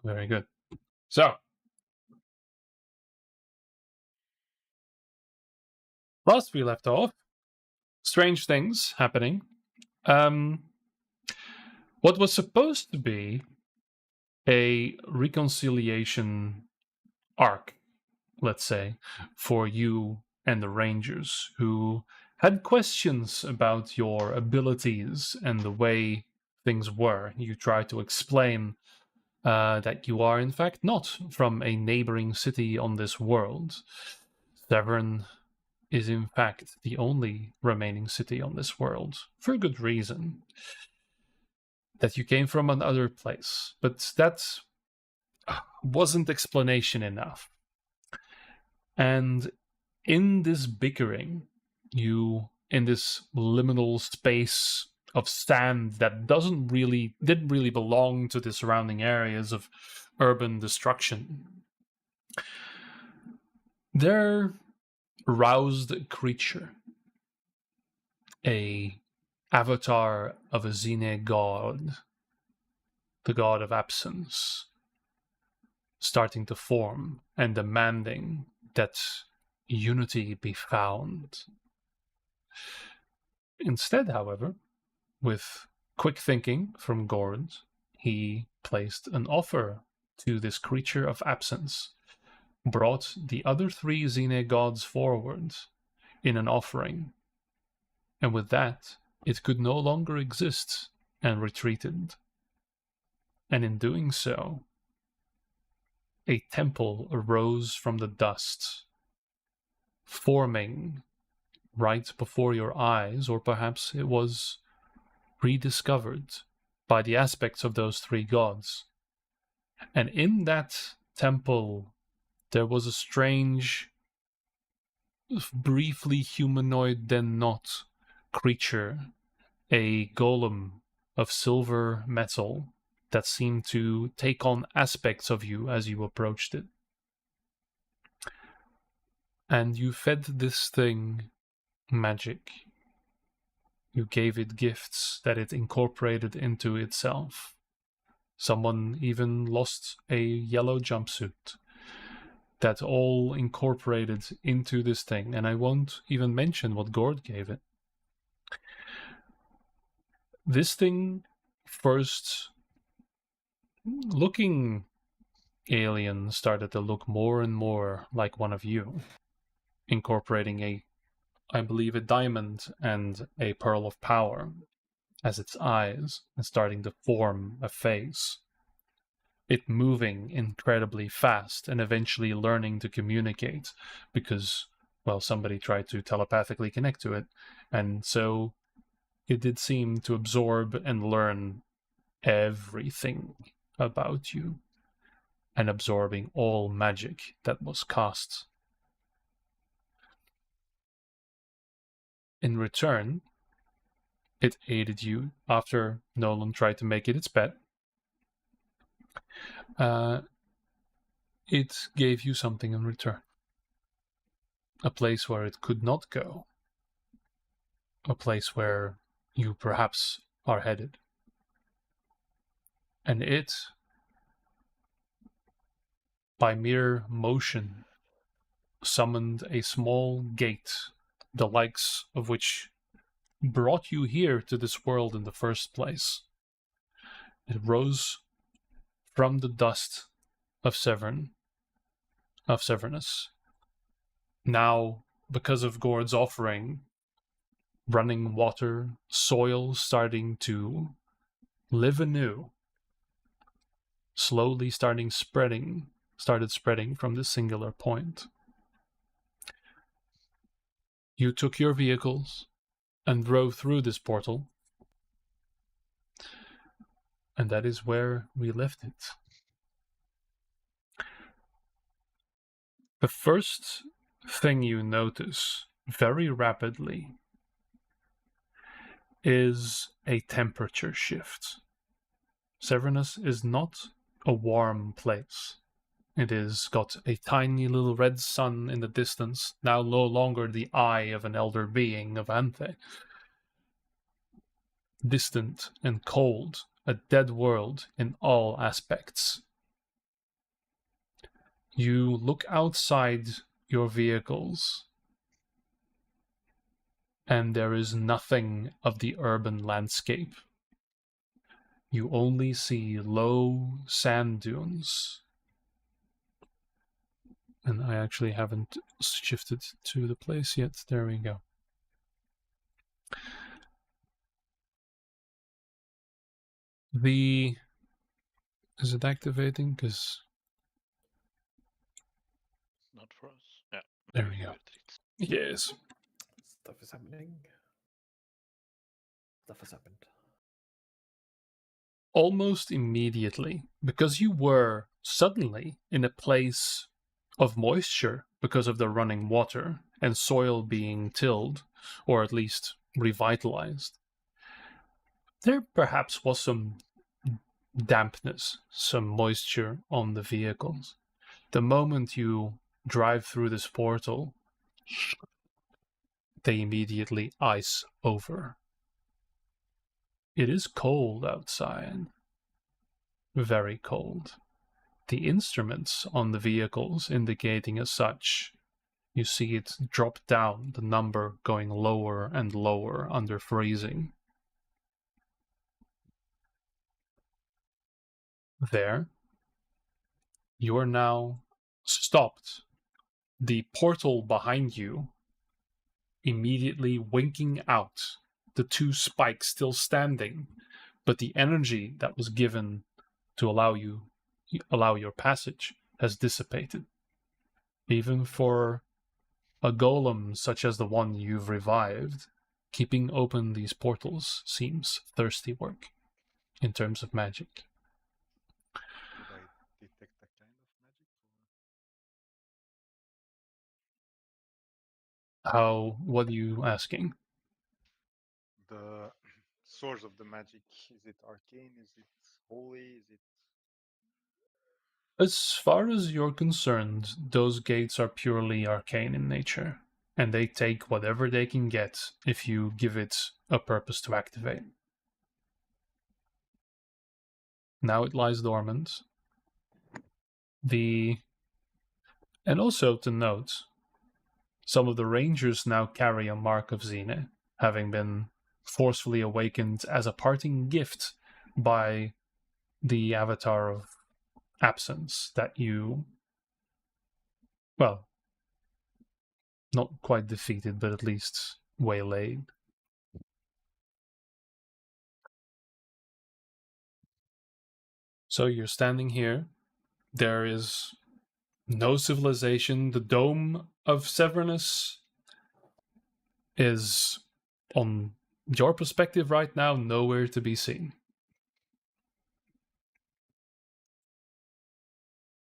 Very good. So, last we left off, strange things happening. What was supposed to be a reconciliation arc, let's say, for you and the Rangers, who had questions about your abilities and the way things were. You tried to explain that you are, in fact, not from a neighboring city on this world. Severn is, in fact, the only remaining city on this world, for good reason. That you came from another place, but that wasn't explanation enough. And in this bickering, you, in this liminal space of sand that didn't really belong to the surrounding areas of urban destruction, there roused a creature, a avatar of a Xene god, the god of absence, starting to form and demanding that unity be found. Instead, however, with quick thinking from Gord, he placed an offer to this creature of absence, brought the other three Xene gods forward in an offering, and with that, it could no longer exist and retreated. And in doing so, a temple arose from the dust, forming right before your eyes, or perhaps it was rediscovered by the aspects of those three gods. And in that temple, there was a strange, briefly humanoid then not creature, a golem of silver metal that seemed to take on aspects of you as you approached it. And you fed this thing magic. You gave it gifts that it incorporated into itself. Someone even lost a yellow jumpsuit that all incorporated into this thing, and I won't even mention what Gord gave it. This thing, first looking alien, started to look more and more like one of you, incorporating I believe, a diamond and a pearl of power as its eyes, and starting to form a face. It moving incredibly fast and eventually learning to communicate because, well, somebody tried to telepathically connect to it, and so it did seem to absorb and learn everything about you, and absorbing all magic that was cast. In return, it aided you after Nolan tried to make it its pet. It gave you something in return. A place where it could not go. A place where you perhaps are headed. And it, by mere motion, summoned a small gate, the likes of which brought you here to this world in the first place. It rose from the dust of Severnus. Now, because of Gord's offering, running water, soil starting to live anew, slowly started spreading from this singular point. You took your vehicles and drove through this portal, and that is where we left it. The first thing you notice very rapidly is a temperature shift. Severnus is not a warm place. It has got a tiny little red sun in the distance, now no longer the eye of an elder being of Anthe. Distant and cold, a dead world in all aspects. You look outside your vehicles, and there is nothing of the urban landscape. You only see low sand dunes. And I actually haven't shifted to the place yet. There we go. Is it activating? Because Not for us. Yeah. there we go. Yes. Stuff is happening. Stuff has happened. Almost immediately, because you were suddenly in a place of moisture because of the running water and soil being tilled, or at least revitalized, there perhaps was some dampness, some moisture on the vehicles. The moment you drive through this portal, they immediately ice over. It is cold outside. Very cold. The instruments on the vehicles indicating as such. You see it drop down, the number going lower and lower under freezing. There, you are now stopped. The portal behind you immediately winking out, the two spikes still standing, but the energy that was given to allow your passage has dissipated. Even for a golem such as the one you've revived, keeping open these portals seems thirsty work in terms of magic. Did I detect a kind of magic? What are you asking? The source of the magic, is it arcane? Is it holy? Is it... As far as you're concerned, those gates are purely arcane in nature, and they take whatever they can get if you give it a purpose to activate. Now it lies dormant. And also to note, some of the rangers now carry a mark of Xene, having been forcefully awakened as a parting gift by the avatar of absence that you, well, not quite defeated, but at least waylaid. So you're standing here. There is no civilization. The dome of Severnus is, on your perspective right now, nowhere to be seen.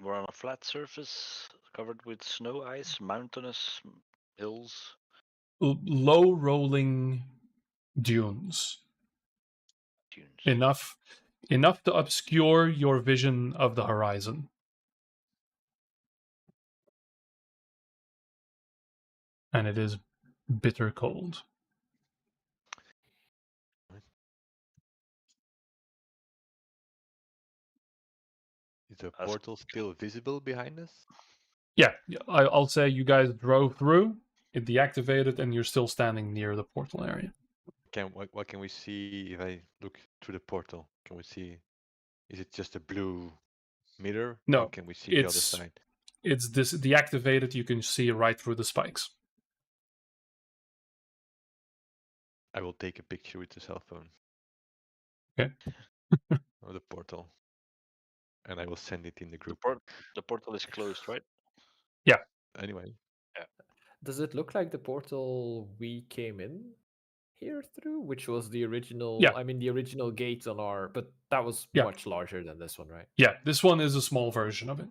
We're on a flat surface covered with snow, ice, mountainous hills. Low rolling dunes. Enough to obscure your vision of the horizon. And it is bitter cold. Is the portal still visible behind us? Yeah, I'll say you guys drove through, it deactivated, and you're still standing near the portal area. What can we see if I look through the portal? Can we see? Is it just a blue mirror? No, or can we see the other side? It's deactivated. You can see right through the spikes. I will take a picture with the cell phone. Okay. Of the portal. And I will send it in the group. The portal is closed, right? Yeah. Anyway. Yeah. Does it look like the portal we came in here through, which was the original? Yeah. I mean, the original gate on our, but that was much larger than this one, right? Yeah, this one is a small version of it.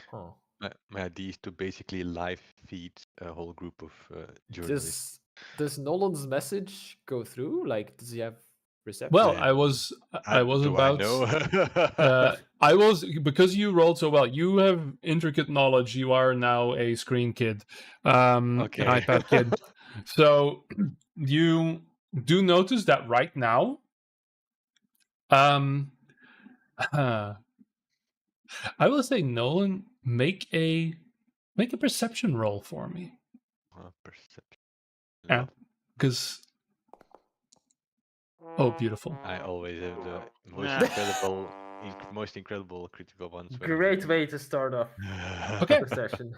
Huh. My idea is to basically live feed a whole group of journalists. Does Nolan's message go through? Like, does he have reception? Well, I was about. I was, because you rolled so well. You have intricate knowledge. You are now a screen kid, Okay. an iPad kid. So you do notice that right now, I will say, Nolan, make a perception roll for me. Perception. Yeah, because beautiful. I always have the most Nah. most incredible critical ones. Great way to start off Okay. the session.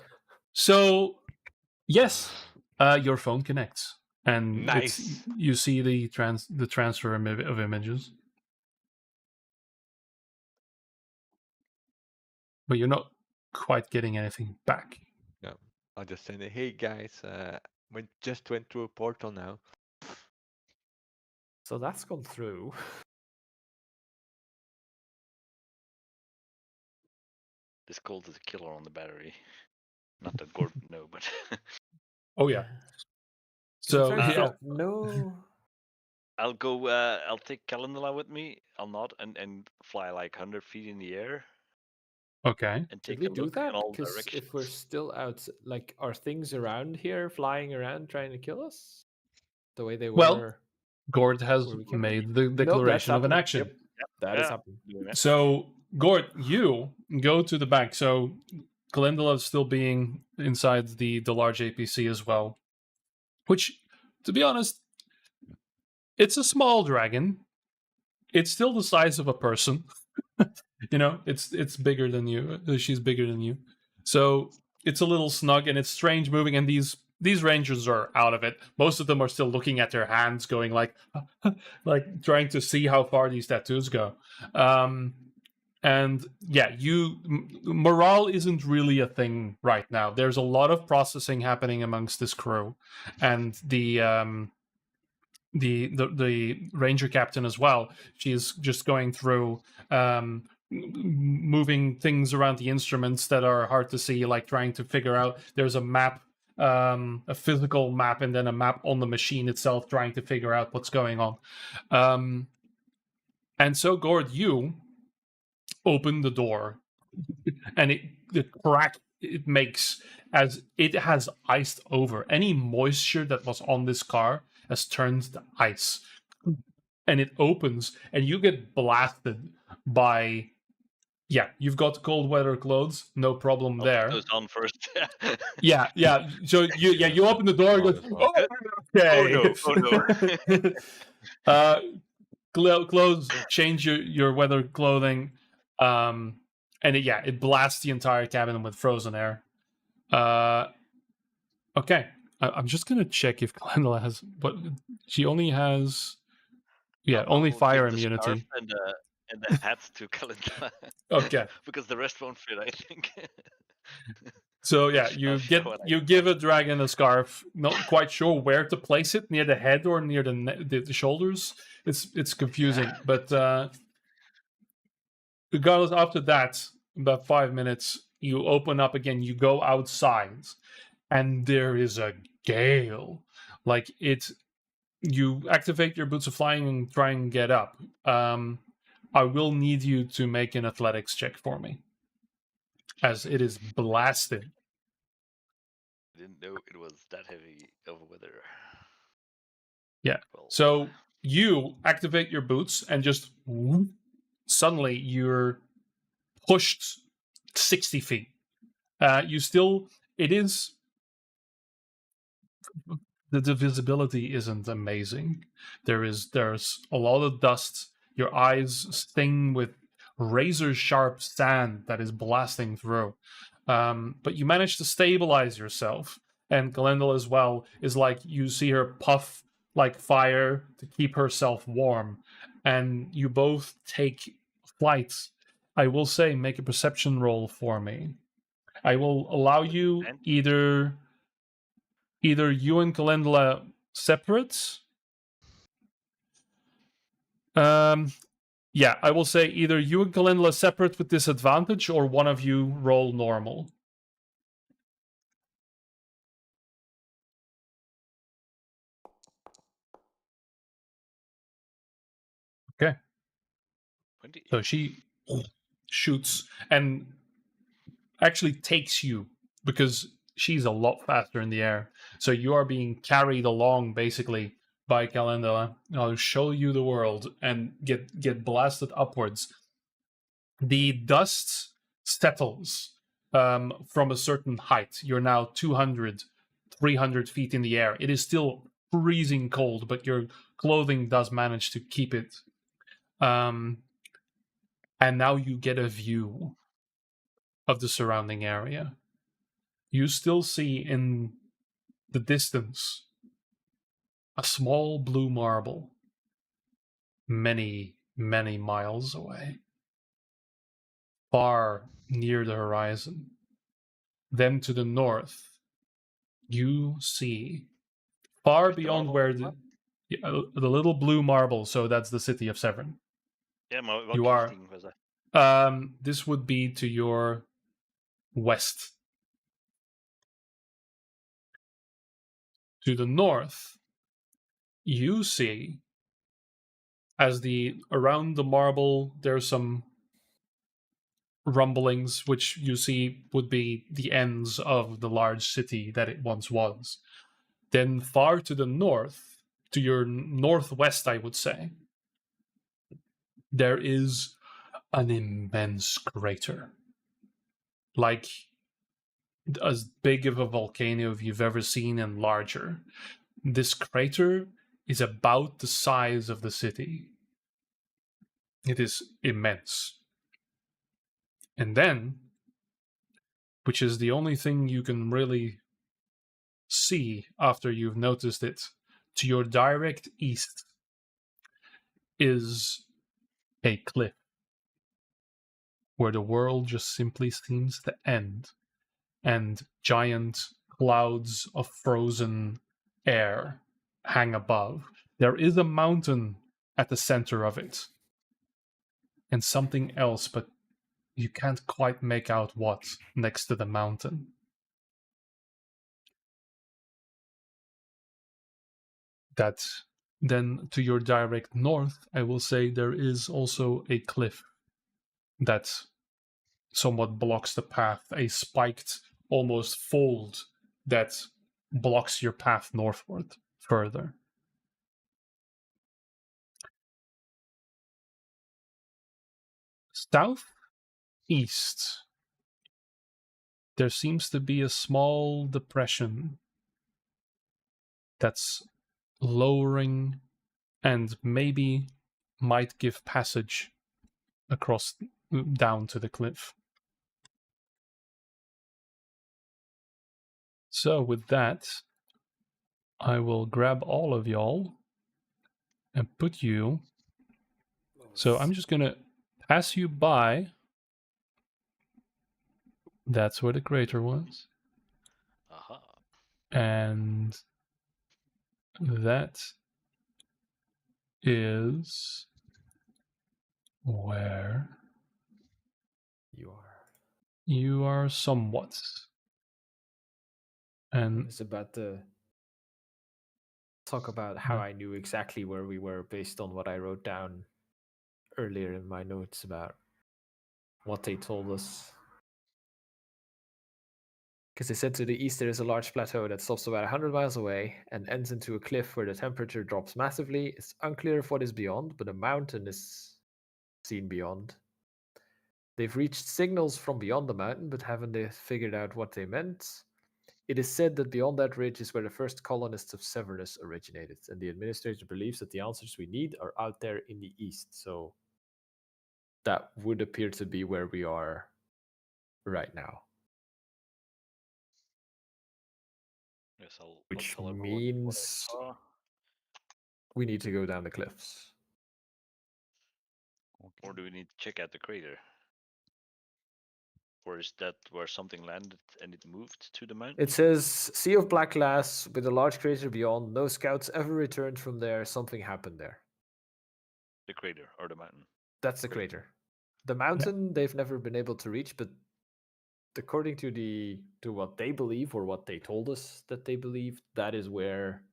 So, yes, your phone connects, and Nice. you see the transfer of images, but you're not quite getting anything back. No, I'll just say, hey guys, just went through a portal now. So that's gone through. This called is a killer on the battery. Not that Gordon would know, but Oh yeah. So So trying to yeah, get no. I'll go. I'll take Calendula with me. I'll nod and fly like 100 feet in the air okay. and Did take we a do look that? in all Because directions. if we're still out, like, are things around here flying around trying to kill us? The way they were. Well, Gord has Where we came made the that's declaration of an happening. action. Yep, that is happening. Doing it. So, Gord, you go to the back. So, Calendula is still being inside the large APC as well. Which, to be honest, it's a small dragon. It's still the size of a person. You know, it's bigger than you. She's bigger than you. So it's a little snug and it's strange moving. And these rangers are out of it. Most of them are still looking at their hands, going like trying to see how far these tattoos go. And yeah, morale isn't really a thing right now. There's a lot of processing happening amongst this crew, and the ranger captain as well. She's just going through moving things around the instruments that are hard to see, like trying to figure out. There's a map, a physical map, and then a map on the machine itself, trying to figure out what's going on. And so, Gord, you open the door, and the crack it makes as it has iced over. Any moisture that was on this car has turned to ice, and it opens, and you get blasted by. Yeah, you've got cold weather clothes, no problem I'll there. put those on first. Yeah. So you open the door, and goes, oh, okay. Oh no. Clothes, change your weather clothing, and it blasts the entire cabin with frozen air. Okay, I'm just gonna check if Glendale has, but she only has, only I'll fire give the scarf immunity. and the hat to Calendula. Okay. Because the rest won't fit, I think. So yeah, I'll show what I you give a dragon a scarf. Not quite sure where to place it, near the head or near the shoulders. It's confusing, but regardless, after that, about 5 minutes, you open up again. You go outside, and there is a gale. Like it, you activate your boots of flying and try and get up. I will need you to make an athletics check for me, as it is blasted. I didn't know it was that heavy of weather. Yeah. Well, So you activate your boots and just whoop, suddenly you're pushed 60 feet. It is, the visibility isn't amazing. There's a lot of dust. Your eyes sting with razor sharp sand that is blasting through. But you manage to stabilize yourself. And Glendale as well is like, you see her puff like fire to keep herself warm. And you both take flight. I will say, make a perception roll for me. I will allow you either you and Calendula separate. Yeah, I will say either you and Calendula separate with disadvantage, or one of you roll normal. Okay. 20. So she shoots and actually takes you, because she's a lot faster in the air. So you are being carried along basically by Calendula. I'll show you the world and get blasted upwards. The dust settles from a certain height. You're now 200, 300 feet in the air. It is still freezing cold, but your clothing does manage to keep it. And now you get a view of the surrounding area. You still see in the distance a small blue marble many, many miles away, far near the horizon. Then to the north, you see far Where's the beyond marble where on the little blue marble, so that's the city of Severn. Yeah, maar You welke are- richting was dat? This would be to your west. To the north, you see as around the marble there's some rumblings, which you see would be the ends of the large city that it once was. Then far to the north, to your northwest, I would say, there is an immense crater. Like as big of a volcano if you've ever seen and larger. This crater is about the size of the city. It is immense. And then, which is the only thing you can really see after you've noticed it, to your direct east is a cliff where the world just simply seems to end and giant clouds of frozen air hang above. There is a mountain at the center of it and something else, but you can't quite make out what next to the mountain. That then to your direct north, I will say there is also a cliff that somewhat blocks the path, a spiked almost fold that blocks your path northward further. Southeast, there seems to be a small depression that's lowering and maybe might give passage across down to the cliff. So with that, I will grab all of y'all and put you. So I'm just gonna pass you by. That's where the crater was. Aha. And that is where You are. you are somewhat. And It's about to talk about how I knew exactly where we were based on what I wrote down earlier in my notes about what they told us. Because they said to the east there is a large plateau that stops about 100 miles away and ends into a cliff where the temperature drops massively. It's unclear if what is beyond, but a mountain is seen beyond. They've reached signals from beyond the mountain, but haven't they figured out what they meant? It is said that beyond that ridge is where the first colonists of Severnus originated, and the administrator believes that the answers we need are out there in the east. So that would appear to be where we are right now. Yes, I'll Which tell everyone what I means saw. we need to go down the cliffs. Or do we need to check out the crater? Or is that where something landed and it moved to the mountain? It says, Sea of Black Glass with a large crater beyond. No scouts ever returned from there. Something happened there. The crater or the mountain? That's the crater. The mountain they've never been able to reach, but according to what they believe or what they told us that they believe, that is where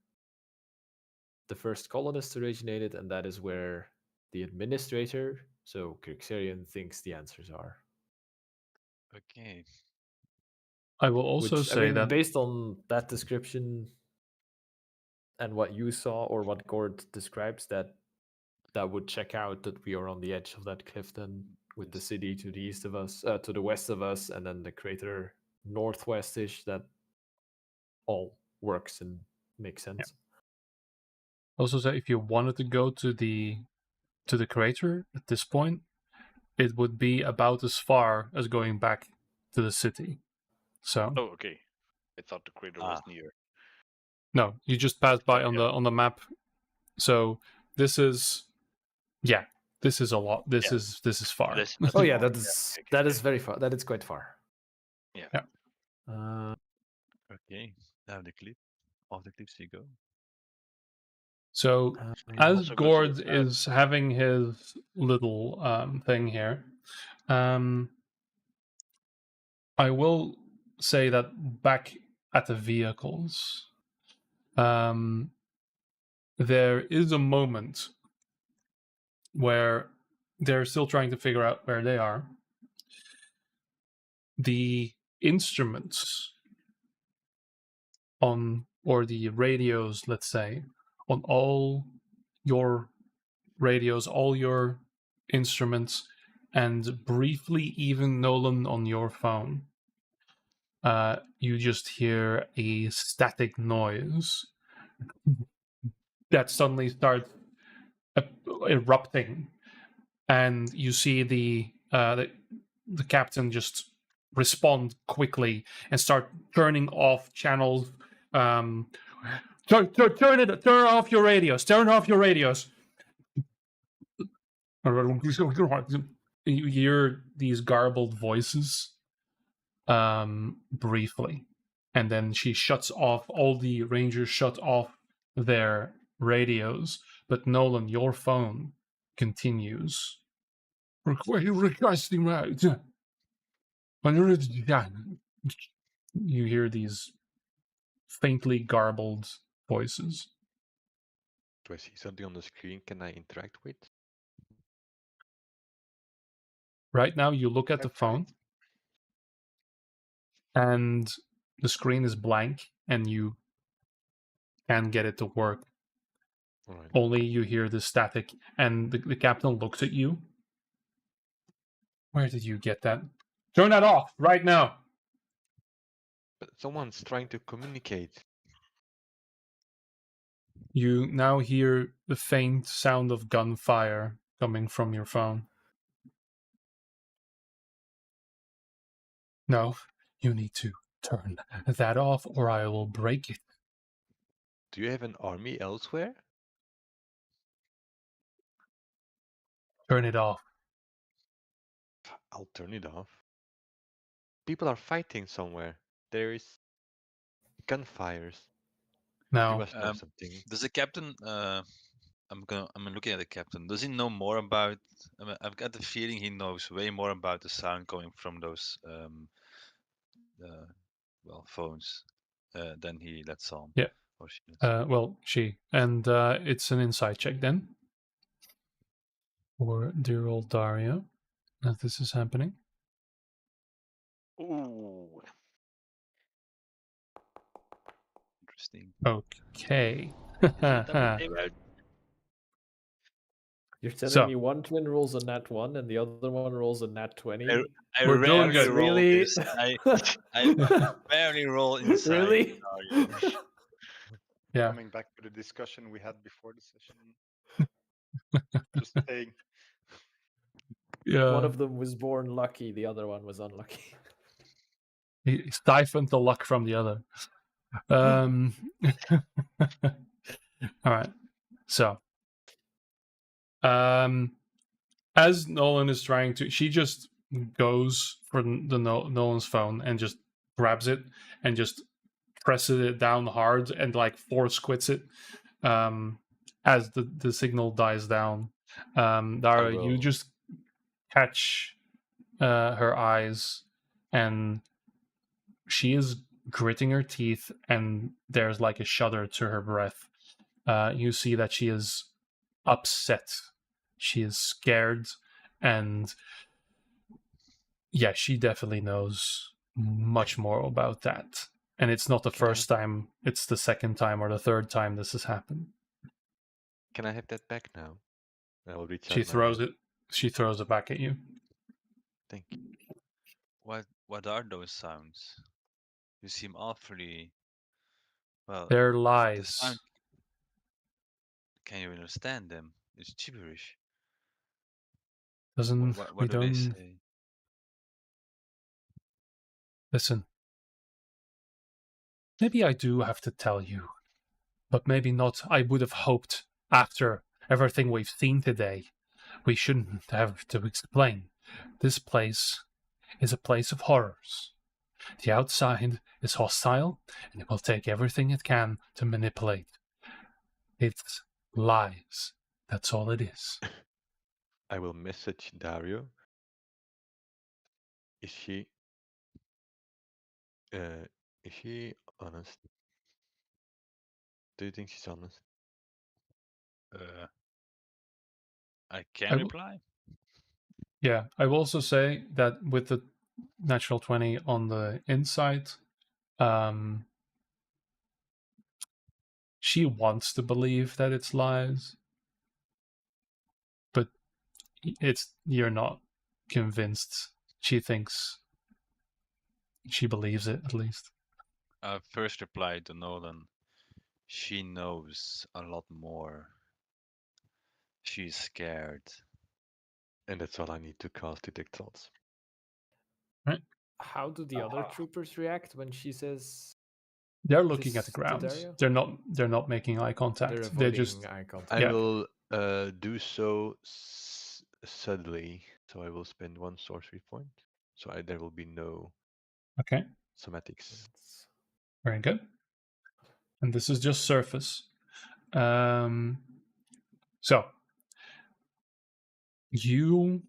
the first colonists originated, and that is where the administrator, so Kirksarian, thinks the answers are. Okay. I will also Which, say that based on that description and what you saw or what Gord describes, that would check out that we are on the edge of that cliff then. with the city to the east of us, to the west of us, and then the crater northwestish. That all works and makes sense. Also, so if you wanted to go to the crater at this point, it would be about as far as going back to the city. So Oh, okay. I thought the crater was near. no, you just passed by Yeah. on the map. So this is this is a lot. This Yeah. is far. That's Oh yeah, far. that is Okay, that okay. is very far. That is quite far. Yeah. Okay, now the cliff. Off the cliffs you go. So I'll as also go to the Gord south. is having his little thing here, I will say that back at the vehicles, there is a moment where they're still trying to figure out where they are. The instruments on, or the radios, let's say, on all your radios, all your instruments, and briefly even Nolan on your phone, you just hear a static noise that suddenly starts erupting, and you see the captain just respond quickly and start turning off channels. Turn off your radios. Turn off your radios. You hear these garbled voices briefly, and then she shuts off. All the rangers shut off their radios, but Nolan, your phone continues. Requesting route. You hear these faintly garbled voices. Do I see something on the screen can I interact with? Right now, you look at the Left, right. phone, and the screen is blank, and you can get it to work. All right. Only you hear the static, and the captain looks at you. Where did you get that? Turn that off right now. But someone's trying to communicate. You now hear the faint sound of gunfire coming from your phone. No, you need to turn that off or I will break it. Do you have an army elsewhere? Turn it off. I'll turn it off. People are fighting somewhere. There is gunfires. You Now, must know something. Does the captain? I'm looking at the captain. Does he know more about? I've got the feeling he knows way more about the sound coming from those phones than he lets on. Yeah. Or she lets on. and it's an insight check then. For dear old Dario, as this is happening. Ooh. Interesting. Okay. You're telling So- me one twin rolls a nat 1 and the other one rolls a nat 20? I We're doing rarely good. roll Really? this. I rarely roll inside. Really? Yeah. Coming back to the discussion we had before the session. Just saying. Yeah. One of them was born lucky, the other one was unlucky. He siphoned the luck from the other. All right. So, as Nolan is trying to, she just goes for the Nolan's phone and just grabs it and just presses it down hard and like force quits it. As the signal dies down, Dara, you just catch her eyes, and she is gritting her teeth, and there's like a shudder to her breath. You see that she is upset. She is scared, and yeah, she definitely knows much more about that. And it's not the first time; it's the second time or the third time this has happened. Can I have that back now? I will reach out She my throws hand. it. She throws it back at you. think. What are those sounds? You seem awfully well. They're The lies. sound. Can you understand them? It's gibberish. Doesn't we What do they don't say? listen? Maybe I do have to tell you, but maybe not. I would have hoped after everything we've seen today, we shouldn't have to explain. This place is a place of horrors. The outside is hostile, and it will take everything it can to manipulate. It's lies. That's all it is. I will message Dario. Is she honest? Do you think she's honest? I can I will- reply. Yeah, I will also say that with the natural 20 on the insight, she wants to believe that it's lies, but you're not convinced. She thinks she believes it, at least. I first replied to Nolan. She knows a lot more. She's scared. And that's all I need to cast Detect Thoughts. How do the other troopers react when she says They're looking at the this to ground. Dario? They're not making eye contact. They're They're avoiding just eye contact. I Yeah. will do so subtly. So I will spend 1 sorcery point. So there will be no okay. somatics. Very good. And this is just surface. So you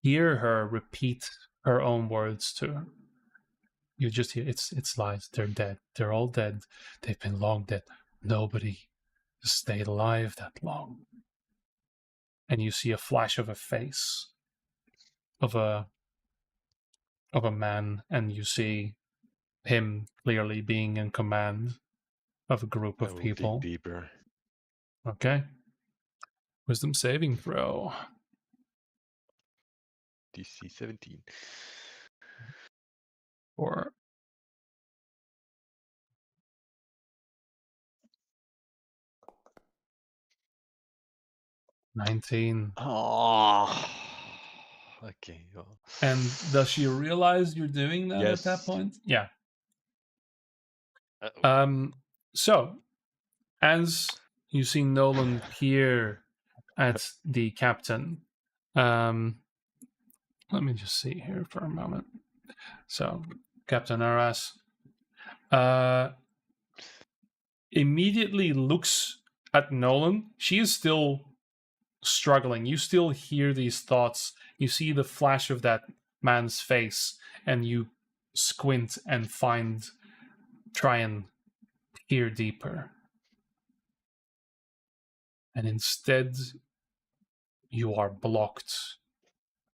hear her repeat her own words to her. You just hear it's lies. They're dead. They're all dead. They've been long dead. Nobody stayed alive that long. And you see a flash of a face of a man, and you see him clearly being in command of a group I of will people. dig deeper. Okay. Wisdom saving throw. DC 17. Or 19. Oh. Okay. Well. And does she realize you're doing that at that Yes. point? Yeah. Uh-oh. So as you see Nolan peer at the captain, let me just see here for a moment. So Captain Arras immediately looks at Nolan. She is still struggling. You still hear these thoughts. You see the flash of that man's face, and you squint and try and peer deeper. And instead, you are blocked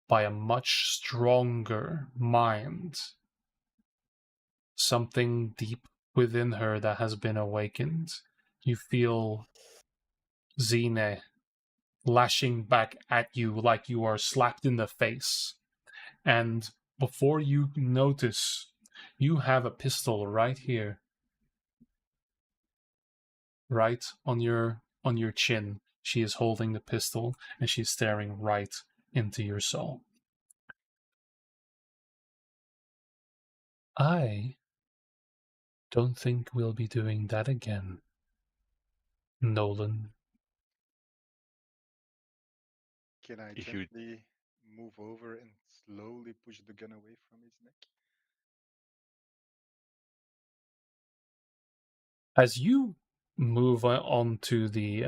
by a much stronger mind. Something deep within her that has been awakened. You feel Xene lashing back at you like you are slapped in the face. And before you notice, you have a pistol right here. Right on your chin. She is holding the pistol, and she's staring right into your soul. I don't think we'll be doing that again, Nolan. Can I If you gently move over and slowly push the gun away from his neck? As you move on to the,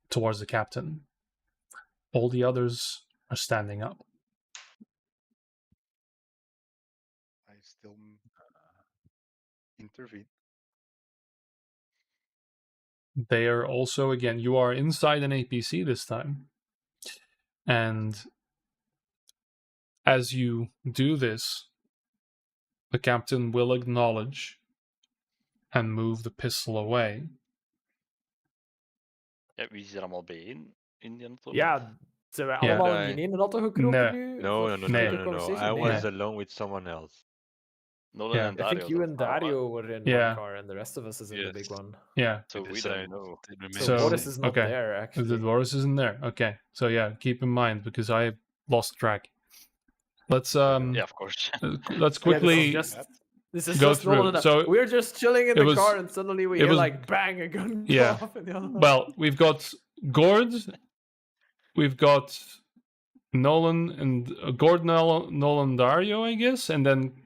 towards the captain, all the others are standing up. I still intervene. They are also, again, you are inside an APC this time. And as you do this, the captain will acknowledge and move the pistol away. Ja, wie is er allemaal bijeen in die anatomie? Yeah, Zijn wij Ja. allemaal in Nee. die ene auto gekropen Nee. nu? No, voor no, no, Nee. no, de no, no. conversation? I Nee, was hè? alone with someone else. Nolan Yeah. and I Dario. think you and though. Dario were in Yeah. one car, and the rest of us is in the big Yes. one. Yeah. So We we don't decide know. it remains So So- Boris is not okay. there, The actually. Boris isn't there. Okay. So yeah, keep in mind because I lost track. Let's Yeah, of course. let's Yeah, quickly this is go just through. Nolan and So we're just chilling in it the was- car, and suddenly we it hear was- like bang, a gun go Yeah. off in the other one. well, we've got Gord, we've got Nolan and Gord, Nolan, Dario, I guess, and then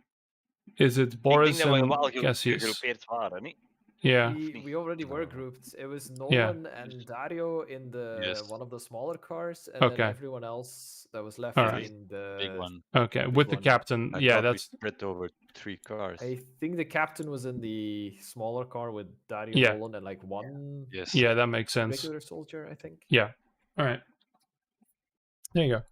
is it Ik denk Boris dat we and wel Cassius? gegroepeerd waren, niet? Yeah. We already were No. grouped. It was Nolan and Dario in the Yes. one of the smaller cars, and then Okay. everyone else that was left Alright. in the Big one. Okay, Big with the one. captain. I Yeah, thought that's we spread over 3 cars. I think the captain was in the smaller car with Dario, Yeah. Nolan, and like one Yes. yeah, that makes sense. regular soldier, I think. Yeah. All right. There you go.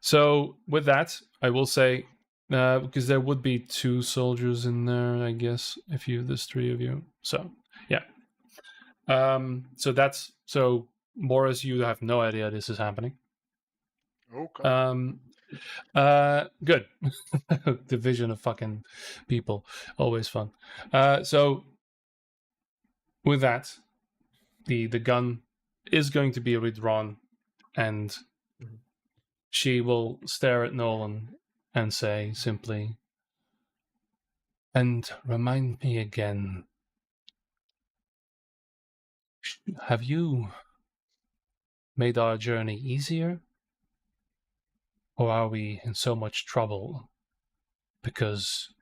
So with that, I will say because there would be 2 soldiers in there, I guess, if there's 3 of you. So yeah. So Boris, you have no idea this is happening. Okay. Good. Division of fucking people, always fun. So with that, the gun is going to be redrawn, and Mhm. she will stare at Nolan and say simply, "And remind me again, have you made our journey easier? Or are we in so much trouble because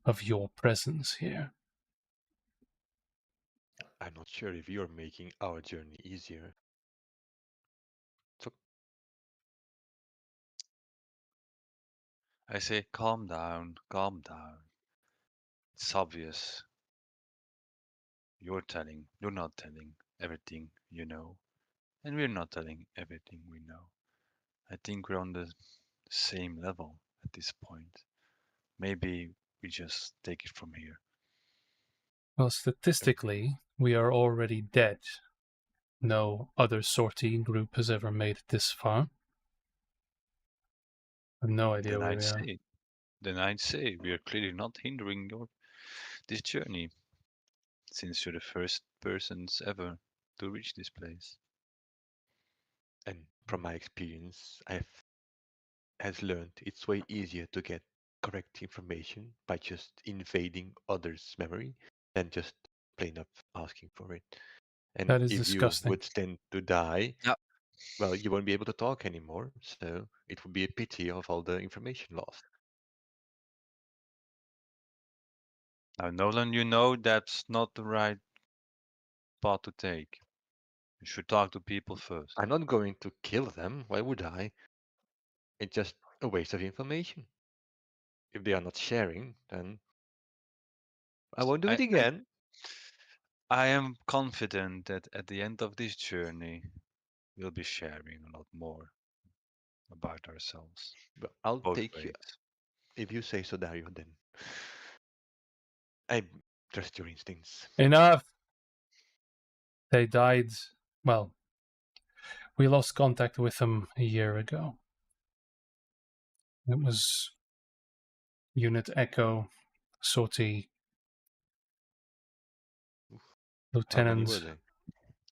of your presence here?" I'm not sure if you're making our journey easier. I say, calm down, calm down. It's obvious. You're not telling everything you know. And we're not telling everything we know. I think we're on the same level at this point. Maybe we just take it from here. Well, statistically, we are already dead. No other sortie group has ever made it this far. I have no idea where we are. Then I'd say we are clearly not hindering this journey, since you're the first persons ever to reach this place. And from my experience, has learned it's way easier to get correct information by just invading others' memory than just plain up asking for it. And That is if disgusting. you would stand to die, Yeah. well, you won't be able to talk anymore. So it would be a pity of all the information lost. Now, Nolan, you know that's not the right path to take. You should talk to people first. I'm not going to kill them. Why would I? It's just a waste of information. If they are not sharing, then I won't do it again. I am confident that at the end of this journey, we'll be sharing a lot more about ourselves. But I'll Both take ways. you. If you say so, Dario, then I trust your instincts. Enough! They died. Well, we lost contact with them a year ago. It was Unit Echo, sortie. How many Lieutenant were they?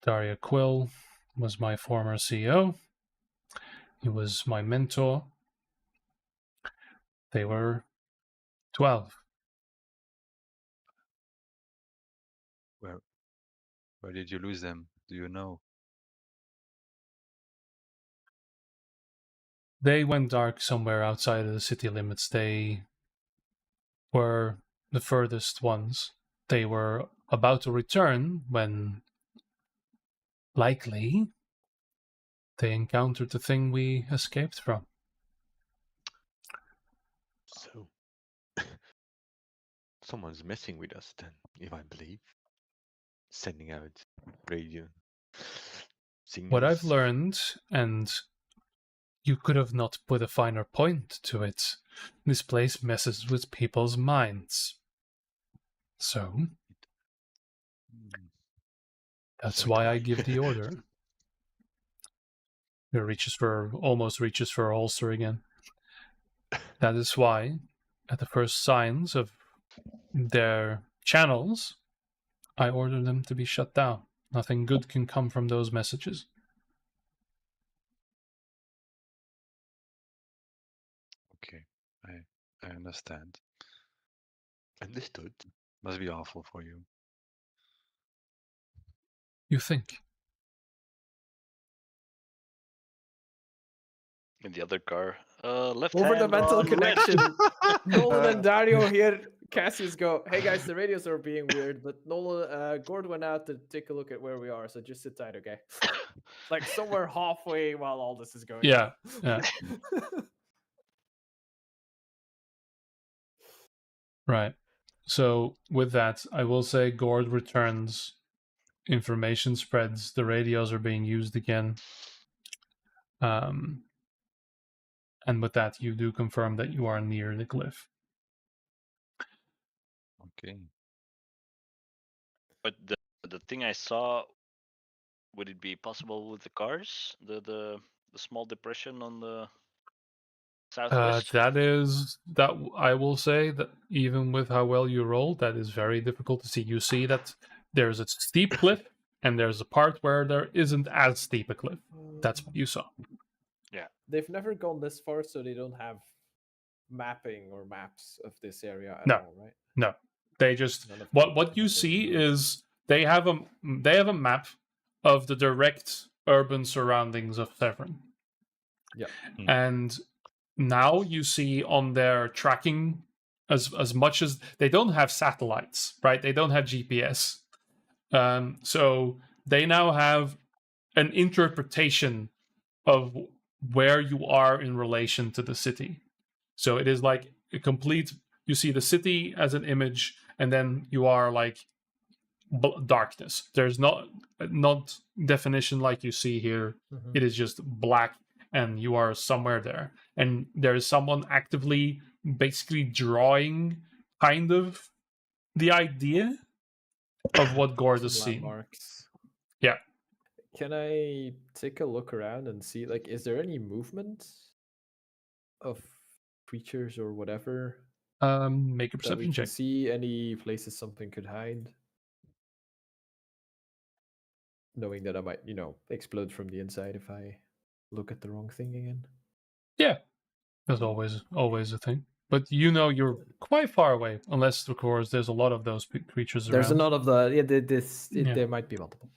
Daria Quill was my former CEO. He was my mentor. They were 12. Where did you lose them? Do you know? They went dark somewhere outside of the city limits. They were the furthest ones. They were about to return when, likely, they encountered the thing we escaped from. So, someone's messing with us then, if I believe. Sending out radio signals. What I've learned, and you could have not put a finer point to it, this place messes with people's minds. So, that's So why do I we. give the order. It almost reaches for a holster again. That is why, at the first signs of their channels, I order them to be shut down. Nothing good can come from those messages. Okay, I understand. Understood. Must be awful for you. You think? In the other car, left Over the hand mental on red. connection, Nolan and Dario hear Cassius go, "Hey guys, the radios are being weird, but Nolan, Gord went out to take a look at where we are, so just sit tight, okay?" Like somewhere halfway while all this is going Yeah, on. yeah. Right. So with that, I will say Gord returns. Information spreads. The radios are being used again. And with that, you do confirm that you are near the glyph. Okay. But the thing I saw, would it be possible with the cars? The small depression on the southwest? That I will say that even with how well you roll, that is very difficult to see. You see that there's a steep cliff, and there's a part where there isn't as steep a cliff. That's what you saw. Yeah. They've never gone this far, so they don't have mapping or maps of this area at No. all, right? No, they just None of what the you see is they have a map of the direct urban surroundings of Severn. Yeah. And now you see on their tracking, as much as they don't have satellites, right? They don't have GPS. So they now have an interpretation of where you are in relation to the city. So it is like a complete, you see the city as an image, and then you are like darkness. There's not definition like you see here. Mhm. It is just black, and you are somewhere there. And there is someone actively basically drawing kind of the idea of what Gord Some is seeing. landmarks. Yeah. Can I take a look around and see, like, is there any movement of creatures or whatever Make a that we perception can check. see? Any places something could hide? Knowing that I might, explode from the inside if I look at the wrong thing again. Yeah, there's always a thing. But you're quite far away, unless of course there's a lot of those creatures There's a around. lot of Yeah. there might be multiple.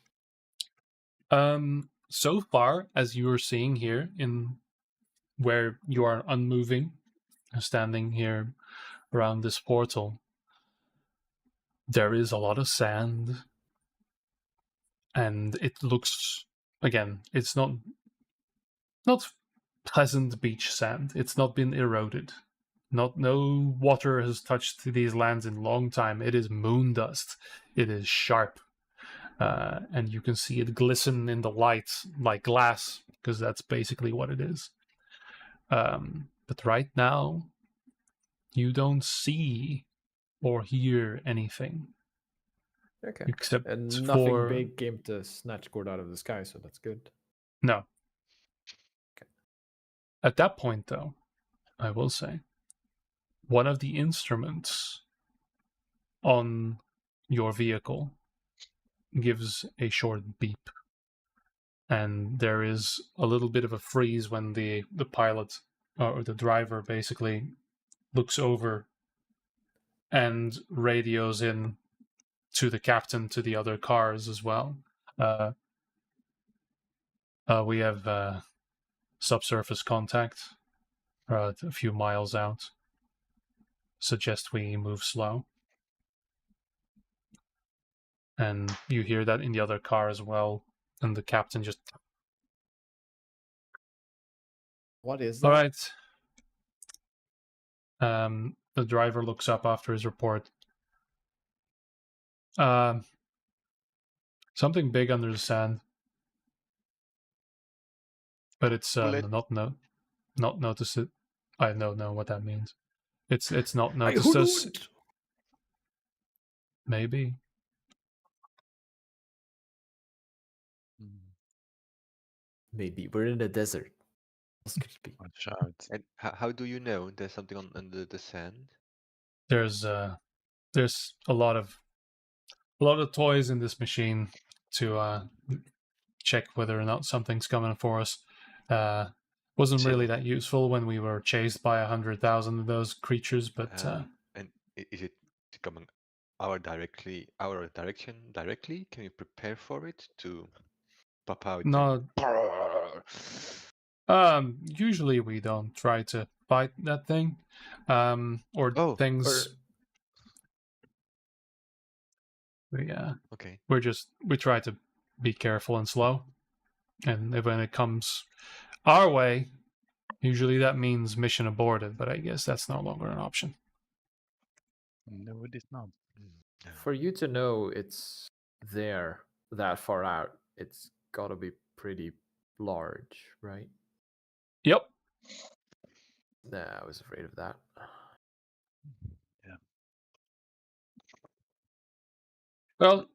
So far as you are seeing here in where you are unmoving, standing here around this portal, there is a lot of sand, and it looks, again, it's not pleasant beach sand. It's not been eroded. No water has touched these lands in a long time. It is moon dust. It is sharp. And you can see it glisten in the light like glass, because that's basically what it is. But right now, you don't see or hear anything. Okay. Except And nothing for... big came to snatch Gord out of the sky, so that's good. No. Okay. At that point, though, I will say, one of the instruments on your vehicle gives a short beep. And there is a little bit of a freeze when the pilot, or the driver, basically looks over and radios in to the captain, to the other cars as well. We have subsurface contact a few miles out. Suggest we move slow. And you hear that in the other car as well. And the captain just... What is that? All right. The driver looks up after his report. Something big under the sand. But it's not noticed it. I don't know what that means. It's not noticed as... Maybe. Maybe we're in the desert. What else could it be? Watch out. And how do you know there's something on under the sand? There's a lot of toys in this machine to check whether or not something's coming for us. Wasn't really that useful when we were chased by 100,000 of those creatures, but And is it coming our direction directly? Can you prepare for it to pop out? no. And... Usually we don't try to fight that thing, or Oh, things. Okay. We try to be careful and slow, and when it comes our way, usually that means mission aborted. But I guess that's no longer an option. No, it is not. No. For you to know it's there that far out, it's gotta be pretty large, right? Yep. Nah, I was afraid of that. Well,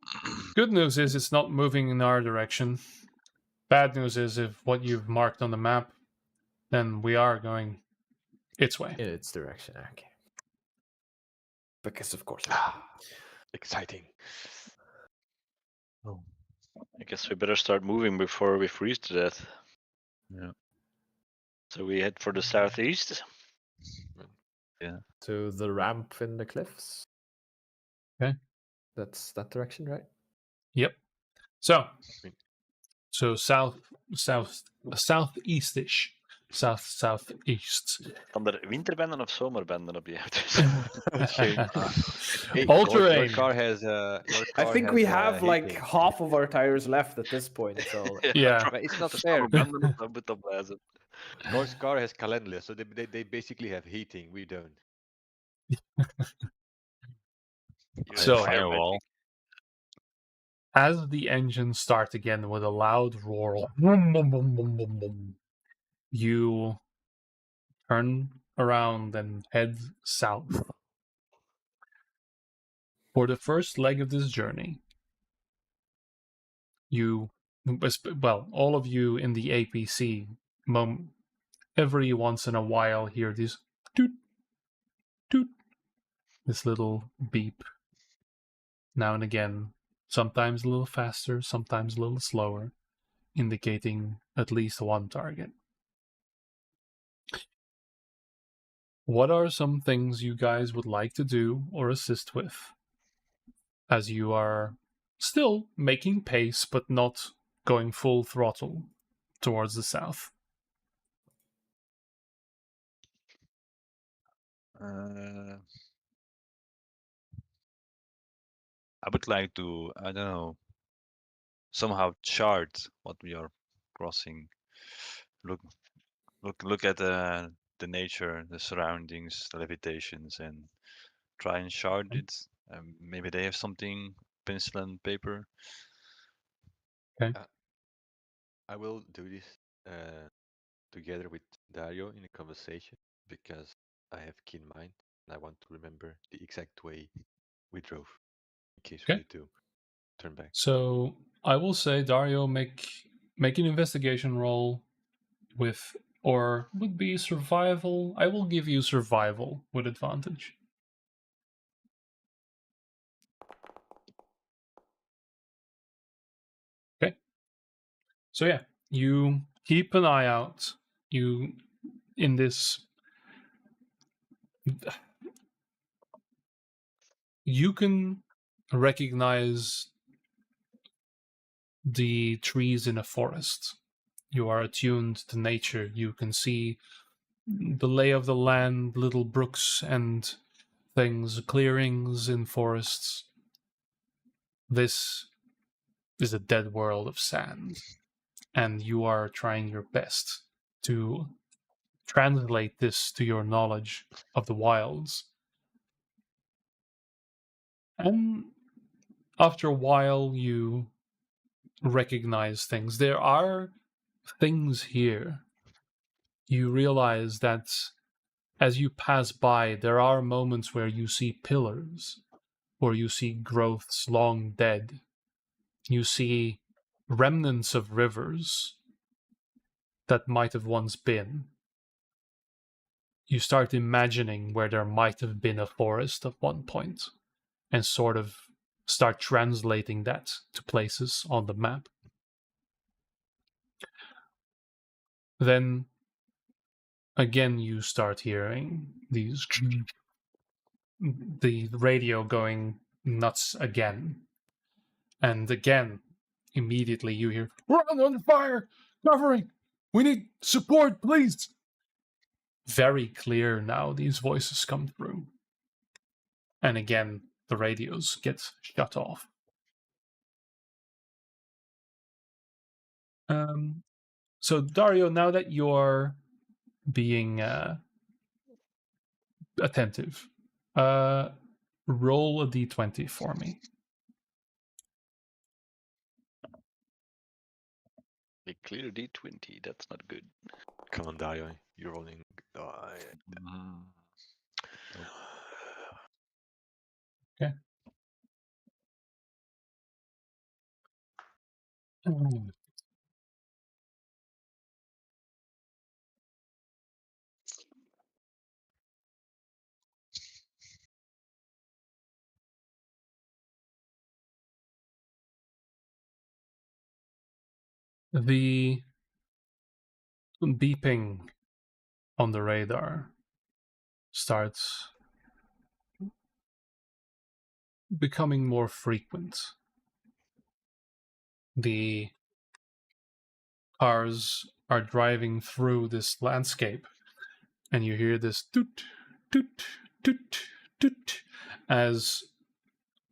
good news is it's not moving in our direction. Bad news is if what you've marked on the map, then we are going its way. In its direction, okay. Because of course. Exciting. Oh, I guess we better start moving before we freeze to death. yeah. So we head for the southeast. To the ramp in the cliffs. Okay. That's that direction, right? Yep. So southeast-ish. Southeast. Kan er winterbenden of zomerbenden op die auto's? Hey, All your terrain. car has I think we have like heating. half of our tires left at this point, so Yeah. But it's not De fair. zomerbenden, dat moet op blijven. Nor's car has calendar, so they basically have heating. We don't. So- Firewall. As the engines start again with a loud roar, you turn around and head south. For the first leg of this journey, all of you in the APC, every once in a while hear this toot, toot, this little beep. Now and again, sometimes a little faster, sometimes a little slower, indicating at least one target. What are some things you guys would like to do or assist with, as you are still making pace but not going full throttle towards the south? I would like to, I don't know, somehow chart what we are crossing. Look at the nature, the surroundings, the levitations, and try and chart it. Maybe they have something, pencil and paper. I will do this together with Dario in a conversation because I have keen mind and I want to remember the exact way we drove in case we Okay. need to turn back. So I will say, Dario, make an investigation roll with, or would be survival. I will give you survival with advantage. Okay. So yeah, you keep an eye out. You in this. You can recognize the trees in a forest. You are attuned to nature. You can see the lay of the land, little brooks and things, clearings in forests. This is a dead world of sand, and you are trying your best to translate this to your knowledge of the wilds. And after a while, you recognize things. There are things here. You realize that as you pass by, there are moments where you see pillars, or you see growths long dead. You see remnants of rivers, that might have once been. You start imagining where there might have been a forest at one point and sort of start translating that to places on the map. Then again you start hearing these the radio going nuts again. And again, immediately you hear, "We're under fire! Covering! We need support, please!" Very clear now, these voices come through. And again, the radios get shut off. So Dario, now that you're being attentive, roll a d20 for me. A clear D20. That's not good. Come on, Dario. You're rolling. Mm. Okay. The beeping on the radar starts becoming more frequent. The cars are driving through this landscape, and you hear this toot, toot, toot, toot, as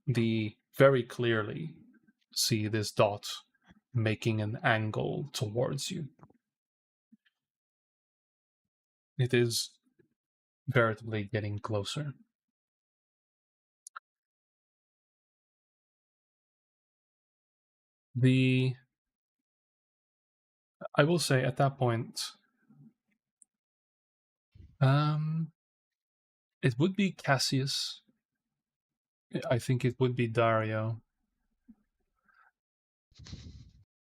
the very clearly see this dot making an angle towards you. It is veritably getting closer. I will say at that point, it would be Cassius. I think it would be Dario.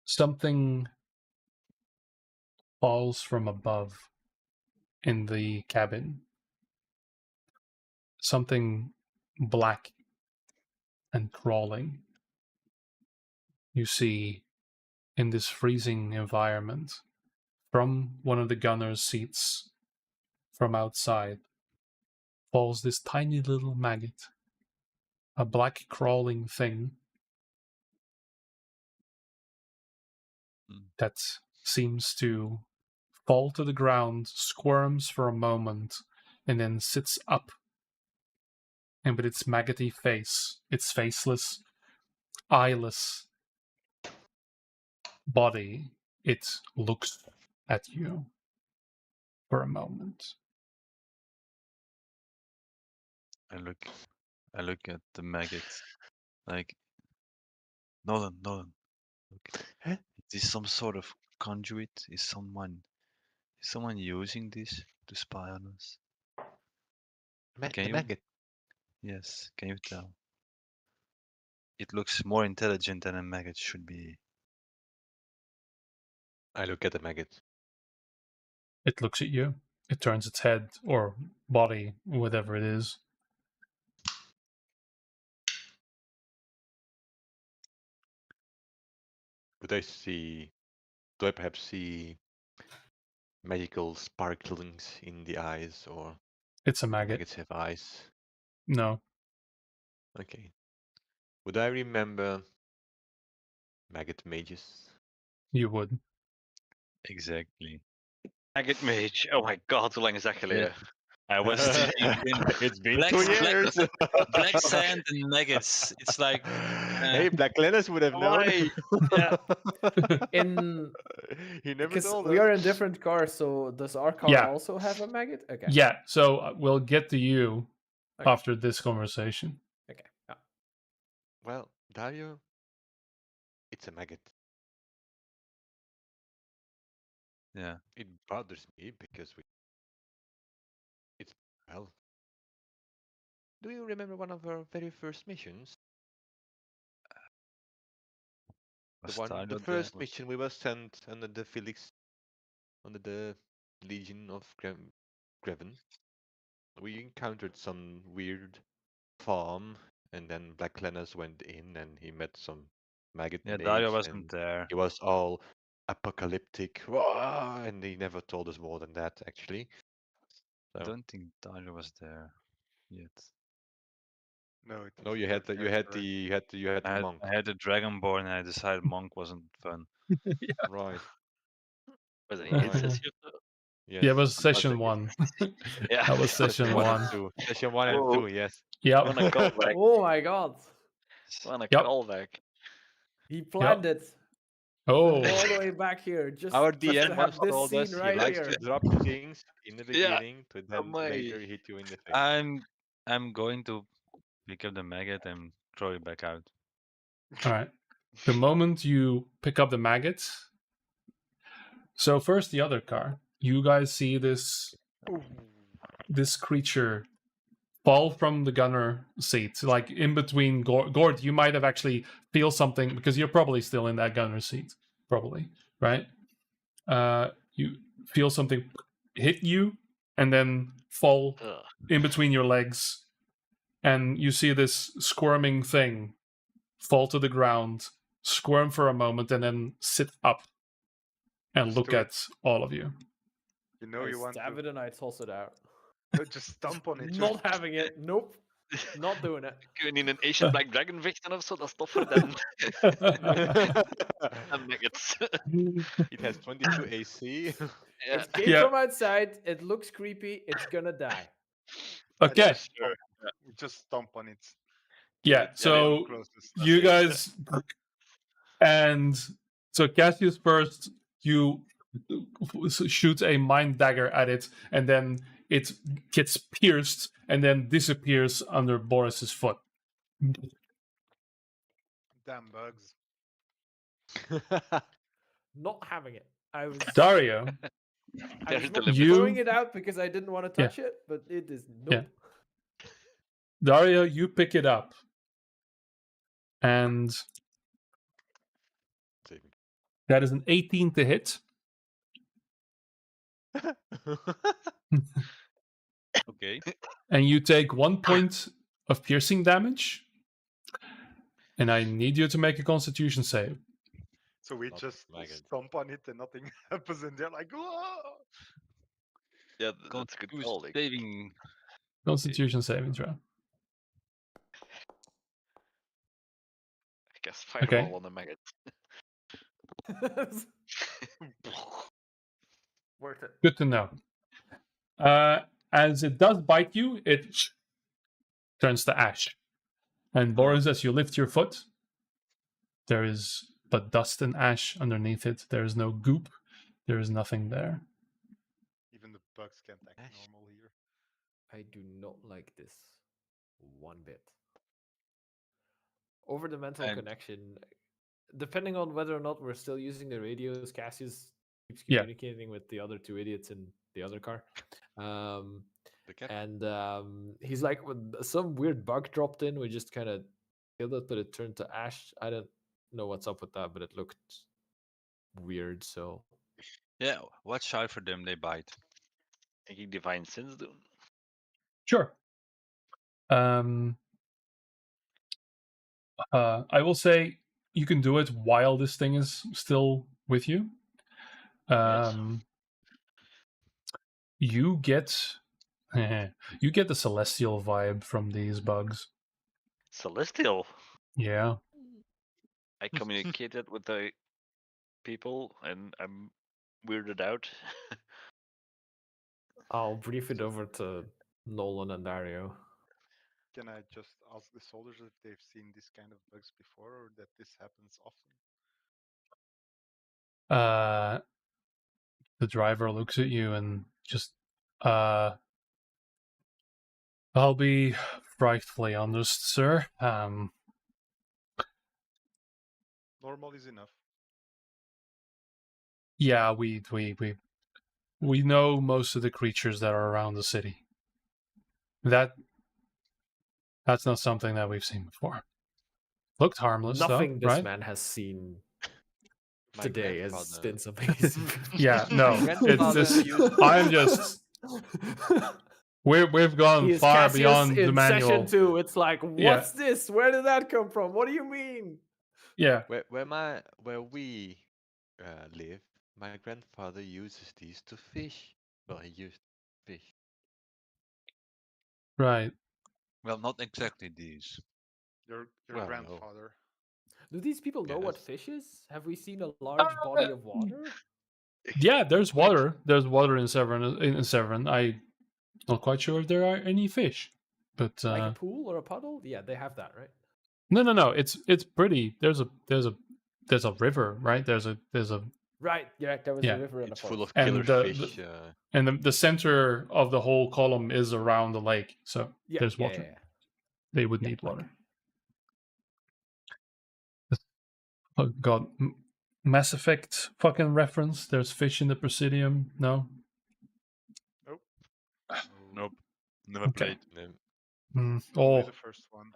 Something falls from above in the cabin. Something black and crawling. You see, in this freezing environment, from one of the gunner's seats, from outside, falls this tiny little maggot. A black crawling thing that seems to fall to the ground, squirms for a moment, and then sits up. And with its maggoty face, its faceless, eyeless body, it looks at you for a moment. I look at the maggots. Like, Nolan. Look. Huh? Is this some sort of conduit? Is someone using this to spy on us? Can The you? maggot. Yes. Can you tell? It looks more intelligent than a maggot should be. I look at the maggot. It looks at you. It turns its head or body, whatever it is. Do I perhaps see magical sparklings in the eyes, or It's a do maggot. maggots have eyes? No. Okay. Would I remember maggot mages? You would. Exactly. Maggot Mage. Oh my god, hoe lang is dat geleden? I was deep in It's been black, 2 black, years. black sand and maggots. It's like Hey, Black Lennis would have known. Why? Yeah. In He never because told we us. are in different cars, so does our car Yeah. also have a maggot? Okay. Yeah, so we'll get to you Okay. after this conversation. Okay. Yeah. Well, Dario, it's a maggot. yeah. It bothers me because it's, well, do you remember one of our very first missions? Was The Tyler first mission we were sent under the Felix under the Legion of Greven, we encountered some weird farm, and then Black Lennis went in and he met some maggot Yeah, Dario mage, wasn't and there. he was all apocalyptic, "Wah!" and he never told us more than that, actually. I So, don't think Dario was there yet. No, it no, was you your had the character. the monk, I had a Dragonborn and I decided Monk wasn't fun. right? Was it Right. incisive? Yeah, it Yes. was Was session it- 1. Yeah. That was Session session 1 and 1. 2. Session 1 and Whoa. 2, yes. Yep. What a callback. Oh my god. What a Yep. callback. He planned it. Oh. All the way back here. Just, Our just DM to have once this told scene us he right likes here. to drop things in the Yeah. beginning to then my- later hit you in the face. I'm going to pick up the maggot and throw it back out. All right. The moment you pick up the maggot. So first the other car. You guys see this creature fall from the gunner seat, like in between Gord. You might have actually feel something because you're probably still in that gunner seat, probably, right? You feel something hit you and then fall Ugh. in between your legs, and you see this squirming thing fall to the ground, squirm for a moment, and then sit up and Just look do it. at all of you. You know I you want stab to it and I toss it out. just stomp on it. Not having it. Nope. Not doing it. Kun je in een Asian Black Dragon vechten of zo? Dat is toffer dan, dan maggots. It has 22 AC. Ja. It came Yeah. from outside. It looks creepy. It's gonna die. Okay. Just stomp. Just stomp on it. Yeah. Yeah, So Closest. you That's it. guys, and so Cassius first, you shoot a mind dagger at it, and then it gets pierced and then disappears under Boris's foot. Damn bugs. Not having it. I was Dario, There's the not limit. throwing it out because I didn't want to touch it, but it is nope. Dario, you pick it up, and that is an 18 to hit. Okay. And you take 1 point of piercing damage. And I need you to make a Constitution save. So we Not just maggot. stomp on it and nothing happens, and they're like, "Whoa!" Yeah, that's a good call. Like, Saving. Constitution saving throw. I guess fireball Okay. on the maggot. Worth it. Good to know. As it does bite you, it turns to ash. And Boris, as you lift your foot, there is but dust and ash underneath it. There is no goop. There is nothing there. Even the bugs can't act Ash. normal here. I do not like this one bit. Over the mental And- connection, depending on whether or not we're still using the radios, Cassius keeps Yeah. communicating with the other two idiots in the other car. The cat. And he's like, when some weird bug dropped in. We just kind of killed it, but it turned to ash. I don't know what's up with that, but it looked weird. So Yeah, watch out for them. They bite. Making divine sins doen. Sure. I will say you can do it while this thing is still with you. Yes. You get the celestial vibe from these bugs. Celestial. Yeah. I communicated with the people and I'm weirded out. I'll brief it over to Nolan and Dario. Can I just ask the soldiers if they've seen this kind of bugs before, or that this happens often? The driver looks at you and just I'll be frightfully honest, sir. Normal is enough. Yeah, we know most of the creatures that are around the city. That's not something that we've seen before. Looked harmless, Nothing though, this right? man has seen My Today has grandfather- been some amazing. Yeah, no, it's grandfather this. used- I'm just. We've gone He is far Cassius beyond the in manual. session 2. It's like, what's Yeah. this? Where did that come from? What do you mean? Yeah. where we live, my grandfather uses these to fish. Well, he used to fish. Right. Well, not exactly these. Your Well, no. grandfather. Do these people know what Yes. fish is? Have we seen a large body of water? Yeah, there's Wait. water. There's water in Severn. In Severn, I'm not quite sure if there are any fish, but Like a pool or a puddle? Yeah, they have that, right? no. It's pretty. There's a river, right? There's a Right. Yeah, there was Yeah. a river and It's a full forest. of And killer the- fish. and the center of the whole column is around the lake, so Yeah, there's yeah, water. yeah, yeah. They would Yeah, need water. okay. Oh god, Mass Effect fucking reference. There's fish in the Presidium. No. Nope. Never Okay. played. Only Oh, the first one.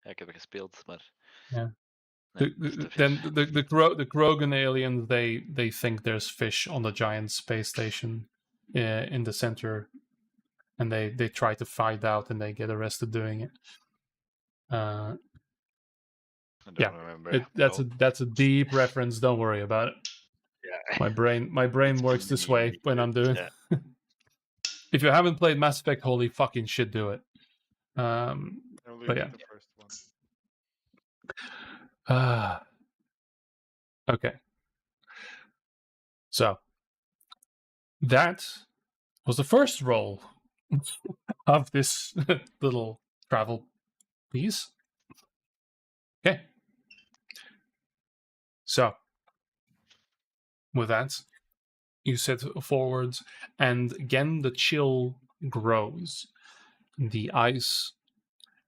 Ja, ik heb het gespeeld, maar... Ja. Nee, dat is te then vis. the Krogan aliens they think there's fish on the giant space station in the center, and they try to find out and they get arrested doing it. I don't Yeah, remember. that's a deep reference. Don't worry about it. Yeah. My brain It's works this way really when I'm good, doing. yeah. If you haven't played Mass Effect, holy fucking shit, do it. Only But did yeah. the first one. Okay. So that was the first roll of this little travel piece. Okay. So with that, you set forwards, and again the chill grows. The ice.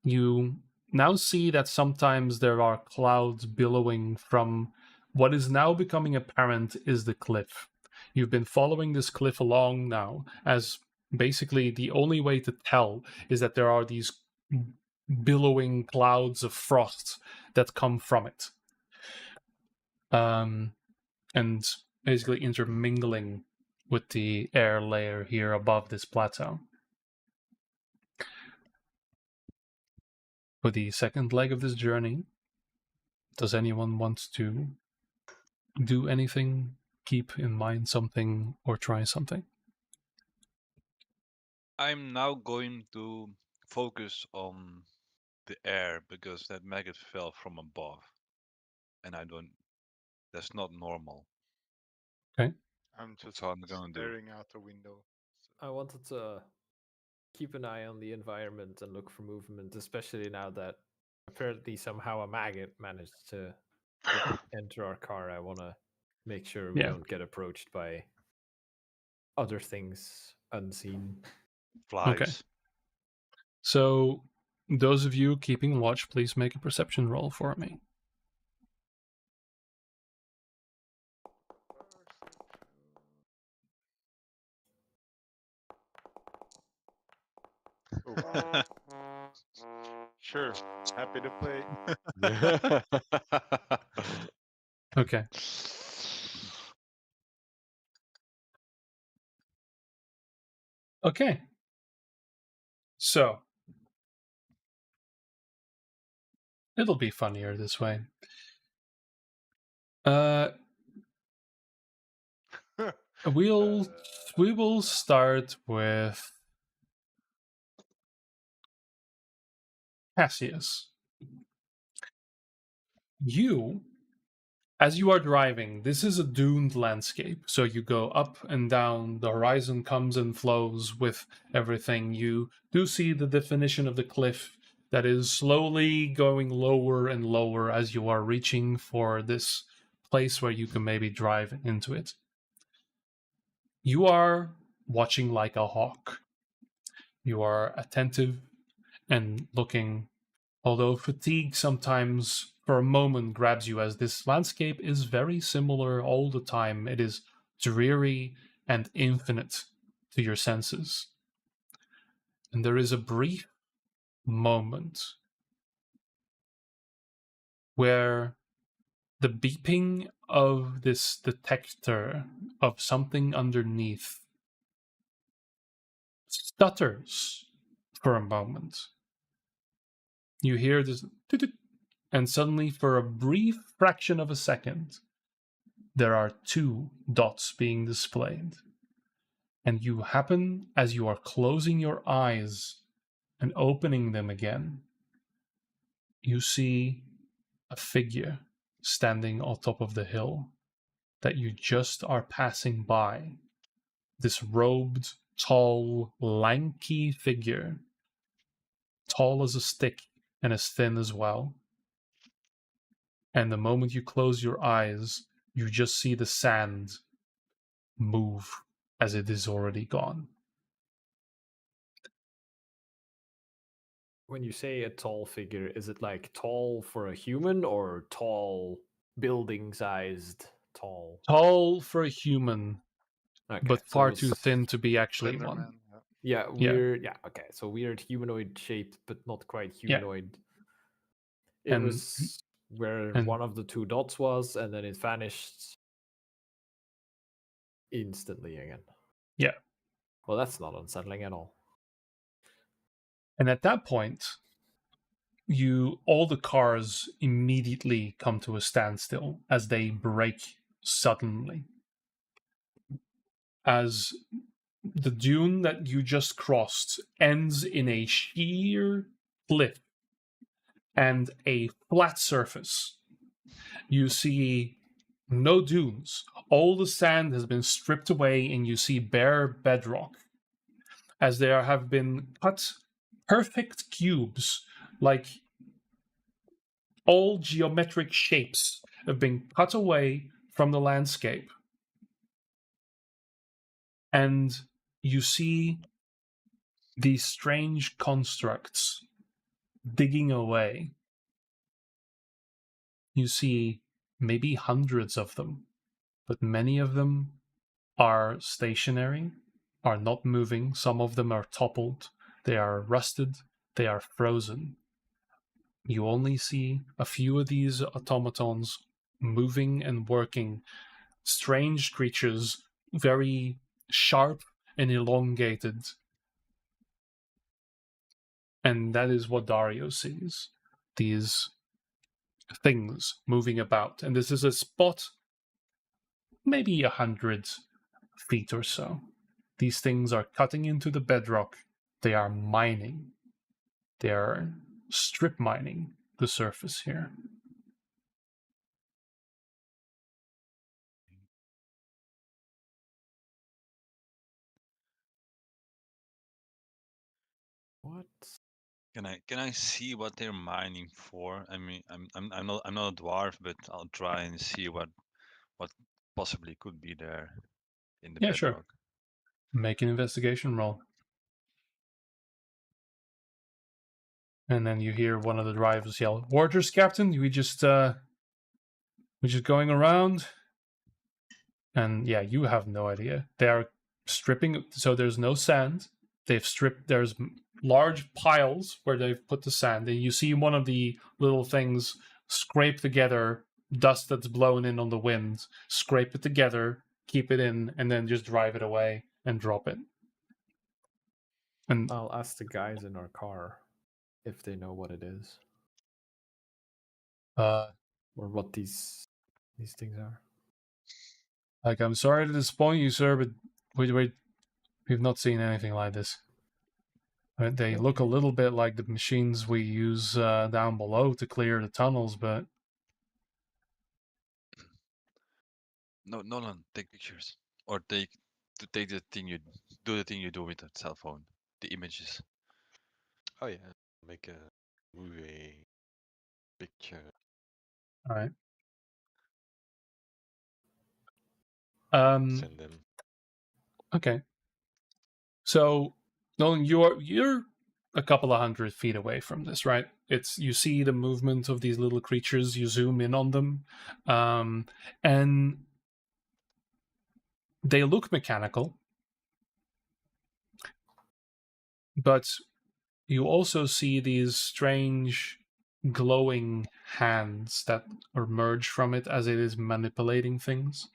You now see that sometimes there are clouds billowing from what is now becoming apparent is the cliff. You've been following this cliff along now, as basically the only way to tell is that there are these billowing clouds of frost that come from it. And basically intermingling with the air layer here above this plateau. For the second leg of this journey, does anyone want to do anything, keep in mind something, or try something? I'm now going to focus on the air because that maggot fell from above. And I don't. That's not normal. I'm just That's all I'm gonna do. staring out the window. So I wanted to keep an eye on the environment and look for movement, especially now that apparently somehow a maggot managed to enter our car. I want to make sure we Yeah. don't get approached by other things unseen. Flies. So, those of you keeping watch, please make a perception roll for me. Oh. Sure, happy to play. Okay. Okay. So, it'll be funnier this way. We will start with Cassius. You, as you are driving, this is a doomed landscape. So you go up and down, the horizon comes and flows with everything. You do see the definition of the cliff that is slowly going lower and lower as you are reaching for this place where you can maybe drive into it. You are watching like a hawk. You are attentive and looking, although fatigue sometimes for a moment grabs you, as this landscape is very similar all the time. It is dreary and infinite to your senses. And there is a brief moment where the beeping of this detector of something underneath stutters for a moment. You hear this, and suddenly, for a brief fraction of a second, there are 2 dots being displayed. And you happen, as you are closing your eyes and opening them again, you see a figure standing on top of the hill that you just are passing by. This robed, tall, lanky figure, tall as a stick and as thin as well. And the moment you close your eyes, you just see the sand move as it is already gone. When you say a tall figure, is it like tall for a human or tall, building-sized tall? Tall for a human, Okay, but so far it was too thin to be actually Slender one. Man. Yeah. yeah, Yeah. weird. Yeah, okay, so weird humanoid shaped, but not quite Yeah. humanoid. It And- was where and- one of the 2 dots was, and then it vanished instantly again. Yeah. Well, that's not unsettling at all. And at that point, all the cars immediately come to a standstill as they brake suddenly. As the dune that you just crossed ends in a sheer cliff and a flat surface. You see no dunes. All the sand has been stripped away, and you see bare bedrock. As there have been cut perfect cubes, like all geometric shapes have been cut away from the landscape. And you see these strange constructs digging away. You see maybe hundreds of them, but many of them are stationary, are not moving. Some of them are toppled. They are rusted. They are frozen. You only see a few of these automatons moving and working. Strange creatures, very sharp and elongated. And that is what Dario sees. These things moving about. And this is a spot maybe 100 feet or so. These things are cutting into the bedrock. They are mining. They are strip mining the surface here. What? Can I see what they're mining for? I mean, I'm not a dwarf, but I'll try and see what possibly could be there in the Yeah, sure. bedrock. Make an investigation roll. And then you hear one of the drivers yell, "Orders, Captain, we're just going around." And yeah, you have no idea. They are stripping, so there's no sand. They've stripped, there's large piles where they've put the sand, and you see one of the little things scrape together dust that's blown in on the wind, scrape it together, keep it in, and then just drive it away and drop it. And I'll ask the guys in our car if they know what it is or what these things are. like, I'm sorry to disappoint you, sir, but we've not seen anything like this. They look a little bit like the machines we use down below to clear the tunnels, but No, Nolan, take pictures or take the thing you do with that cell phone, the images. Oh yeah, make a movie picture. all right. Send them. Okay. So, Nolan, you're a couple of 100 feet away from this, right? You see the movement of these little creatures. You zoom in on them, and they look mechanical, but you also see these strange glowing hands that emerge from it as it is manipulating things.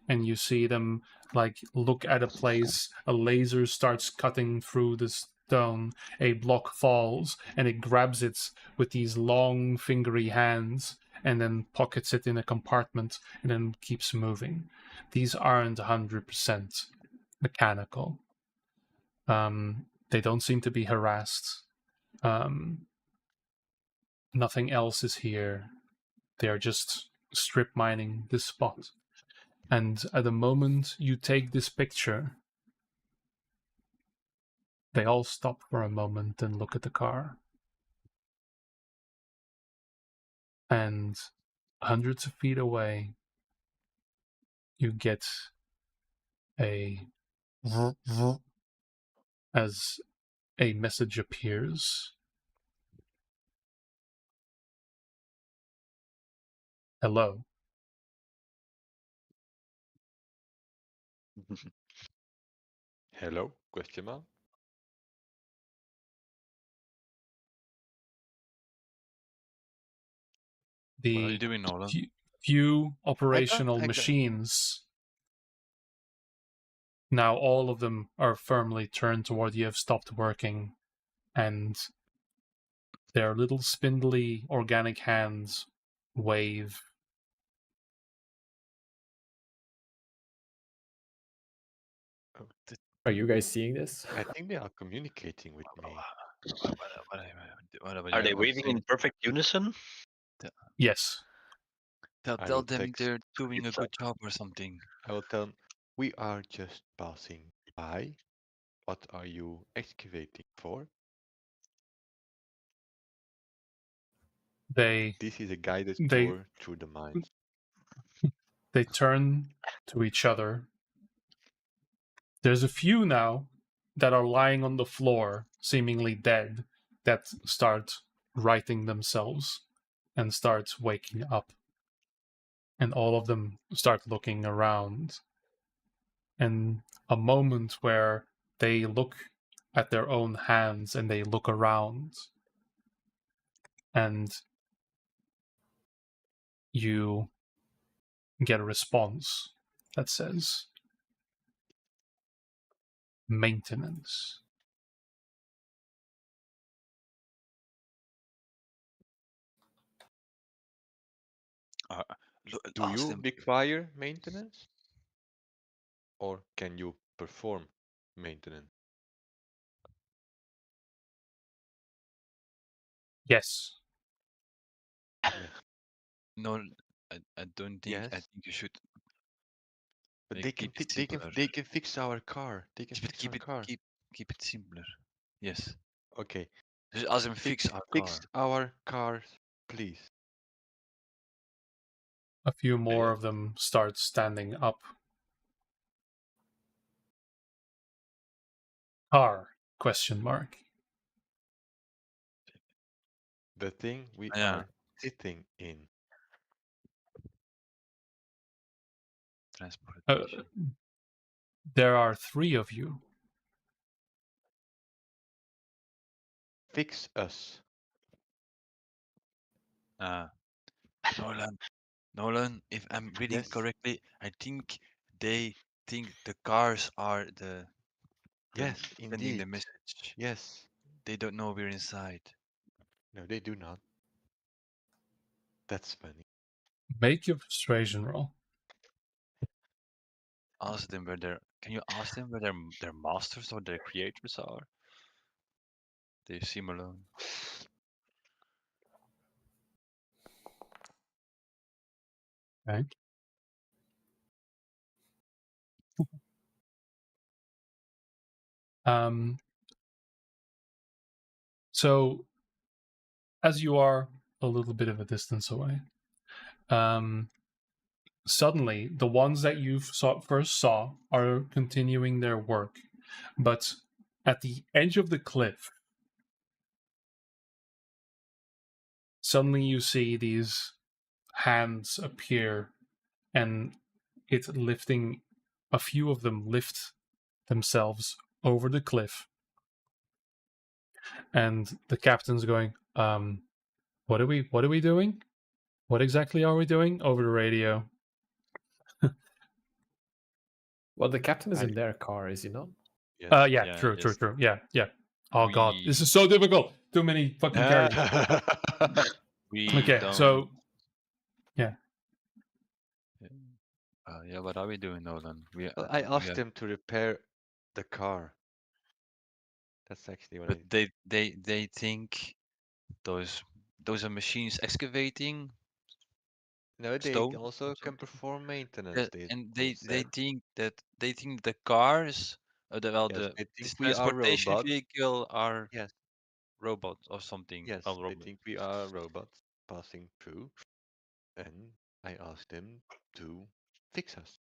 And you see them like look at a place, a laser starts cutting through the stone, a block falls, and it grabs it with these long fingery hands and then pockets it in a compartment and then keeps moving. These aren't 100% mechanical. They don't seem to be harassed. Nothing else is here. They are just strip mining this spot. And at the moment you take this picture, they all stop for a moment and look at the car. And hundreds of feet away, you get a as a message appears. Hello. Hello? Question mark? What are you The doing, Nolan? few operational I got- machines, now all of them are firmly turned toward you, have stopped working, and their little spindly organic hands wave. Oh, Are you guys seeing this? I think they are communicating with me. Are they waving in perfect unison? Yes. I Tell will them text- they're doing a It's good job or something. I will tell them, we are just passing by. What are you excavating for? They This is a guided They- tour through the mines. they turn to each other. There's a few now that are lying on the floor, seemingly dead, that start righting themselves and start waking up. And all of them start looking around. And a moment where they look at their own hands and they look around. And you get a response that says, maintenance. Do Ask you them. require maintenance? Or can you perform maintenance? Yes. No, I don't think. I Yes. think you should. But Make- they can keep it they can simpler. they can fix our car. They can fix our car. Keep it simpler. Yes. Okay. Just ask them fix our Fix car. our cars, please. A few more Yeah. of them start standing up. Car? Question mark. The thing we Yeah. are sitting in. Transportation. There are 3 of you. Fix us. Nolan, if I'm reading Yes. correctly, I think they think the cars are the Yes, sending indeed. the message. Yes. They don't know we're inside. No, they do not. That's funny. Make your persuasion roll. Ask them where their. Can you ask them where their masters or their creators are? They seem alone. Okay. So, as you are a little bit of a distance away, suddenly the ones that you first saw are continuing their work, but at the edge of the cliff, suddenly you see these hands appear, and it's lifting. A few of them lift themselves over the cliff, and the captain's going, What are we doing? What exactly are we doing over the radio? Well, the captain is I- in their car, is he not? Yes. Yeah, true. yes. Yeah. Oh god, this We is so difficult. Too many fucking characters. we Okay, don't. so yeah. Yeah, what are we doing, Nolan? Well, I asked have- them to repair the car. That's actually what but I. they think those are machines excavating No, they stone or also can something. perform maintenance. And They they said think the cars, yes. They this think we are transportation robots. vehicle are Yes, robots or something. yes. A They robot. think we are robots passing through, and I asked them to fix us.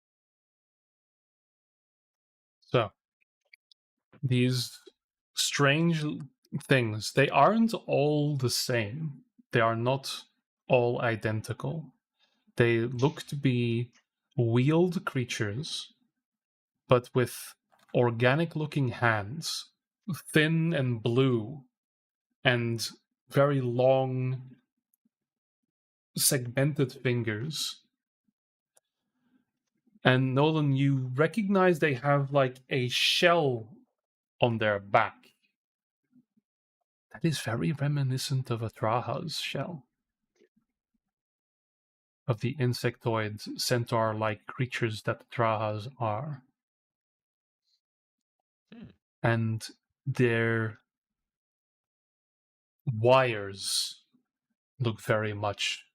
So these strange things, they aren't all the same. They are not all identical. They look to be wheeled creatures, but with organic looking hands, thin and blue, and very long segmented fingers. And Nolan, you recognize they have like a shell on their back. That is very reminiscent of a Traha's shell. Of the insectoid centaur-like creatures that the Trahas are. And their wires look very much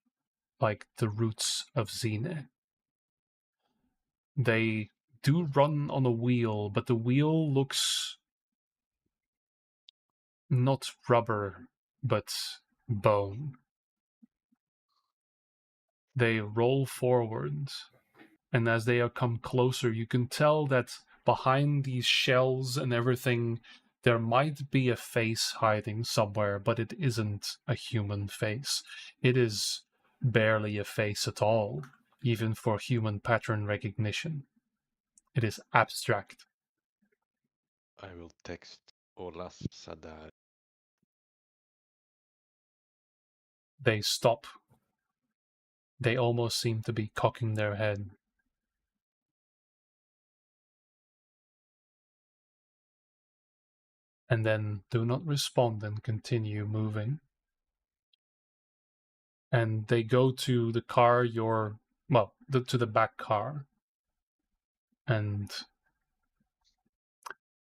like the roots of Xene. They do run on a wheel, but the wheel looks not rubber, but bone. They roll forward, and as they come closer, you can tell that behind these shells and everything, there might be a face hiding somewhere, but it isn't a human face. It is barely a face at all, even for human pattern recognition. It is abstract. I will text Olas Sadar. They stop. They almost seem to be cocking their head. And then do not respond and continue moving. And they go to the car to the back car. And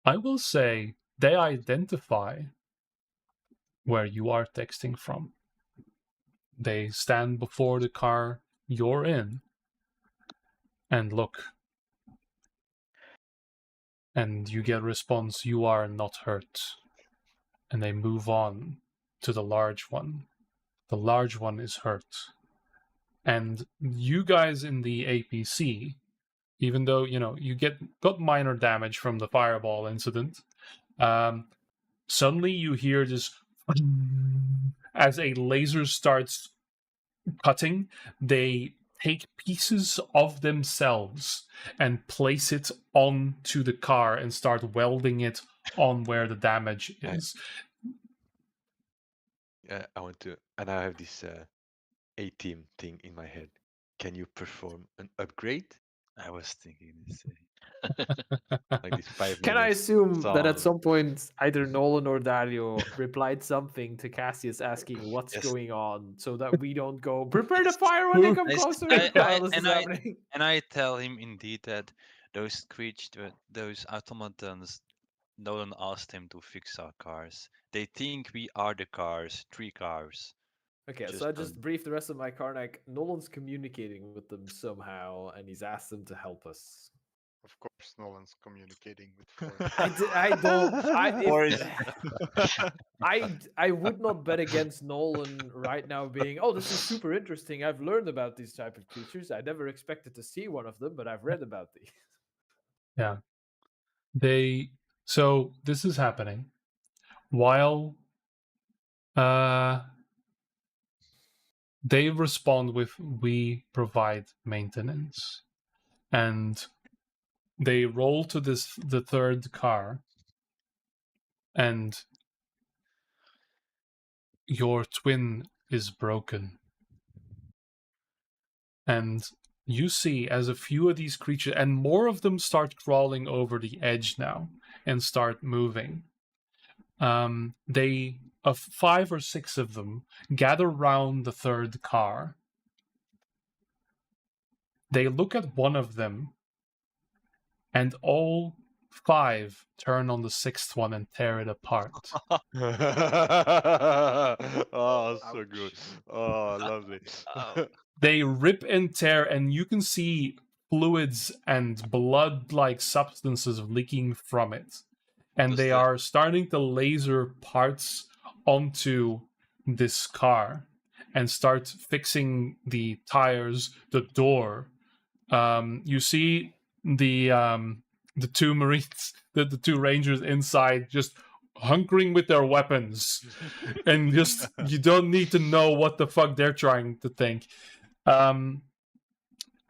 I will say they identify where you are texting from. They stand before the car you're in and look. And you get a response, you are not hurt. And they move on to the large one. The large one is hurt. And you guys in the APC, even though, you got minor damage from the fireball incident, suddenly you hear this as a laser starts cutting. They take pieces of themselves and place it onto the car and start welding it on where the damage is. I want to, and I have this A-team thing in my head. Can you perform an upgrade? I was thinking the same. Like this 5 Can I minutes assume that at song. some point either Nolan or Dario replied something to Cassius asking what's Yes. going on so that we don't go, prepare the Yes. fire when they come I s- closer I- while this and is I- happening? And I tell him indeed that those those automatons, Nolan asked him to fix our cars. They think we are the cars, 3 cars. Okay, Just so I just don't- briefed the rest of my car. Like Nolan's communicating with them somehow, and he's asked them to help us. Of course, Nolan's communicating with Ford. I don't. Or is- I would not bet against Nolan right now being, oh, this is super interesting. I've learned about these type of creatures. I never expected to see one of them, but I've read about these. Yeah. So this is happening while they respond with, we provide maintenance. And they roll to the third car, and your twin is broken. And you see as a few of these creatures, and more of them start crawling over the edge now and start moving. They, 5 or 6 of them, gather round the third car. They look at one of them, and all 5 turn on the 6th one and tear it apart. Oh, so good. Ouch. Oh, lovely. Oh. They rip and tear, and you can see fluids and blood-like substances leaking from it. And Does they the- are starting to laser parts onto this car and start fixing the tires, the door. You see the 2 Marines, the 2 Rangers inside, just hunkering with their weapons, and just you don't need to know what the fuck they're trying to think.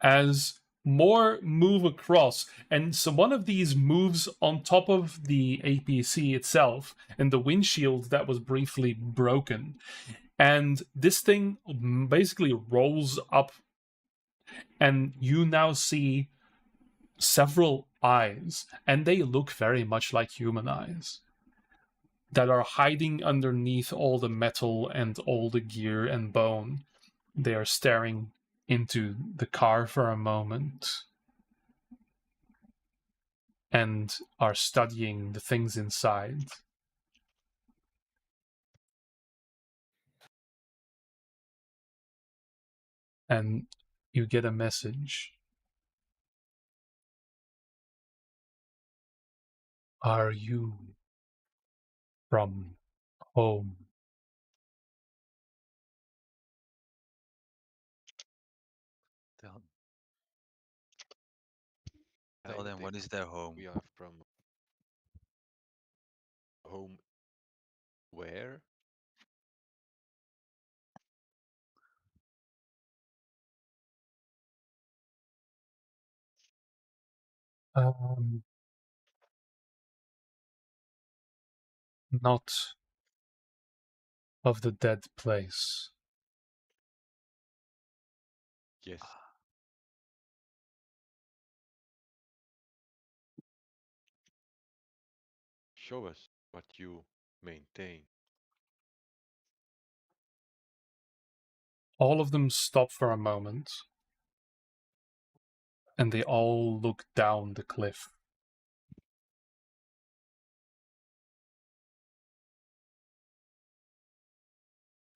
As more move across, and so one of these moves on top of the APC itself and the windshield that was briefly broken, and this thing basically rolls up, and you now see several eyes, and they look very much like human eyes that are hiding underneath all the metal and all the gear and bone. They are staring into the car for a moment and are studying the things inside. And you get a message. Are you from home? Tell, I tell them what think is their home. we are from home where? Not of the dead place. Yes. Show us what you maintain. All of them stop for a moment, and they all look down the cliff.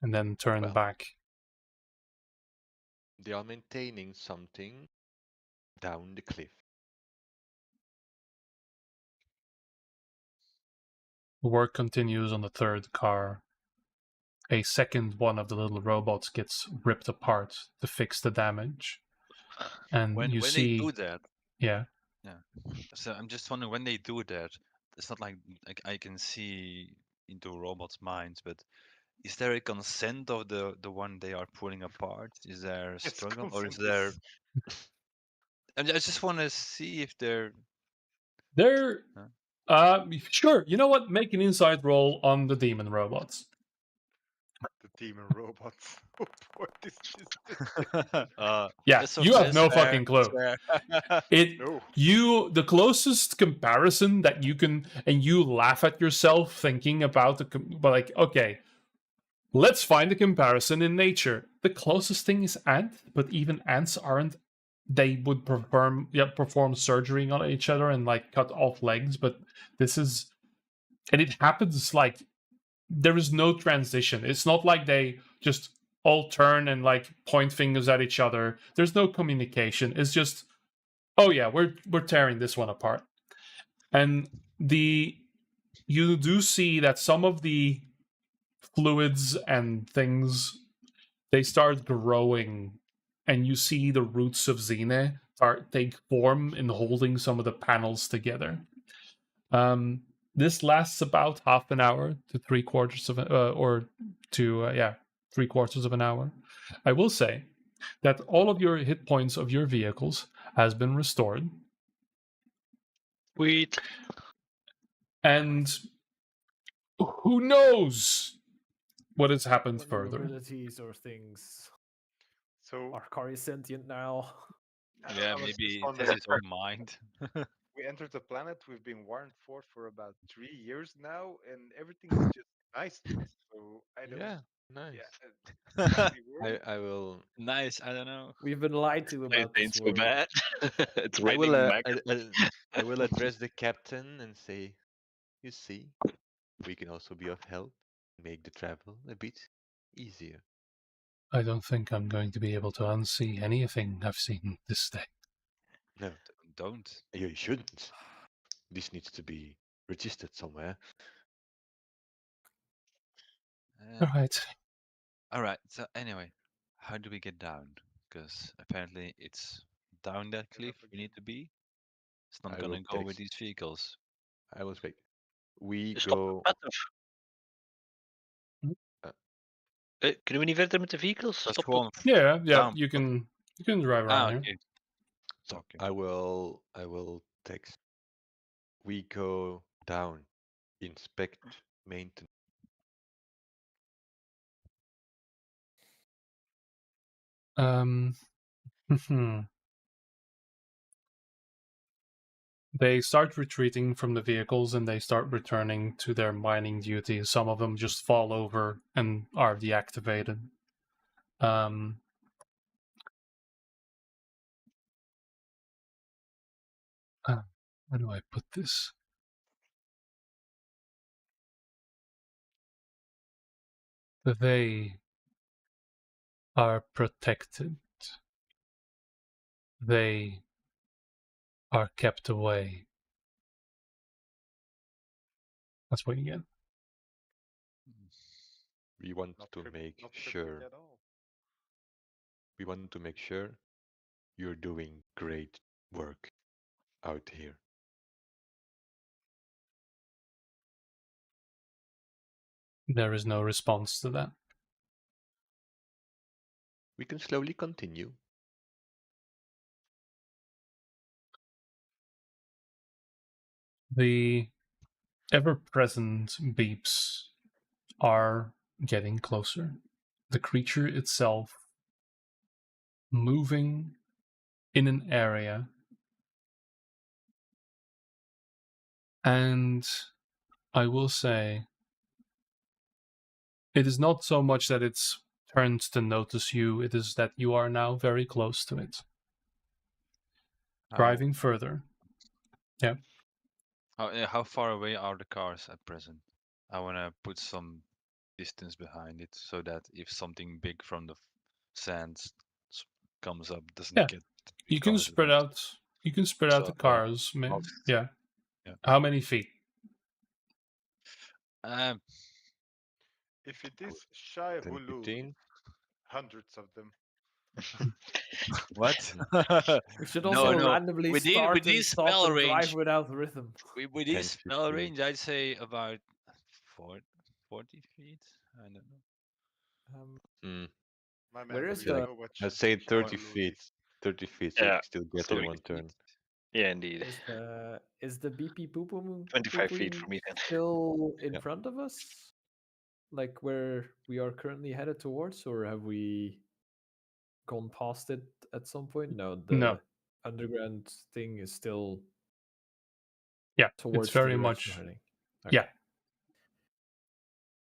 And then turn Well. back. They are maintaining something down the cliff. Work continues on the third car. A second one of the little robots gets ripped apart to fix the damage. And When you they see, do that, yeah, so I'm just wondering when they do that. It's not like I can see into robots' minds, but is there a consent of the one they are pulling apart? Is there a Yes, struggle, or is consent there? is- I just want to see if they're. they're Huh? sure. You know what? Make an inside roll on the demon robots. the demon robots. Oh boy, this is Yeah, That's you okay. have That's no fair. fucking clue. That's fair. It no. the closest comparison that you can, and you laugh at yourself thinking about but like, okay, let's find a comparison in nature. The closest thing is ant, but even ants aren't. They would perform surgery on each other and like cut off legs, but this is, and it happens like there is no transition. It's not like they just all turn and like point fingers at each other. There's no communication. It's just, oh yeah, we're tearing this one apart. And you do see that some of the fluids and things, they start growing, and you see the roots of Xene take form in holding some of the panels together. This lasts about half an hour to 3/4 of three-quarters of an hour. I will say that all of your hit points of your vehicles has been restored. Sweet. And who knows? what has happened What new further? abilities or things? So Are Kari sentient now? Yeah, I was just maybe it has wondering, its own mind. we entered the planet we've been warned for about 3 years now, and everything's just nice to us. So I don't. Yeah, nice. Yeah, should we worry? I will. Nice, I don't know. We've been lied to It about this ain't so world. bad. It's I will. raining maggots. I will address the captain and say, "You see, we can also be of help, make the travel a bit easier." I don't think I'm going to be able to unsee anything I've seen this day. No, Don't. you shouldn't. This needs to be registered somewhere. All right. All right. So anyway, how do we get down? Because apparently it's down that Get cliff up we need again. to be. It's not I gonna will go with text. these vehicles. I will speak. We Stop go. met kunnen we niet verder met de vehicles? Let's Stop go het. on. Yeah, Down. you can drive around here. Okay. So Okay. I will text. We go down. Inspect maintenance. They start retreating from the vehicles and they start returning to their mining duties. Some of them just fall over and are deactivated. Where do I put this? They are protected. They are kept away. That's what you get. We want Not to crypt- make not cryptic sure. at all. We want to make sure you're doing great work out here. There is no response to that. We can slowly continue. The ever-present beeps are getting closer. The creature itself moving in an area, and I will say it is not so much that it's turned to notice you, it is that you are now very close to it. Driving further. Yeah. How far away are the cars at present? I want to put some distance behind it so that if something big from the sands comes up, doesn't Yeah. get You can cars spread lost. out. You can spread out So, the cars. most- Yeah. Yeah. How many feet? If it is Shai 10, Hulu, 15. hundreds of them. What? We should No, also no. randomly With start and these stop spell and drive range, without rhythm. with 10, this spell 15. range, I'd say about 40 feet. I don't know. Hmm. My man, Where do is you the- know what I'd say Shai 30 Hulu feet. is? 30 feet, so you Yeah, can still get so there we one turn. Yeah, indeed. Is the BP Poopoo 25 feet from me then. still in Yeah. front of us? Like where we are currently headed towards, or have we gone past it at some point? No, the No. underground thing is still Yeah. towards It's very the much. direction we're heading. Yeah.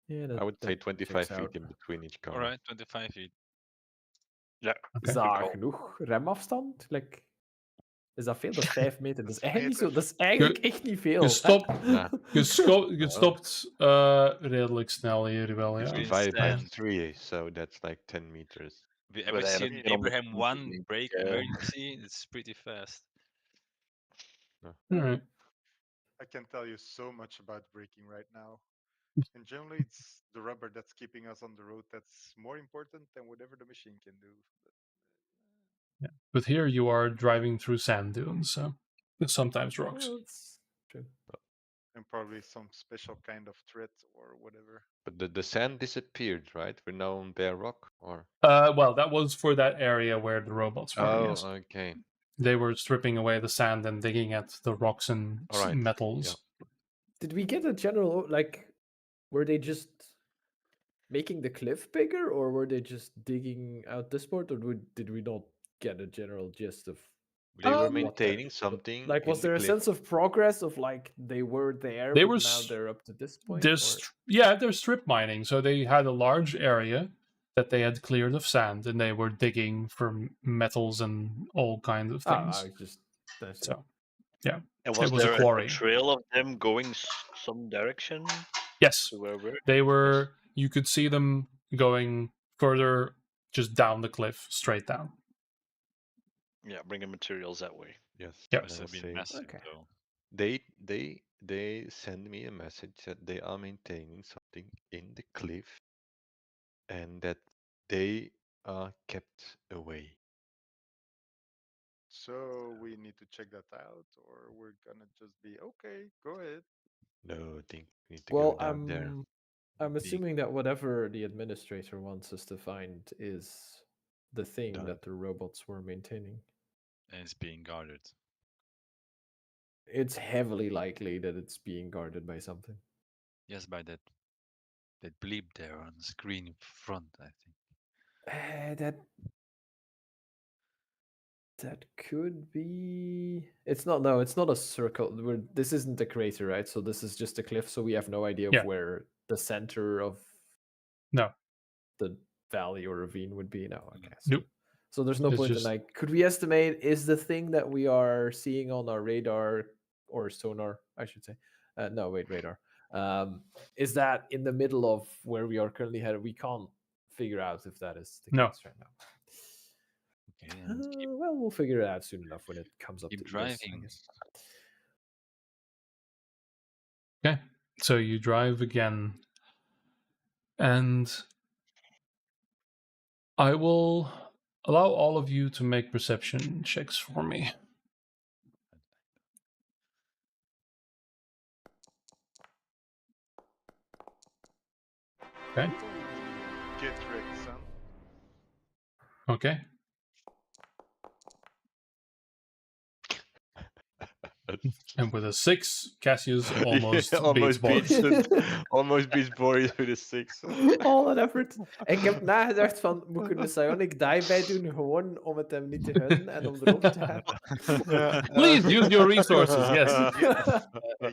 Yeah, I would say that 25 checks feet out. in between each car. All right, 25 feet. Ja, Okay. Is dat genoeg remafstand? Like, is dat veel? Dat is 5 meter. Dat is eigenlijk niet zo. Dat is eigenlijk echt niet veel. Je stopt, Ja. je stopt redelijk snel hier wel, It's ja. Between divided by stands. 3, so that's like 10 meters. Have you But ever I seen don't Abraham think 1 it break make, emergency? It's pretty fast. Alright. I can tell you so much about braking right now. And generally, it's the rubber that's keeping us on the road that's more important than whatever the machine can do. Yeah. But here you are driving through sand dunes, so sometimes rocks. Well, that's true. And probably some special kind of threat or whatever. But the sand disappeared, right? We're now on bare rock, or? Well, that was for that area where the robots were, Oh, yes. okay. They were stripping away the sand and digging at the rocks and All right. metals. Did we get a general, like, were they just making the cliff bigger, or were they just digging out this part, or did we not get a general gist of They were what that maintaining something like? Was in the there a cliff. sense of progress of like they were there, They but were now s- they're up to this point? There's Or they're strip mining, so they had a large area that they had cleared of sand, and they were digging for metals and all kinds of I things. just I see. So, yeah, And it was was a there a quarry. trail of them going some direction Yes, to where we're? they Yes. were. You could see them going further, just down the cliff, straight down. Yeah, bringing materials that way. Yes, Yep. and I Must have was been saying massive, Okay. though. they send me a message that they are maintaining something in the cliff and that they are kept away. So we need to check that out, or we're gonna just be okay. Go ahead. No, I think we need to go Well, down there. I'm Being assuming that whatever the administrator wants us to find is the thing Done. that the robots were maintaining. and it's being guarded. It's heavily likely that it's being guarded by something. Yes, by that bleep there on the screen in front, I think. That could be. It's not. No, it's not a circle. This isn't a crater, right? So this is just a cliff. So we have no idea of Yeah. where the center of No. the valley or ravine would be. No. Okay. Nope. So there's no It's point just- in like. Could we estimate? Is the thing that we are seeing on our radar or sonar, I should say? No, wait, radar. Is that in the middle of where we are currently headed? We can't figure out if that is the No. case right now. Okay, and keep, Well, we'll figure it out soon enough when it comes up keep to this, I driving. guess. Okay, so you drive again, and I will allow all of you to make perception checks for me. Okay. Get wrecked, son. Okay. And with a 6, Cassius almost, beats Boris. Almost beats Boris with a 6. All that effort. Ik heb nagedacht van, moet ik er een psionic die bij doen, gewoon om het hem niet te gunnen en om erover te gaan. Please use your resources, yes.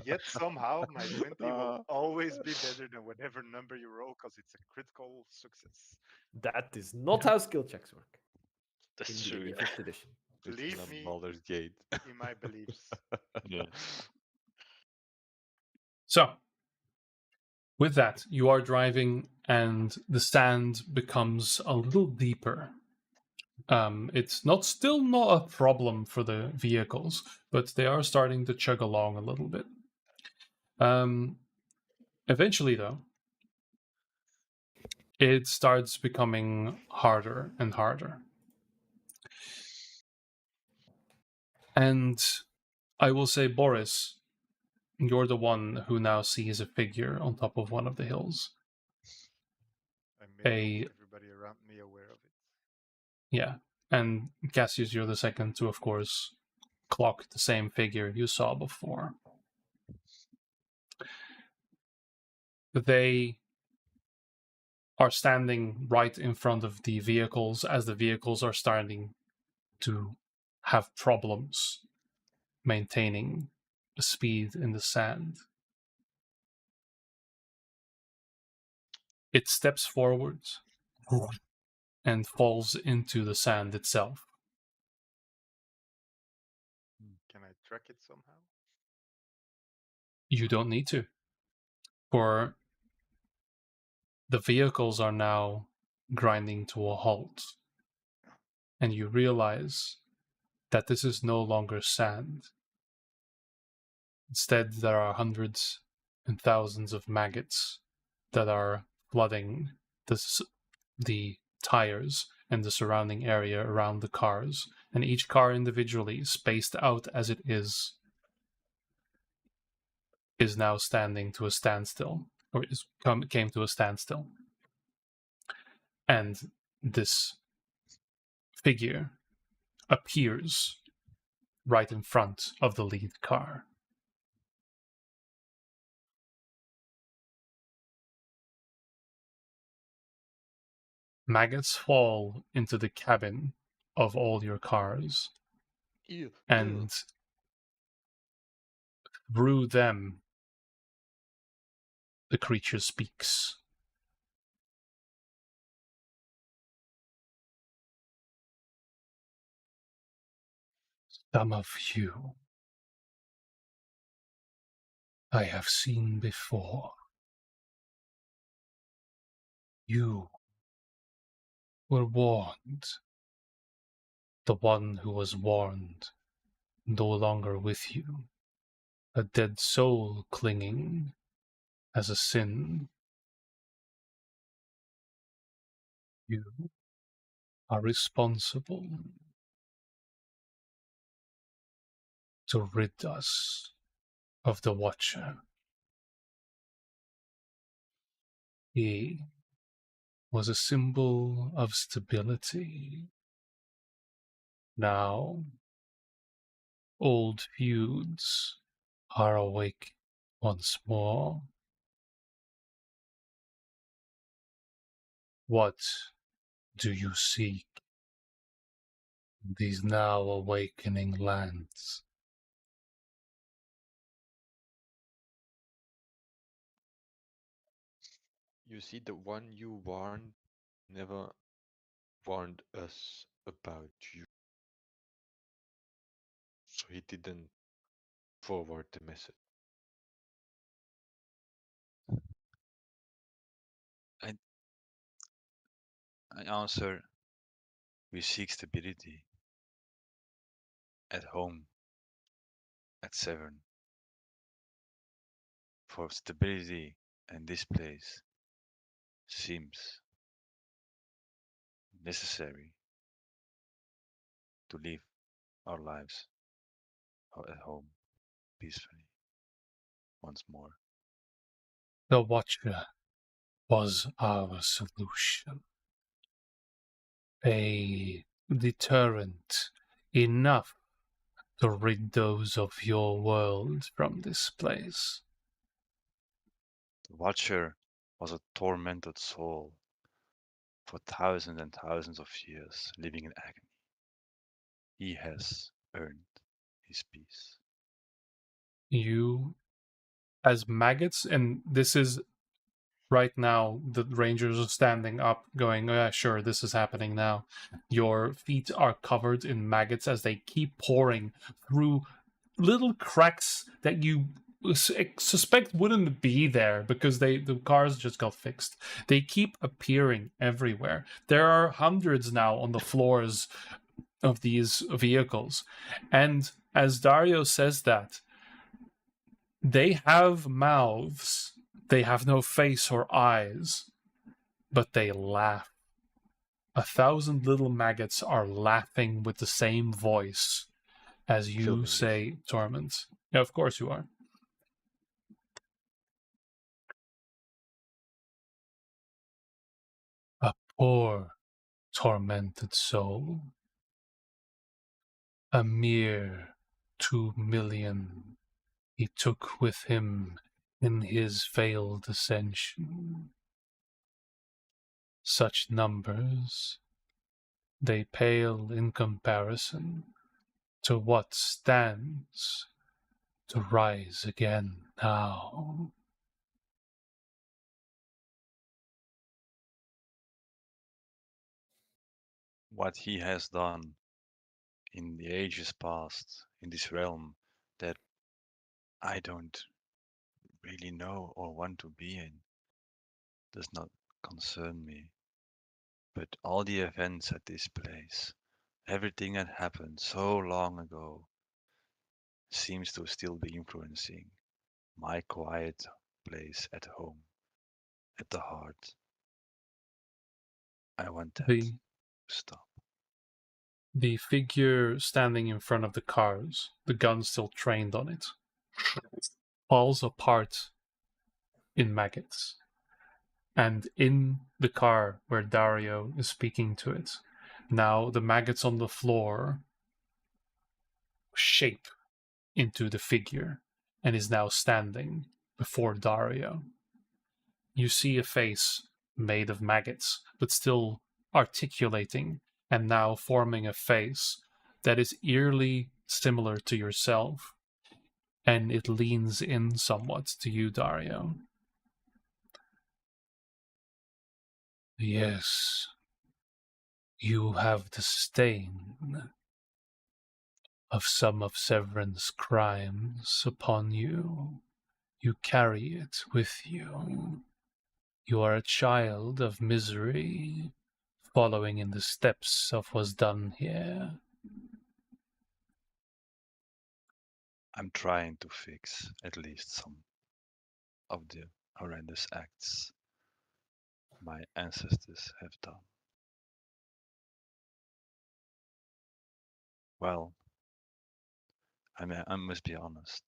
Yet somehow my 20 will always be better than whatever number you roll because it's a critical success. That is not how skill checks work. That's in true. the fifth edition. It's Leave not me Baldur's Gate. in my beliefs. Yeah. So, with that, you are driving, and the sand becomes a little deeper. It's still not a problem for the vehicles, but they are starting to chug along a little bit. Eventually, though, it starts becoming harder and harder. And I will say, Boris, you're the one who now sees a figure on top of one of the hills. I made everybody around me aware of it. Yeah, and Cassius, you're the second to, of course, clock the same figure you saw before. They are standing right in front of the vehicles as the vehicles are starting to have problems maintaining the speed in the sand. It steps forward and falls into the sand itself. Can I track it somehow? You don't need to. For the vehicles are now grinding to a halt. And you realize that this is no longer sand. Instead, there are hundreds and thousands of maggots that are flooding the tires and the surrounding area around the cars. And each car individually, spaced out as it is now standing to a standstill, or came to a standstill. And this figure appears right in front of the lead car. Maggots fall into the cabin of all your cars, Ew. and through them, the creature speaks. Some of you I have seen before. You were warned. The one who was warned, no longer with you. A dead soul clinging as a sin. You are responsible to rid us of the Watcher. He was a symbol of stability. Now, old feuds are awake once more. What do you seek in these now awakening lands? You see, the one you warned never warned us about you. So he didn't forward the message. I answer, we seek stability at home, at Severn. For stability in this place seems necessary to live our lives at home peacefully once more. The Watcher was our solution. A deterrent enough to rid those of your world from this place. The Watcher was a tormented soul for thousands and thousands of years living in agony. He has earned his peace. You, as maggots, and this is right now, the Rangers are standing up, going, oh, yeah, sure, this is happening now. Your feet are covered in maggots as they keep pouring through little cracks that you suspect wouldn't be there because the cars just got fixed. They keep appearing everywhere. There are hundreds now on the floors of these vehicles. And as Dario says that, they have mouths. They have no face or eyes, but they laugh. 1,000 little maggots are laughing with the same voice as you Filming say, Torment. Yeah, of course you are. A poor, tormented soul. A mere 2 million he took with him in his failed ascension. Such numbers, they pale in comparison to what stands to rise again now. What he has done in the ages past in this realm that I don't really know or want to be in does not concern me. But all the events at this place, everything that happened so long ago, seems to still be influencing my quiet place at home, at the heart. I want that to stop. The figure standing in front of the cars, the gun still trained on it, falls apart in maggots. And in the car where Dario is speaking to it, now the maggots on the floor shape into the figure and is now standing before Dario. You see a face made of maggots, but still articulating and now forming a face that is eerily similar to yourself, and it leans in somewhat to you, Dario. Yes, you have the stain of some of Severin's crimes upon you. You carry it with you. You are a child of misery, following in the steps of what's done here. I'm trying to fix at least some of the horrendous acts my ancestors have done. Well, I must be honest.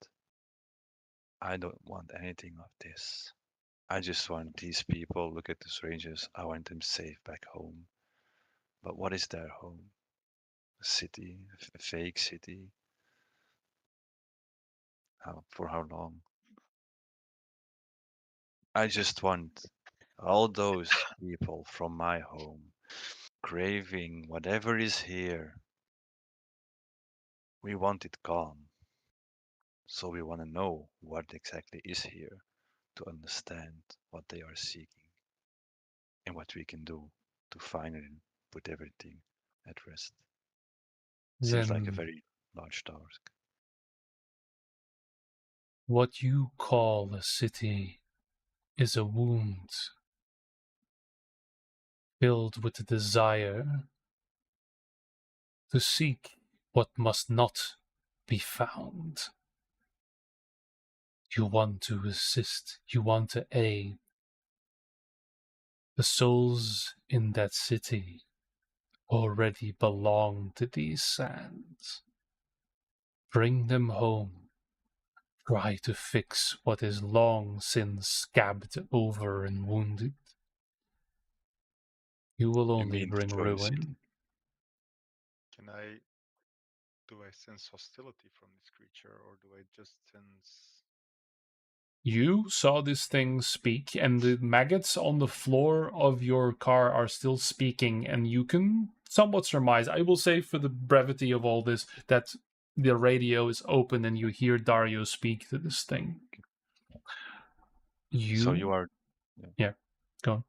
I don't want anything of this. I just want these people, look at the strangers, I want them safe back home. But what is their home? A city? A fake city? For how long? I just want all those people from my home craving whatever is here. We want it gone. So we want to know what exactly is here to understand what they are seeking and what we can do to finally put everything at rest. Seems like a Then very large task. what you call a city is a wound filled with the desire to seek what must not be found. You want to assist, you want to aid. The souls in that city already belong to these sands. Bring them home. Try to fix what is long since scabbed over and wounded. You will You only mean bring destroy the city? ruin. Do I sense hostility from this creature, or do I just sense? You saw this thing speak, and the maggots on the floor of your car are still speaking, and you can somewhat surmise. I will say, for the brevity of all this, that the radio is open and you hear Dario speak to this thing. So you are. Yeah, go on.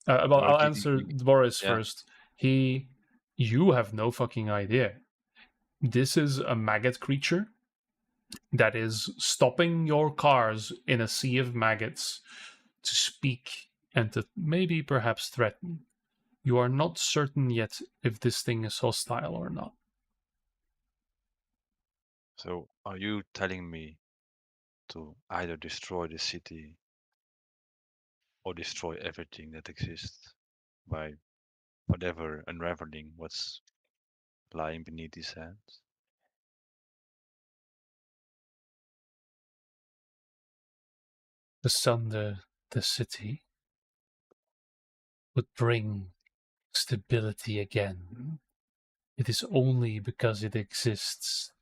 You are I'll giving answer me. Boris Yeah. first. You have no fucking idea. This is a maggot creature that is stopping your cars in a sea of maggots to speak and to maybe perhaps threaten. You are not certain yet if this thing is hostile or not. So are you telling me to either destroy the city or destroy everything that exists by whatever unraveling what's lying beneath his hands? To sunder the city would bring stability again. It is only because it exists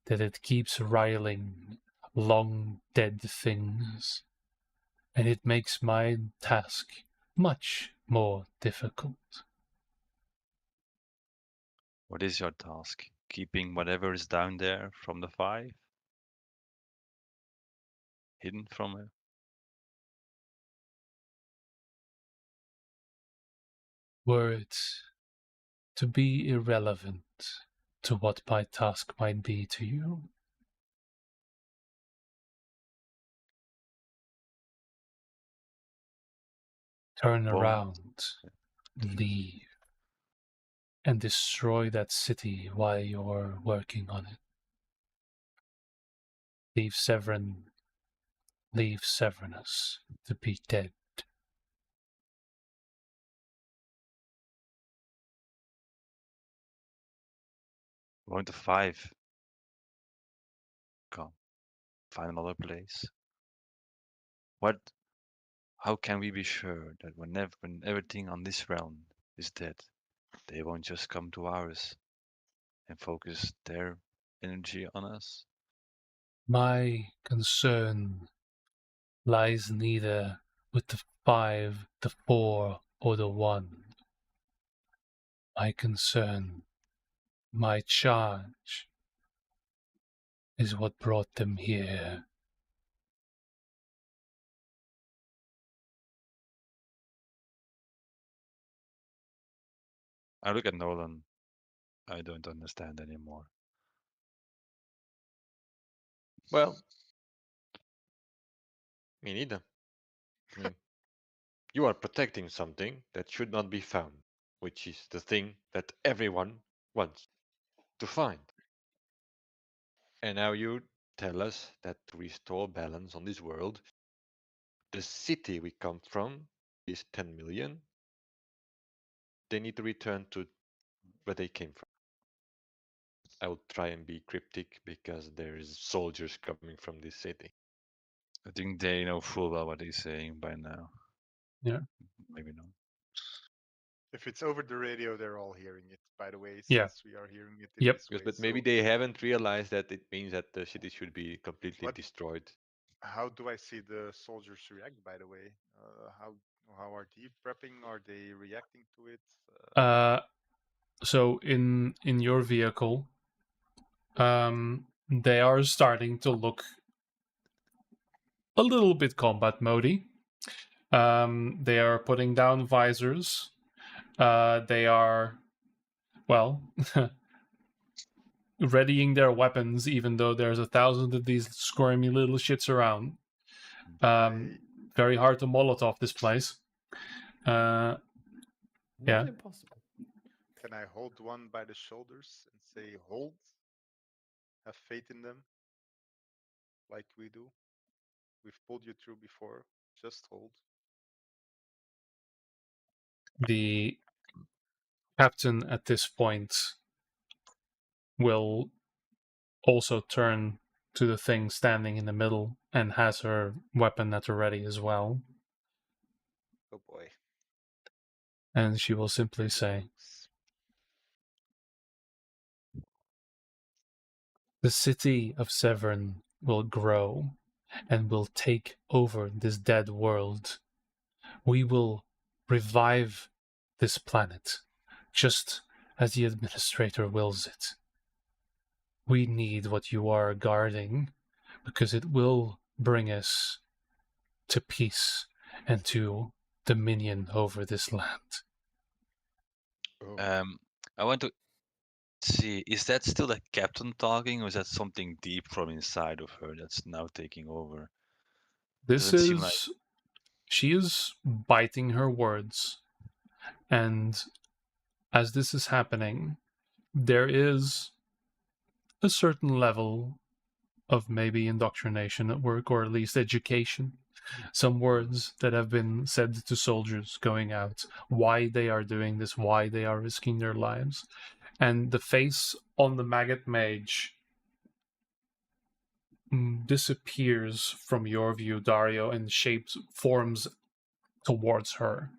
that it keeps riling long dead things, and it makes my task much more difficult. What is your task? Keeping whatever is down there from the five? Hidden from it? Were it to be irrelevant to what my task might be to you, turn Won't. around, leave, and destroy that city while you're working on it. Leave Severinus to be dead. Won't the five come? Find another place? What? How can we be sure that when everything on this realm is dead, they won't just come to ours and focus their energy on us? My concern lies neither with the 5, the 4, or the 1. My concern, my charge, is what brought them here. I look at Nolan. I don't understand anymore. Well, me neither. I mean, you are protecting something that should not be found, which is the thing that everyone wants to find. And now you tell us that to restore balance on this world, the city we come from is 10 million. They need to return to where they came from. I will try and be cryptic because there's soldiers coming from this city. I think they know full well what he's saying by now. Yeah. Maybe not. If it's over the radio, they're all hearing it, by the way, Yeah. since we are hearing it in Yep. this Yes, way. but maybe So they haven't realized that it means that the city should be completely What? destroyed. how do I see the soldiers react, by the way? How are they prepping? Are they reacting to it? So in your vehicle, they are starting to look a little bit combat modey. They are putting down visors. They are, well, readying their weapons, even though there's 1,000 of these squirmy little shits around. I, Very hard to Molotov this place. Not Yeah. impossible. can I hold one by the shoulders and say, hold? Have faith in them, like we do. We've pulled you through before. Just hold. The captain at this point will also turn to the thing standing in the middle and has her weapon at the ready as well. Oh boy. And she will simply Here say, goes. "The city of Severn will grow and will take over this dead world. We will revive this planet, just as the administrator wills it. We need what you are guarding, because it will bring us to peace and to dominion over this land." Oh. I want to see, is that still the captain talking, or is that something deep from inside of her that's now taking over? This Doesn't seem like is. She is biting her words. And as this is happening, there is a certain level of maybe indoctrination at work, or at least education. Some words that have been said to soldiers going out, why they are doing this, why they are risking their lives. And the face on the maggot mage disappears from your view, Dario, and shapes forms towards her.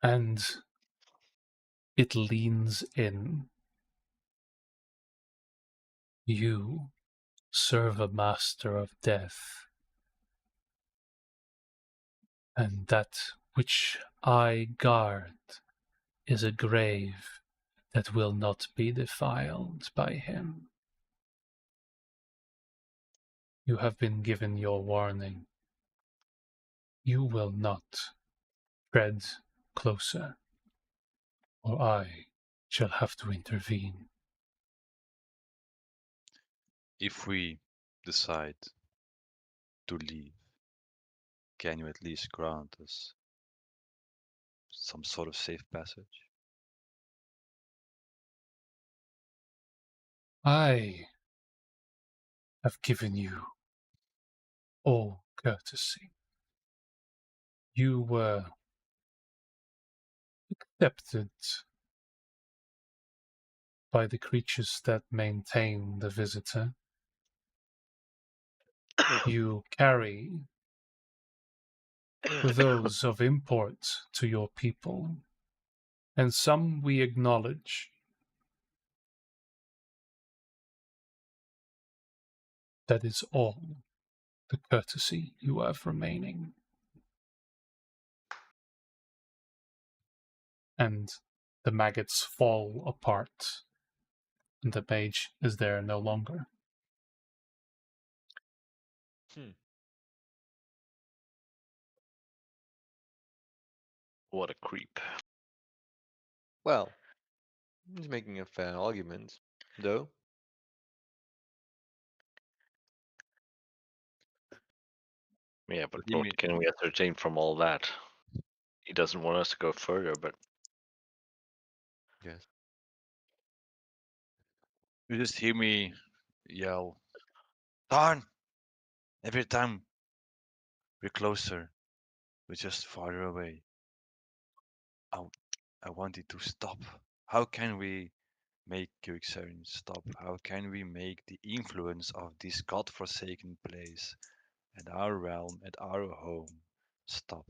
And it leans in. "You serve a master of death, and that which I guard is a grave that will not be defiled by him. You have been given your warning. You will not tread closer, or I shall have to intervene." if we decide to leave, can you at least grant us some sort of safe passage? I have given you all courtesy. You were accepted by the creatures that maintain the visitor. You carry those of import to your people, and some we acknowledge. That is all. the courtesy you have remaining. And the maggots fall apart, and the mage is there no longer. What a creep. Well, he's making a fair argument, though. Yeah, but He what me- can we ascertain from all that? He doesn't want us to go further, but Yes. You just hear me yell, Darn! Every time we're closer, we're just farther away. I, I want it to stop. How can we make Kyrgyzstan stop? How can we make the influence of this godforsaken place and our realm and our home stop?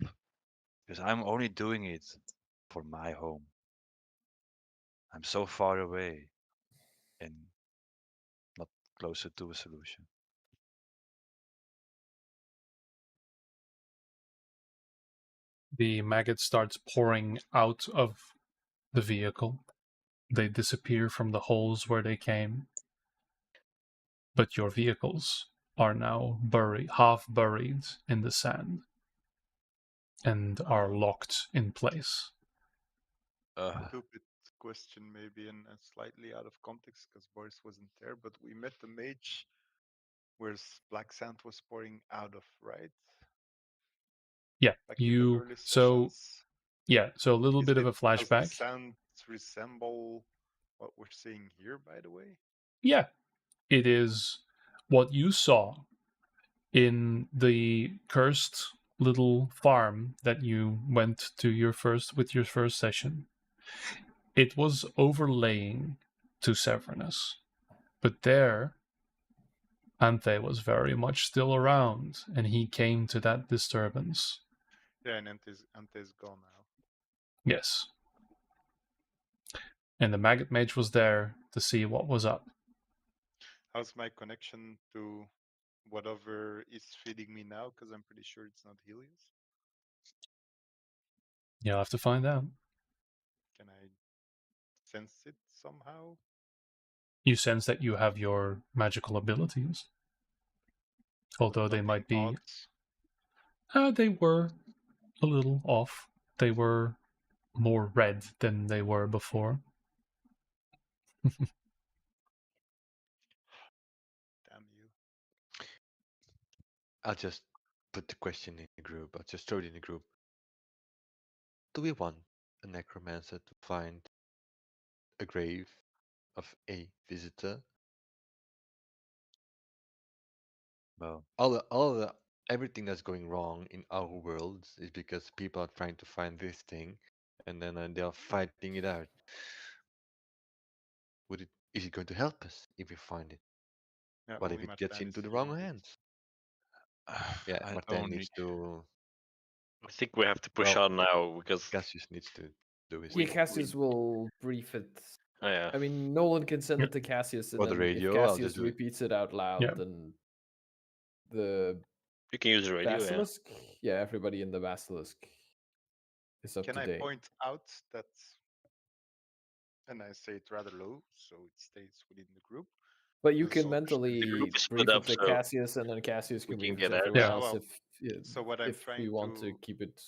Because I'm only doing it for my home. I'm so far away and not closer to a solution. The maggot starts pouring out of the vehicle. They disappear from the holes where they came. But your vehicles are now half buried in the sand, and are locked in place. Stupid question, maybe, and slightly out of context because Boris wasn't there. But we met the mage, where Black Sand was pouring out of, right? Yeah, Like in the early sessions. so a little bit of a Does the flashback. sand resemble what we're seeing here? By the way. Yeah, it is what you saw in the cursed little farm that you went to your first session. It was overlaying to Severnus, but there Anthe was very much still around, and he came to that disturbance. Yeah, and Ante's gone now. Yes. And the maggot mage was there to see what was up. How's my connection to whatever is feeding me now? Because I'm pretty sure it's not Helios. You'll have to find out. Can I sense it somehow? You sense that you have your magical abilities, although they Nothing might be. odd. They were a little off. They were more red than they were before. Damn you. I'll just put the question in the group. I'll just throw it in the group. Do we want a necromancer to find a grave of a visitor? Well, Everything that's going wrong in our worlds is because people are trying to find this thing, and then they are fighting it out. Is it going to help us if we find it? Yeah, What if only it gets Martin is into the wrong hearing it. hands? Yeah, I Martin don't needs to. I think we have to push Well, on now because Cassius needs to do his Yeah, thing. Cassius will brief it. oh, yeah. I mean, Nolan can send Yeah. it to Cassius, and Or the then if radio, I'll just Cassius do it. repeats it out loud, Yeah. then the You can use the radio, yeah. basilisk, yeah, everybody in the basilisk is up Can to I date. point out that, and I say it rather low, so it stays within the group. But you the can soldiers- mentally group is brief split it up, to so Cassius, and then Cassius we can can brief it get to out. everyone Yeah. else Well, if so what I'm if we trying want to to keep it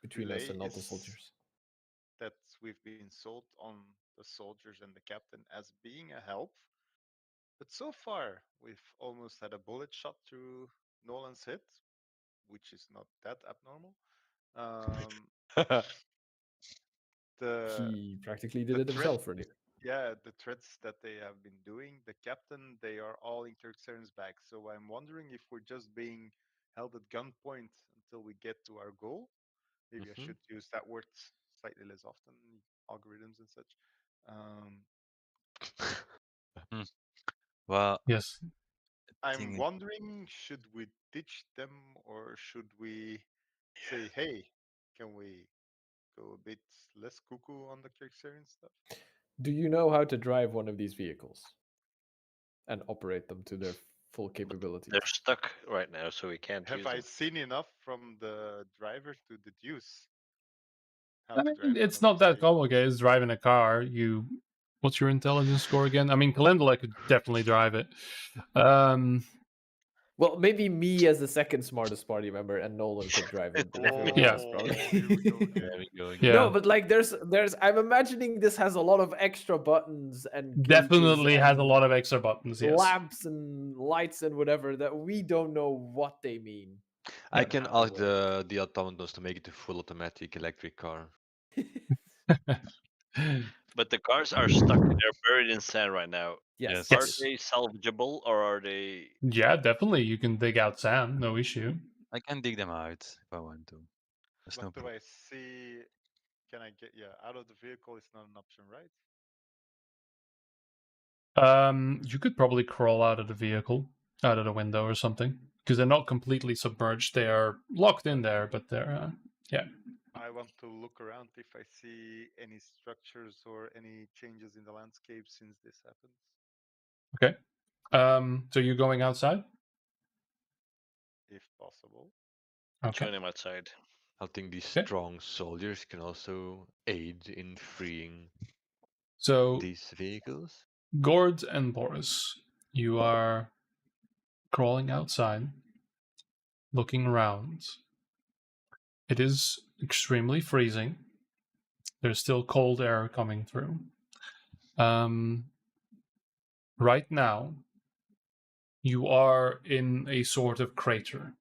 between us relay and not the is soldiers. that we've been sold on the soldiers and the captain as being a help. But so far, we've almost had a bullet shot through Nolan's head, which is not that abnormal. The He practically did the it threat, himself, really. yeah, the threats that they have been doing, the captain, they are all in Kirkseren's back. So I'm wondering if we're just being held at gunpoint until we get to our goal. Maybe I should use that word slightly less often, algorithms and such. Um, well, Yes. I'm thing wondering, should we ditch them or should we say, hey, can we go a bit less cuckoo on the Kirksarian stuff? Do you know how to drive one of these vehicles and operate them to their full capability. They're stuck right now, so we can't Have use I them. seen enough from the driver to deduce how I to mean, drive one it's of not these that things? complicated. It's driving a car. What's your intelligence score again? I mean, Calendula could definitely drive it. Well, maybe me as the second smartest party member and Nolan could drive it, but everyone Yeah. else probably. Here we go again. There we go again. Yeah. No, but like there's I'm imagining this has a lot of extra buttons and gauges Definitely has a and lot of extra buttons. Yes. lamps and lights and whatever that we don't know what they mean. I Yeah. can ask the automatons to make it a full automatic electric car. But the cars are stuck. They're buried in sand right now. Yes. Are Yes. they salvageable or are they? Yeah, definitely. You can dig out sand, no issue. I can dig them out if I want to. There's no What do problem. I see? Can I get out of the vehicle? Is not an option, right? You could probably crawl out of the vehicle, out of the window or something, because they're not completely submerged. They are locked in there, but they're yeah. I want to look around if I see any structures or any changes in the landscape since this happened. Okay. So you're going outside? If possible. Okay. Join them outside. I think these Okay. strong soldiers can also aid in freeing So these vehicles. Gord and Boris, you are crawling outside, looking around. It is extremely freezing. There's still cold air coming through. Right now, you are in a sort of crater.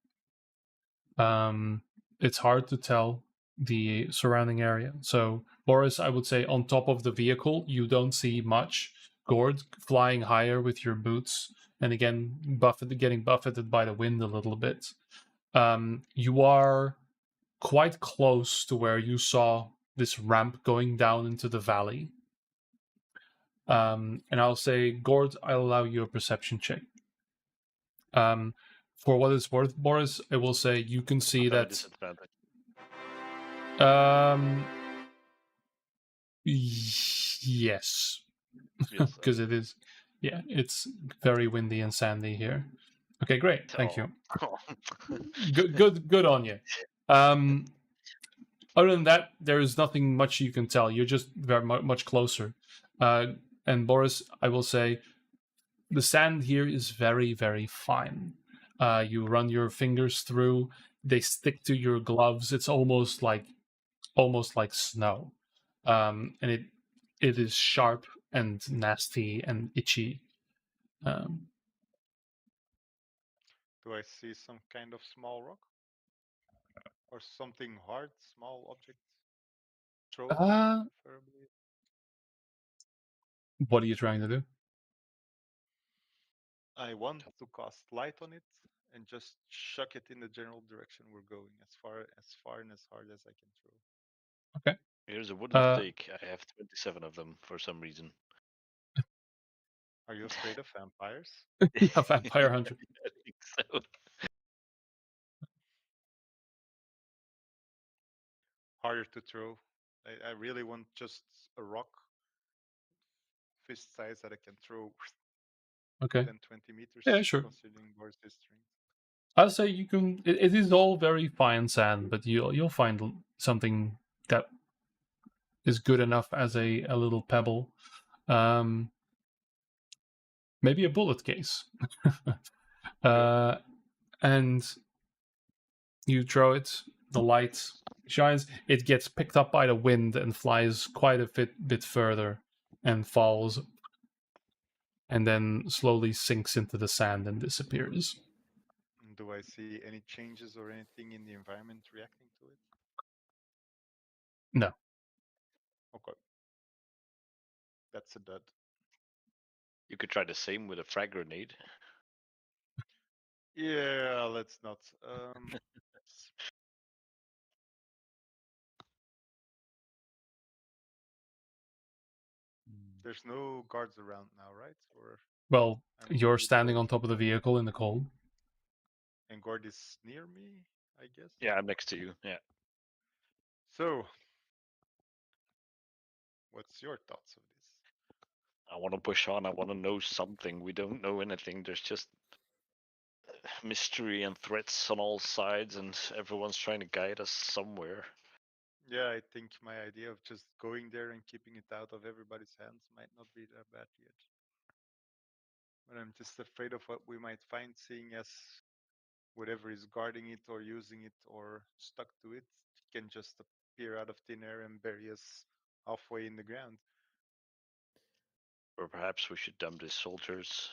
It's hard to tell the surrounding area. So, Boris, I would say on top of the vehicle, you don't see much. Gord flying higher with your boots, and again, getting buffeted by the wind a little bit. You are quite close to where you saw this ramp going down into the valley. And I'll say, Gord, I'll allow you a perception check. For what it's worth, Boris, I will say you can see At a that. disadvantage. Yes, Yes. because it is. Yeah, it's very windy and sandy here. Okay, great. Thank you. Good on you. Other than that, there is nothing much you can tell. You're just very much closer. And Boris, I will say, the sand here is very, very fine. You run your fingers through; they stick to your gloves. It's almost like snow, and it is sharp and nasty and itchy. Um, Do I see some kind of small rock? Or something hard, small object? Throw, uh, preferably. what are you trying to do? I want to cast light on it and just chuck it in the general direction we're going, as far and as hard as I can throw. Okay. Here's a wooden stake. I have 27 of them for some reason. Are you afraid of vampires? Yeah, vampire hunter. I think so. Harder to throw. I really want just a rock, fist size, that I can throw Okay. 10, 20 meters, Yeah, sure. considering Boris's strength. I'll say you can. It is all very fine sand, but you'll find something that is good enough as a little pebble. Maybe a bullet case. And you throw it. The light shines. It gets picked up by the wind and flies quite a bit further, and falls, and then slowly sinks into the sand and disappears. Do I see any changes or anything in the environment reacting to it? No. Okay. That's a dud. You could try the same with a frag grenade. Yeah, let's not. There's no guards around now, right? Or Well, I'm you're already standing close. on top of the vehicle in the cold. And guard is near me, I guess. Yeah, I'm next to you. Yeah. So, what's your thoughts of this? I want to push on. I want to know something. We don't know anything. There's just mystery and threats on all sides, and everyone's trying to guide us somewhere. Yeah, I think my idea of just going there and keeping it out of everybody's hands might not be that bad yet. But I'm just afraid of what we might find, seeing as whatever is guarding it or using it or stuck to it can just appear out of thin air and bury us halfway in the ground. Or perhaps we should dump these soldiers,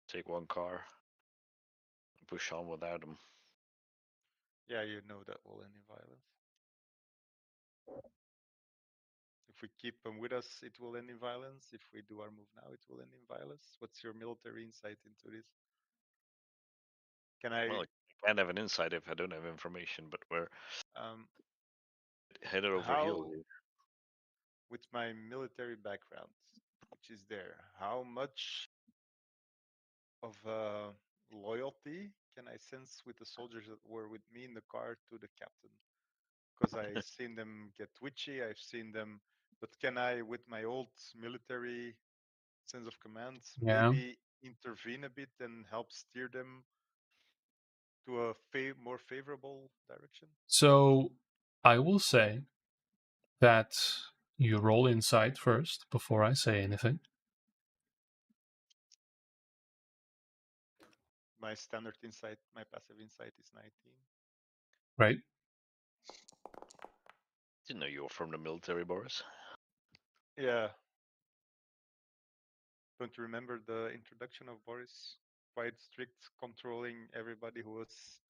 take one car, and push on without them. Yeah, you know that will end in violence. If we keep them with us, it will end in violence. If we do our move now, it will end in violence. What's your military insight into this? Can I? Well, I can't have an insight if I don't have information, but we're Um, head over how, heels. with my military background, which is there, how much of loyalty can I sense with the soldiers that were with me in the car to the captain? Because I've seen them get twitchy. I've seen them, but can I, with my old military sense of command, Yeah. maybe intervene a bit and help steer them to a more favorable direction? So I will say that you roll insight first before I say anything. My standard insight, my passive insight is 19. Right? Didn't know you were from the military, Boris. Yeah. Don't you remember the introduction of Boris? Quite strict, controlling everybody who was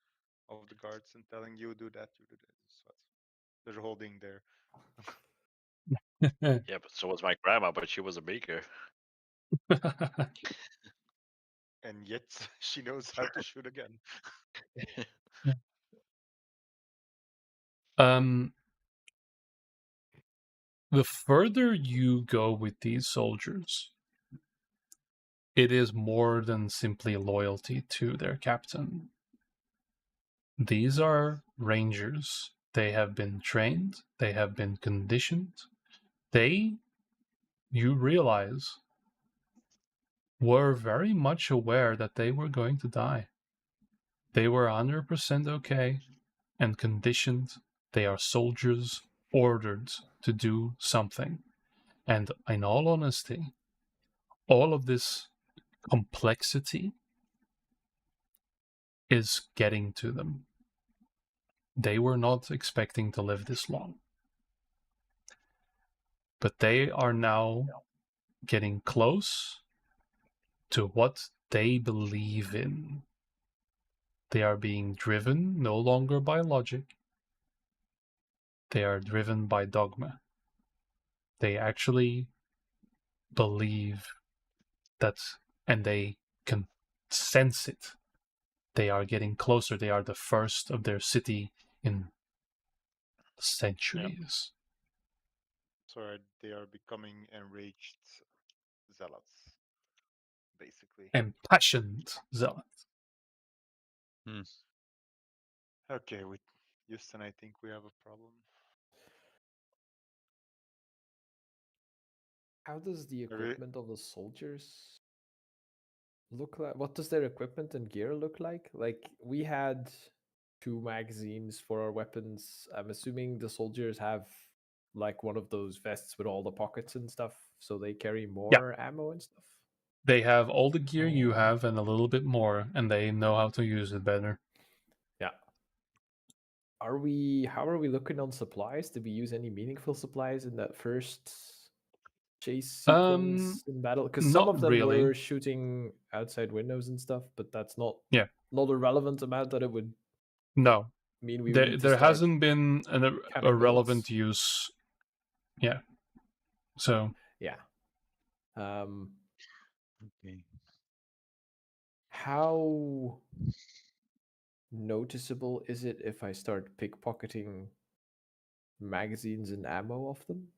of the guards and telling you do that, you do that. So there's a whole thing there. Yeah, but so was my grandma, but she was a baker. And yet she knows how to shoot a gun. um, the further you go with these soldiers, it is more than simply loyalty to their captain. These are rangers. They have been trained, they have been conditioned. They, you realize, were very much aware that they were going to die. They were 100% okay and conditioned. They are soldiers ordered to do something. And in all honesty, all of this complexity is getting to them. They were not expecting to live this long. But they are now getting close to what they believe in. They are being driven no longer by logic. They are driven by dogma. They actually believe that, and they can sense it. They are getting closer. They are the first of their city in centuries. So they are becoming enraged zealots, basically. Impassioned zealots. Okay, with Houston, I think we have a problem. How does the I really- equipment of the soldiers look like? What does their equipment and gear look like? Like, we had 2 magazines for our weapons. I'm assuming the soldiers have like one of those vests with all the pockets and stuff, so they carry more ammo and stuff. They have all the gear you have and a little bit more, and they know how to use it better. Yeah. How are we looking on supplies? Did we use any meaningful supplies in that first chase sequence in battle? Because some not of them really. were shooting outside windows and stuff, but that's not Yeah. not a relevant amount that it would No. mean we would need to There start hasn't been a relevant bullets. use. Yeah. So Yeah. Okay. How noticeable is it if I start pickpocketing magazines and ammo off them?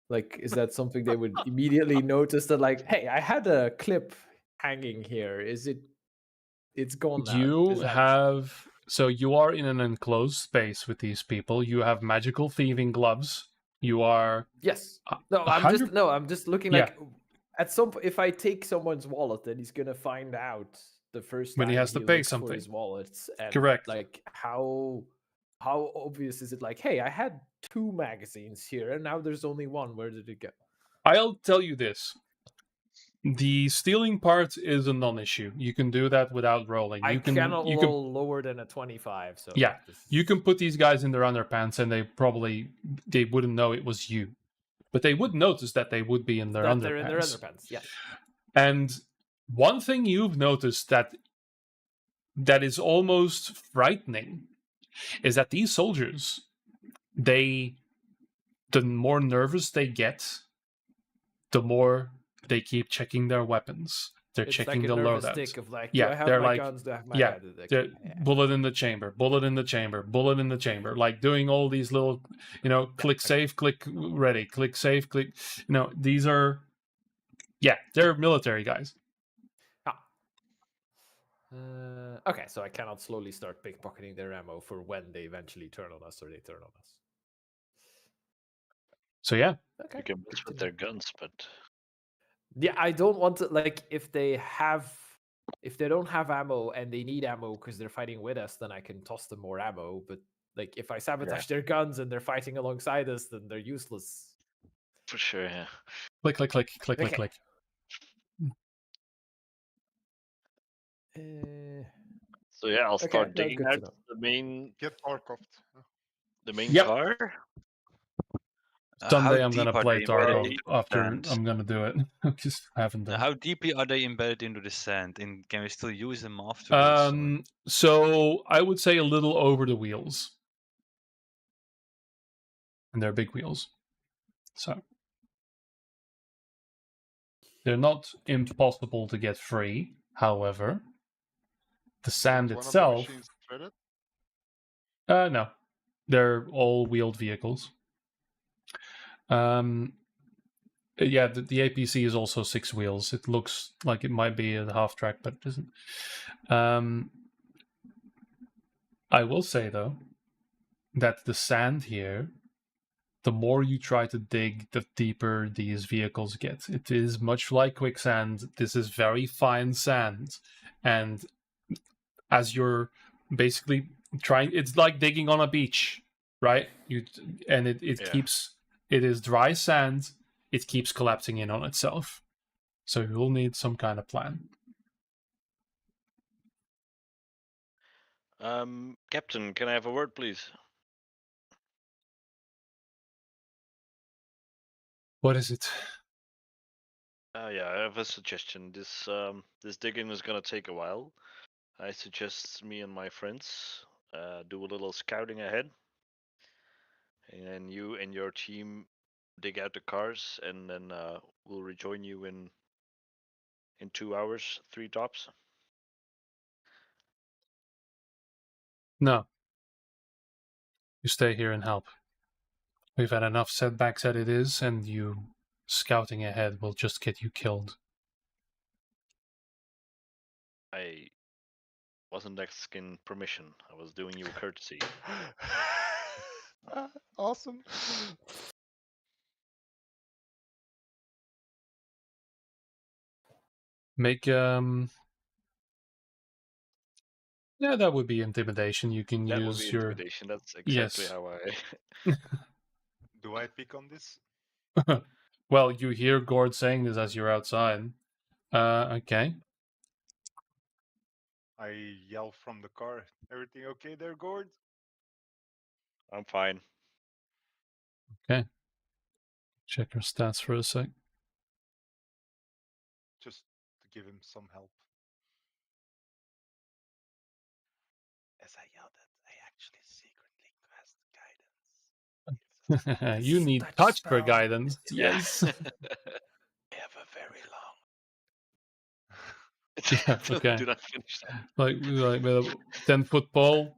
Like, is that something they would immediately notice that, like, hey, I had a clip hanging here. It's gone now. you Is that have, so you are in an enclosed space with these people. You have magical thieving gloves. You are yes. No, I'm just looking Yeah. like at some if I take someone's wallet, then he's gonna find out the first When time he has to pay looks for something. his wallets, and Correct. like how obvious is it? Like, hey, I had 2 magazines here, and now there's only 1. Where did it go? I'll tell you this. The stealing part is a non-issue. You can do that without rolling. I You can cannot you can roll lower than a 25. So Yeah, like, this you is- can put these guys in their underpants and they wouldn't know it was you. But they would notice that they would be in their that underpants. they're in their underpants. Yes. And one thing you've noticed that is almost frightening is that these soldiers, the more nervous they get, the more they keep checking their weapons. They're It's checking like the a nervous loadouts. tick of like, do Yeah, I have they're my like, guns? Do I have my yeah, head? they're bullet in the chamber, bullet in the chamber, bullet in the chamber. Like doing all these little, click save, click ready, click save, click. These are, they're military guys. Okay, so I cannot slowly start pickpocketing their ammo for when they eventually turn on us or they turn on us. So yeah, Okay. You can mess with their guns, but Yeah, I don't want to, like, if they don't have ammo and they need ammo because they're fighting with us, then I can toss them more ammo. But like, if I sabotage their guns and they're fighting alongside us, then they're useless. for sure, yeah. click, click, click, click, click, Okay. click. So yeah, I'll Okay, start no, digging good to out know. the main Get Tarkoved. Yep. car. Someday I'm gonna are play they Tarkov embedded after into the I'm gonna do it. I just haven't done. How deeply are they embedded into the sand? And can we still use them afterwards? or- So I would say a little over the wheels. And they're big wheels. So they're not impossible to get free. However, the sand Is one of the itself. machines threaded? No. They're all wheeled vehicles. Yeah, the APC is also 6 wheels. It looks like it might be a half track, but it isn't. I will say though that the sand here, the more you try to dig, the deeper these vehicles get. It is much like quicksand. This is very fine sand, and as you're basically trying, it's like digging on a beach, right? It keeps, it is dry sand. It keeps collapsing in on itself. So you'll need some kind of plan. Captain, can I have a word, please? What is it? Yeah, I have a suggestion. This digging is gonna take a while. I suggest me and my friends do a little scouting ahead, and you and your team dig out the cars, and then we'll rejoin you in 2 hours, 3 tops. No. You stay here and help. We've had enough setbacks as it is, and you scouting ahead will just get you killed. I wasn't asking permission. I was doing you a courtesy. Awesome. Make yeah, that would be intimidation. You can That would use be your intimidation. That's exactly yes. how I. Do I pick on this? Well, you hear Gord saying this as you're outside. Okay. I yell from the car. Everything okay there, Gord? I'm fine. Okay. Check your stats for a sec. Just to give him some help. As I yelled at, I actually secretly cast guidance. You need touch for guidance. Yeah. Yes. I have a very long. Yeah, okay. Do not finish that. Like with a 10-foot pole.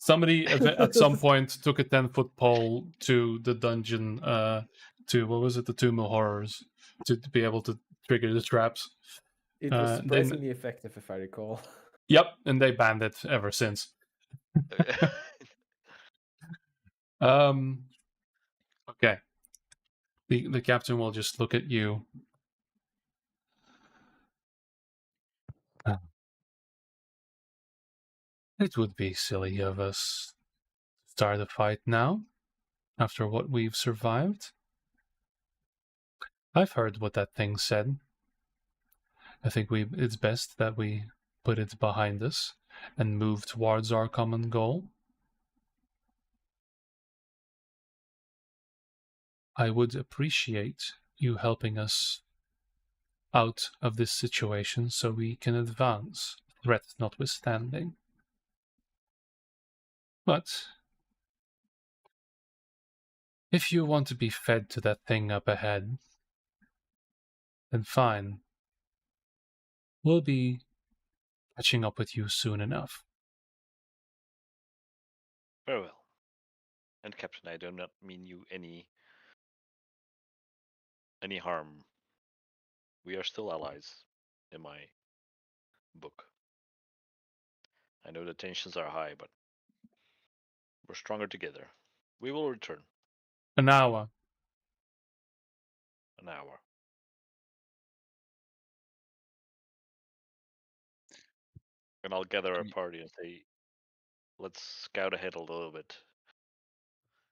Somebody at some point took a 10-foot pole to the dungeon, to what was it, the Tomb of Horrors, to be able to trigger the traps. It was Then- surprisingly effective, if I recall. Yep, and they banned it ever since. Okay. The captain will just look at you. It would be silly of us to start a fight now, after what we've survived. I've heard what that thing said. I think it's best that we put it behind us and move towards our common goal. I would appreciate you helping us out of this situation so we can advance, threat notwithstanding. But if you want to be fed to that thing up ahead, then fine. We'll be catching up with you soon enough. Very well. And Captain, I do not mean you any harm. We are still allies in my book. I know the tensions are high, but we're stronger together. We will return. An hour. An hour. And I'll gather our party and say, let's scout ahead a little bit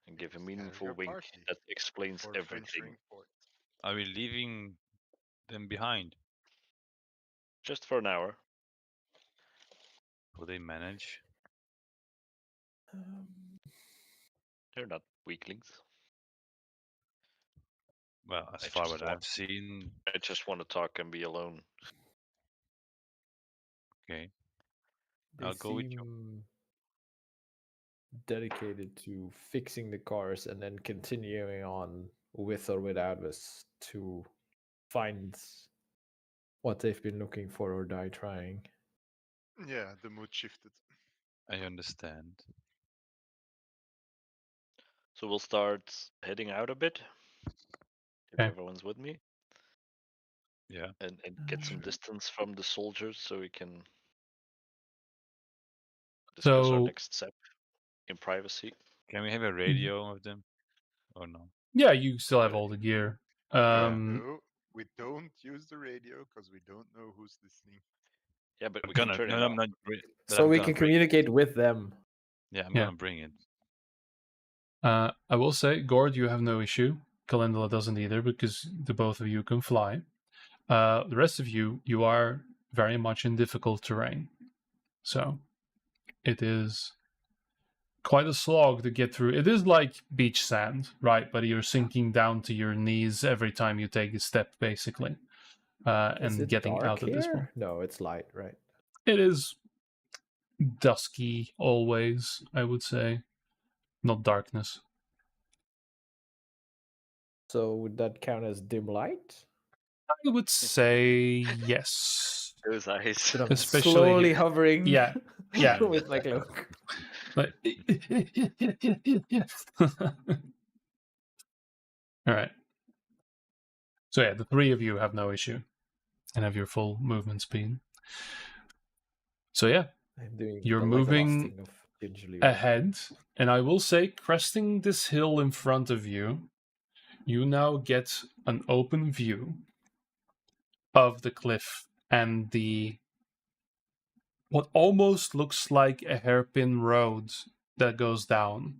and give a meaningful your wink party that explains for everything. venturing forth. Are we leaving them behind? Just for an hour. Will they manage? They're not weaklings. Well, as I far just what I've seen, I just want to talk and be alone. okay. They I'll go with you. seem dedicated to fixing the cars and then continuing on with or without us to find what they've been looking for or die trying. Yeah, the mood shifted. I understand. So we'll start heading out a bit. If Okay. everyone's with me. Yeah. And get some distance from the soldiers so we can discuss our So, next step in privacy. Can we have a radio of them? Or no? yeah, you still have Uh, all the gear. No, we don't use the radio because we don't know who's listening. Yeah, but I'm we can gonna. turn No, it I'm off. not. But So I'm we gonna can bring. communicate with them. Yeah, I'm Yeah. gonna bring it. I will say, Gord, you have no issue. Calendula doesn't either because the both of you can fly. The rest of you, you are very much in difficult terrain. So it is quite a slog to get through. It is like beach sand, right? But you're sinking down to your knees every time you take a step, basically. Is And it getting dark out of this one. here? No, it's light, right? It is dusky always, I would say. Not darkness. So would that count as dim light? I would say yes. Those eyes. But I'm Especially- slowly hovering Yeah, yeah. with my cloak. But all right. So yeah, the three of you have no issue and have your full movement speed. So yeah, I'm doing You're the moving Legolas thing of gingerly ahead, and I will say, cresting this hill in front of you, you now get an open view of the cliff and the what almost looks like a hairpin road that goes down.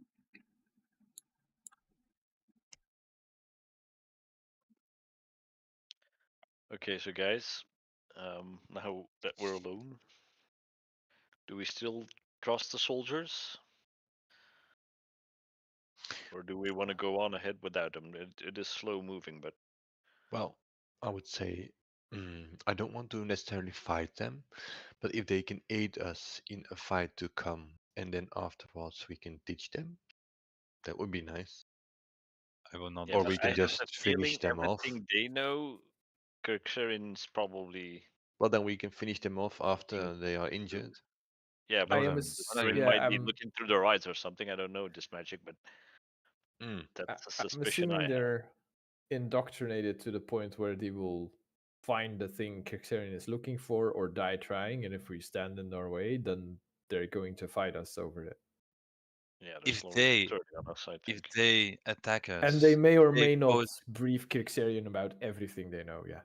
Okay, so guys, now that we're alone, do we still trust the soldiers? Or do we want to go on ahead without them? It is slow moving, but Well, I would say I don't want to necessarily fight them, but if they can aid us in a fight to come, and then afterwards we can teach them, that would be nice. I will not. yeah, Or but we I can have just the finish feeling them off. everything they know, Kirksharin's probably. Well, then we can finish them off after they are injured. Yeah, No, but I am Kirksharin yeah, might be looking through their eyes or something. I don't know this magic, but that's a I'm suspicion I assuming have. they're indoctrinated to the point where they will find the thing Kixarian is looking for or die trying, and if we stand in their way, then they're going to fight us over it. Yeah, there's If no they, return on us, I if think. they attack us, And they may or if they may not pose, brief Kixarian about everything they know, yeah.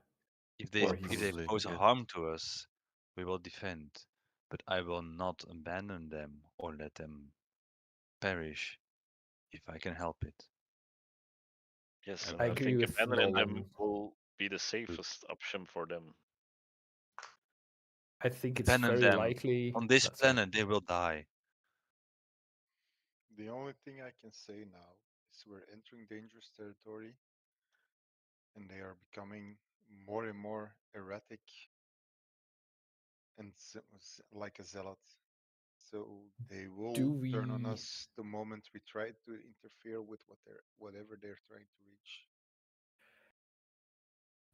if they, Or if he's they Probably, pose yes. harm to us, we will defend. but I will not abandon them or let them perish if I can help it. Yes, I and I I will agree think with abandoning them Nolan. will be the safest option for them. I think it's abandon very them. likely. On this Sorry. planet, they will die. The only thing I can say now is we're entering dangerous territory and they are becoming more and more erratic and like a zealot. So they Do will turn on we us the moment we try to interfere with whatever they're trying to reach.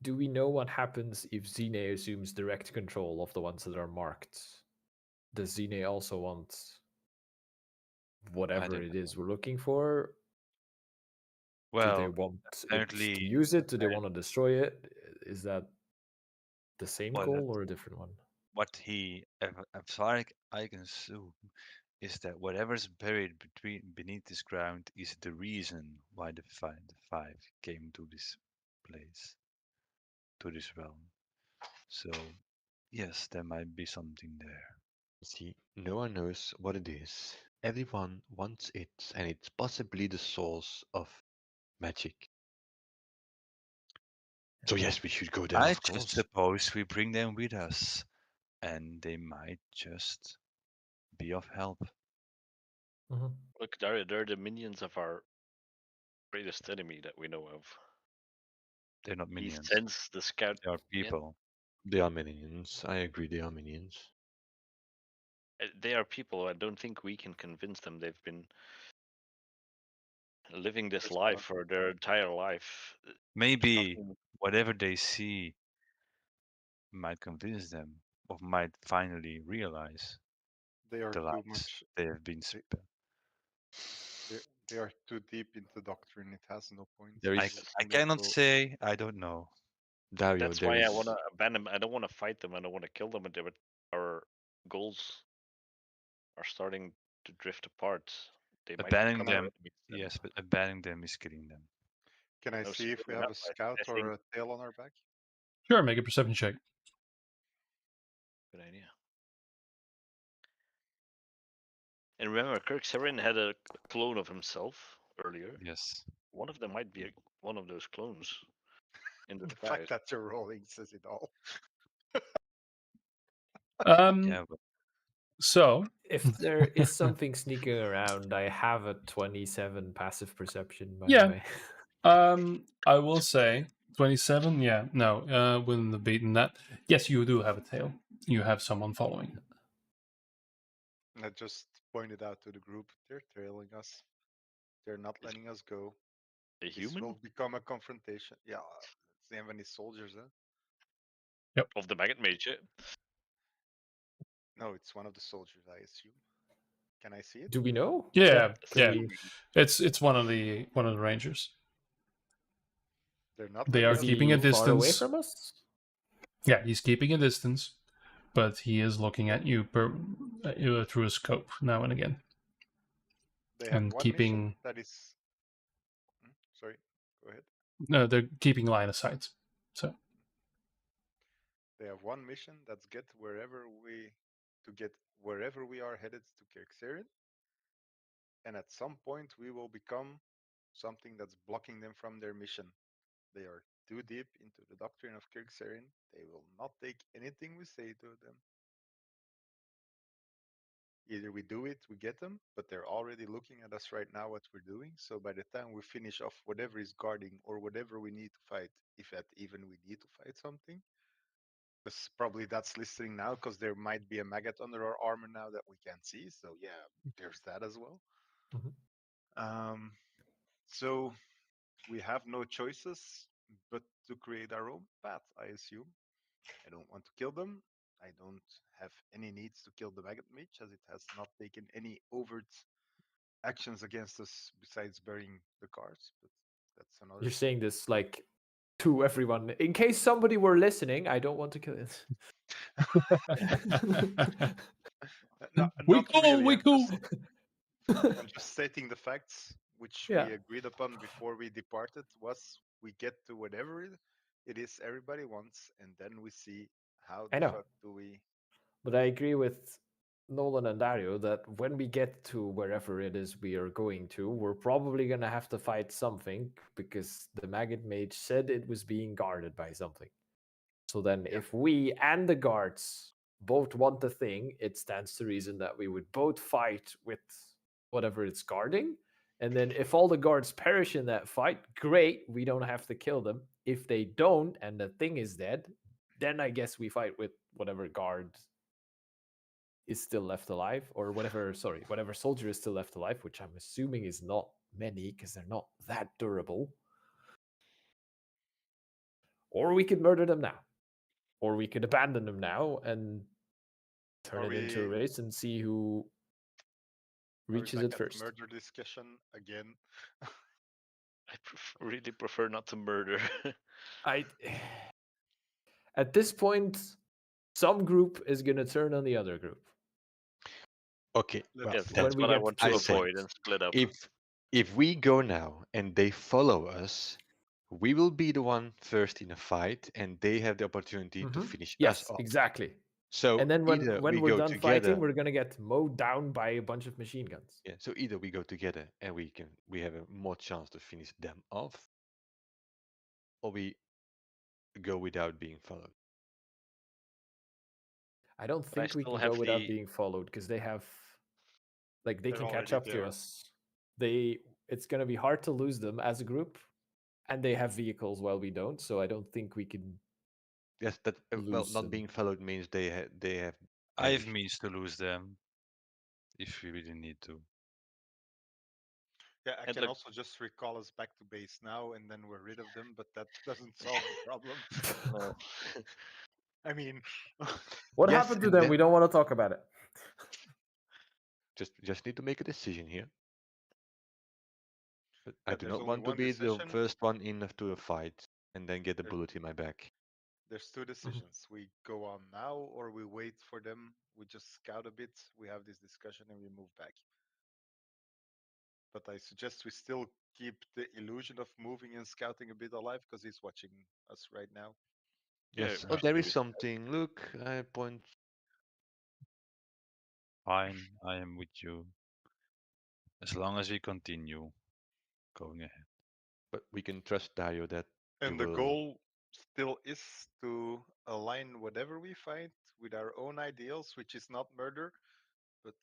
do we know what happens if Xene assumes direct control of the ones that are marked? Does Xene also want I whatever don't it know. is we're looking for? Do they Well, want it to apparently, use it? Do they want to destroy it? Is that the same well, goal or a different one? what he, as far as I can assume, is that whatever's buried beneath this ground is the reason why the five came to this place, to this realm. So yes, there might be something there. See, no one knows what it is. Everyone wants it, and it's possibly the source of magic. So yes, we should go there, I of just course. suppose we bring them with us, and they might just be of help. Mhm. Look, they're the minions of our greatest enemy that we know of. They're not He minions. sends the scout. They are Yeah, people. They are minions. I agree, they are minions. they are people. I don't think we can convince them. They've been living this That's life part. for their entire life. Maybe Nothing- whatever they see might convince them, or might finally realize They are the too lies much. they have been. They, they are too deep into doctrine. It has no point. There I They is will I only cannot go. say. I don't know. Dario, That's there why I is want to abandon them. I don't want to fight them. I don't want to kill them. But our goals are starting to drift apart. They might Abandoning become our them, enemies then. yes, but abandoning them is killing them. Can I No, see if we certainly have not. a scout I think or a tail on our back? Sure, make a perception check. good idea. And remember, Kirk Severin had a clone of himself earlier. Yes. One of them might be one of those clones in The disguise. fact that you're rolling says it all. Yeah, but So If there is something sneaking around, I have a 27 passive perception, by the yeah, way. I will say 27. Yeah, no, within the beaten that. Yes, you do have a tail. You have someone following. I just pointed out to the group, they're trailing us. They're not Is letting us go. a This human will become a confrontation. Yeah, they have any soldiers, huh? of the maggot mage? Yeah? No, it's one of the soldiers, I assume. Can I see it? Do we know? Yeah, Can yeah. we? It's one of the rangers. They're not They are Is letting us keeping a he go. far away distance. from us? Yeah, he's keeping a distance, but he is looking at you through a scope now and again, They have and one mission keeping. that is. Sorry, go ahead. No, they're keeping line of sight. So They have one mission that's get wherever we are headed to Kirkserin, and at some point we will become something that's blocking them from their mission. They are too deep into the doctrine of Kirkserin. They will not take anything we say to them. Either we do it, we get them, but they're already looking at us right now what we're doing. So by the time we finish off whatever is guarding or whatever we need to fight, if that even we need to fight something, because probably that's listening now because there might be a maggot under our armor now that we can't see. So yeah, there's that as well. Mhm. So we have no choices but to create our own path, I assume. I don't want to kill them. I don't have any needs to kill the maggot mage as it has not taken any overt actions against us besides burying the cars, but that's another You're story. saying this like to everyone. In case somebody were listening, I don't want to kill it. No, we not cool, really. we cool. I'm just stating the facts, which Yeah, we agreed upon before we departed. Was we get to whatever it is everybody wants, and then we see how I the know. fuck do we. But I agree with Nolan and Dario that when we get to wherever it is we are going to, we're probably going to have to fight something because the Maggot Mage said it was being guarded by something. So then, if we and the guards both want the thing, it stands to reason that we would both fight with whatever it's guarding. And then, if all the guards perish in that fight, great, we don't have to kill them. If they don't and the thing is dead, then I guess we fight with whatever guard is still left alive, or whatever soldier is still left alive, which I'm assuming is not many because they're not that durable. Or we could murder them now, or we could abandon them now and turn Are it into a we race and see who reaches back it at the first. murder discussion again? I really prefer not to murder. I at this point, some group is gonna turn on the other group. Okay, well, Yes, then that's we what I get want to to I say, avoid and split up. if we go now and they follow us, we will be the one first in a fight, and they have the opportunity to finish us Yes, off. exactly. So And then either when we we're go done together, fighting, we're gonna get mowed down by a bunch of machine guns. yeah. So either we go together and we have a more chance to finish them off, or we go without being followed. I don't But I think we still can go have without the. being followed because they have, like, they They're can catch already up to there. us. It's gonna be hard to lose them as a group, and they have vehicles while we don't. So I don't think we can Yes, that well, lose not them. being followed means they have I have vanished. means to lose them if we really need to. Yeah, I And can look, also just recall us back to base now, and then we're rid of them. But that doesn't solve the problem. no. I mean, What Yes, happened to and them? then We don't want to talk about it. just need to make a decision here. But I yeah, do there's not only want to one be the decision. first one into a fight and then get a There- bullet in my back. There's two decisions. We go on now, or we wait for them. We just scout a bit. We have this discussion, and we move back. But I suggest we still keep the illusion of moving and scouting a bit alive because he's watching us right now. Yeah, Yes. Oh, we there still is something. Look, I point. Fine, I am with you. As long as we continue going ahead. But we can trust Dario that you And the will. goal still is to align whatever we find with our own ideals, which is not murder. But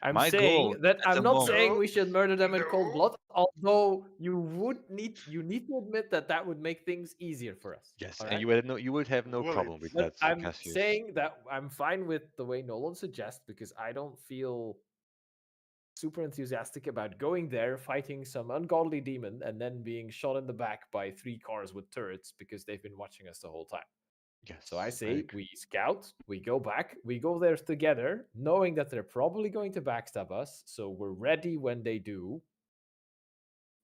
I'm My saying goal that at I'm the not moment, saying no, we should murder them in cold no. blood. Although you need to admit that that would make things easier for us. Yes, All and right. you would have no Will problem it? with But that, I'm Cassius. saying that I'm fine with the way Nolan suggests because I don't feel super enthusiastic about going there, fighting some ungodly demon, and then being shot in the back by 3 cars with turrets because they've been watching us the whole time. Yes. So I I say agree. we scout, we go back, we go there together, knowing that they're probably going to backstab us. So we're ready when they do.